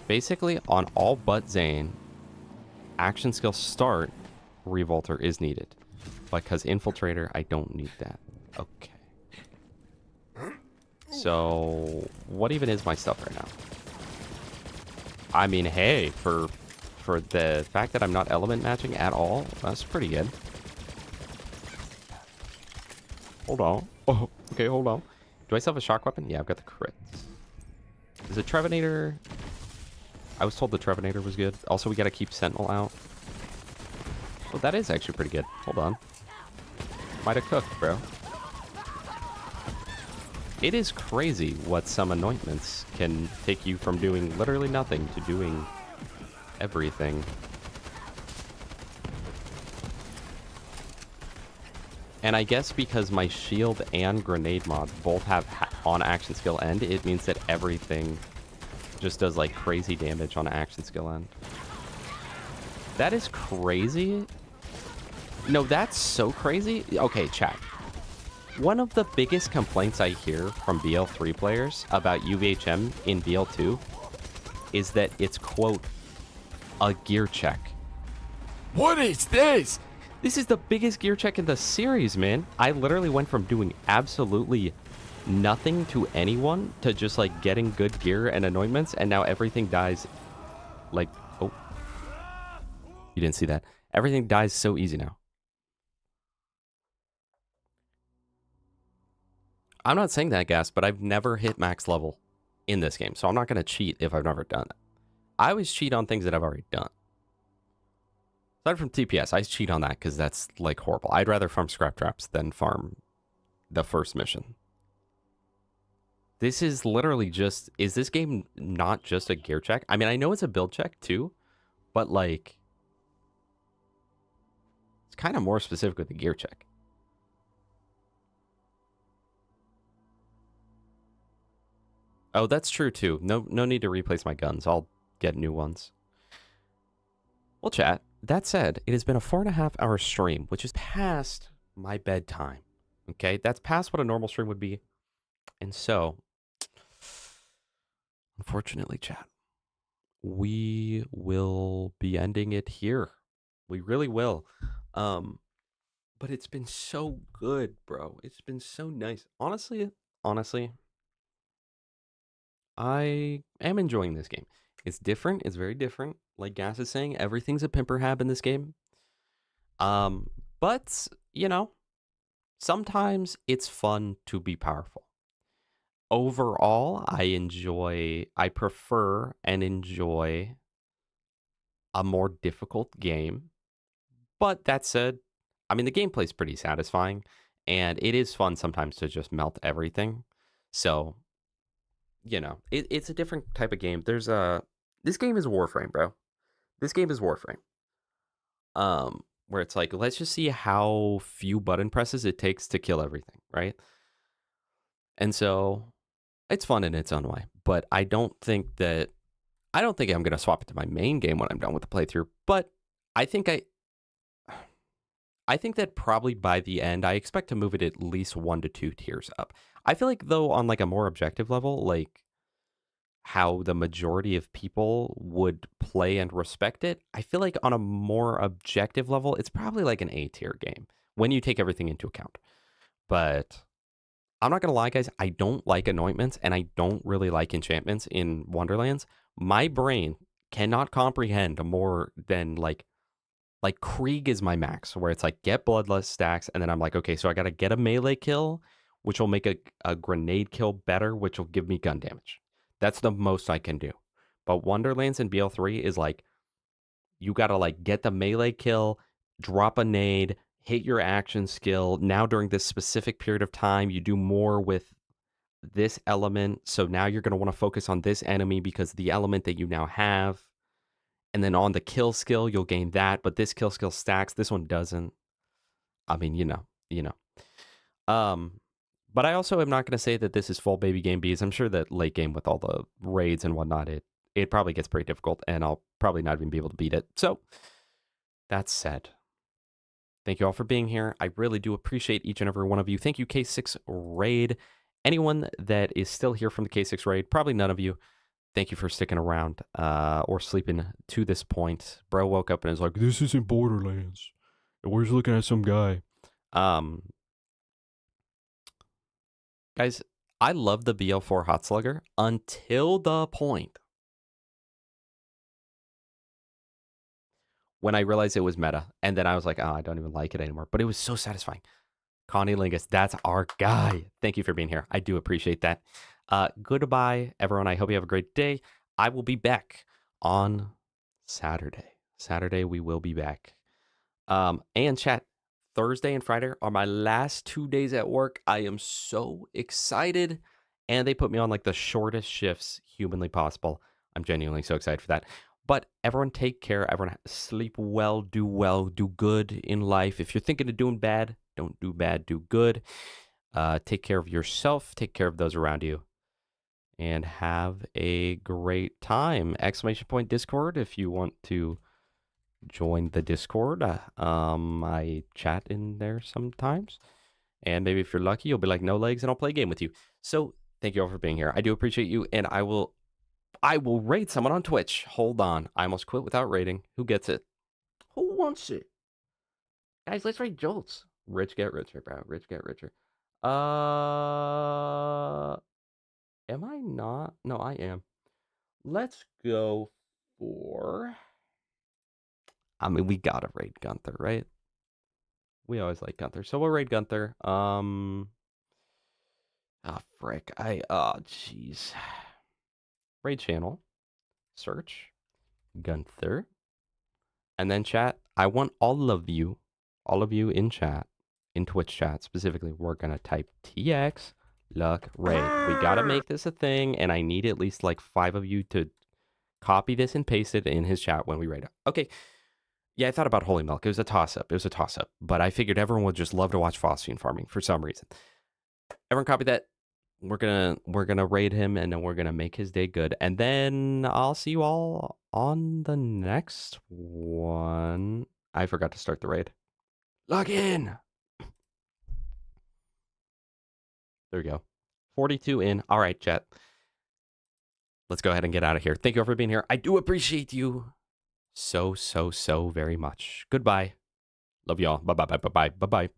Basically, on all but Zane, action skill start, revolter is needed. Because infiltrator, I don't need that. Okay. So, what even is my stuff right now? I mean, hey, for the fact that I'm not element matching at all, that's pretty good. Hold on. Oh, okay, hold on. Do I still have a shock weapon? Yeah, I've got the crits. Is it Trevinator? I was told the Trevinator was good. Also, we gotta keep Sentinel out. Oh, that is actually pretty good. Hold on. Might have cooked, bro. It is crazy what some anointments can take you from doing literally nothing to doing everything. And I guess because my shield and grenade mod both have on action skill end, it means that everything just does like crazy damage on action skill end. That is crazy. No, that's so crazy. Okay, chat. One of the biggest complaints I hear from BL3 players about UVHM in BL2 is that it's, quote, a gear check. What is this? This is the biggest gear check in the series, man. I literally went from doing absolutely nothing to anyone to just like getting good gear and anointments, and now everything dies like, oh, you didn't see that. Everything dies so easy now. I'm not saying that, Gas, but I've never hit max level in this game, so I'm not going to cheat if I've never done it. I always cheat on things that I've already done. Aside from TPS, I cheat on that because that's like horrible. I'd rather farm scrap traps than farm the first mission. This is literally just, is this game not just a gear check? I mean, I know it's a build check too, but like, it's kind of more specific with the gear check. Oh, that's true too. No need to replace my guns. I'll get new ones. Well, chat, that said, it has been a 4.5-hour stream, which is past my bedtime. Okay, that's past what a normal stream would be. And so, unfortunately, chat, we will be ending it here. We really will. But it's been so good, bro. It's been so nice. Honestly, I am enjoying this game. It's different. It's very different. Like Gas is saying, everything's a pimper hab in this game. But, you know, sometimes it's fun to be powerful. Overall, I prefer and enjoy a more difficult game. But that said, I mean, the gameplay's pretty satisfying, and it is fun sometimes to just melt everything. So, it's a different type of game. This game is Warframe, bro. This game is Warframe. Where it's like, let's just see how few button presses it takes to kill everything, right? And so it's fun in its own way, but I don't think I'm going to swap it to my main game when I'm done with the playthrough, but I think that probably by the end, I expect to move it at least 1 to 2 tiers up. I feel like, though, on like a more objective level, like how the majority of people would play and respect it, I feel like on a more objective level, it's probably like an A tier game when you take everything into account. But I'm not going to lie, guys, I don't like anointments and I don't really like enchantments in Wonderlands. My brain cannot comprehend more than like Krieg is my max, where it's like get bloodlust stacks, and then I'm like, okay, so I got to get a melee kill, which will make a grenade kill better, which will give me gun damage. That's the most I can do. But Wonderlands and BL3 is like, you got to like get the melee kill, drop a nade, hit your action skill. Now during this specific period of time, you do more with this element. So now you're going to want to focus on this enemy because the element that you now have. And then on the kill skill, you'll gain that. But this kill skill stacks. This one doesn't. I mean, you know. But I also am not going to say that this is full baby game because I'm sure that late game with all the raids and whatnot, it probably gets pretty difficult and I'll probably not even be able to beat it. So that said, thank you all for being here. I really do appreciate each and every one of you. Thank you, K6 Raid. Anyone that is still here from the K6 Raid, probably none of you. Thank you for sticking around or sleeping to this point. Bro woke up and is like, This isn't Borderlands. And we're just looking at some guy. Guys, I love the BL4 Hot Slugger until the point when I realized it was meta. And then I was like, oh, I don't even like it anymore. But it was so satisfying. Connie Lingus, that's our guy. Thank you for being here. I do appreciate that. Goodbye, everyone. I hope you have a great day. I will be back on Saturday. Saturday, we will be back. And chat, Thursday and Friday are my last 2 days at work. I am so excited. And they put me on like the shortest shifts humanly possible. I'm genuinely so excited for that. But everyone take care. Everyone sleep well, do good in life. If you're thinking of doing bad, don't do bad, do good. Take care of yourself. Take care of those around you. And have a great time. ! Discord if you want to join the Discord. I chat in there sometimes. And maybe if you're lucky, you'll be like, no legs, and I'll play a game with you. So thank you all for being here. I do appreciate you, and I will raid someone on Twitch. Hold on. I almost quit without raiding. Who gets it? Who wants it? Guys, let's raid Jolts. Rich get richer, bro. Rich get richer. Am I not? No, I am. Let's go for... I mean, we gotta raid Gunther, right? We always like Gunther. So we'll raid Gunther. Oh, frick. Jeez. Raid channel. Search. Gunther. And then chat. I want all of you in chat, in Twitch chat specifically, we're gonna type TX Luck Raid. We gotta make this a thing, and I need at least like 5 of you to copy this and paste it in his chat when we raid it. Okay. Yeah, I thought about Holy Milk. It was a toss-up. But I figured everyone would just love to watch phosphine farming for some reason. Everyone copy that. We're gonna raid him, and then we're gonna make his day good. And then I'll see you all on the next one. I forgot to start the raid. Log in. There we go. 42 in. All right, chat. Let's go ahead and get out of here. Thank you all for being here. I do appreciate you so very much. Goodbye. Love y'all. Bye.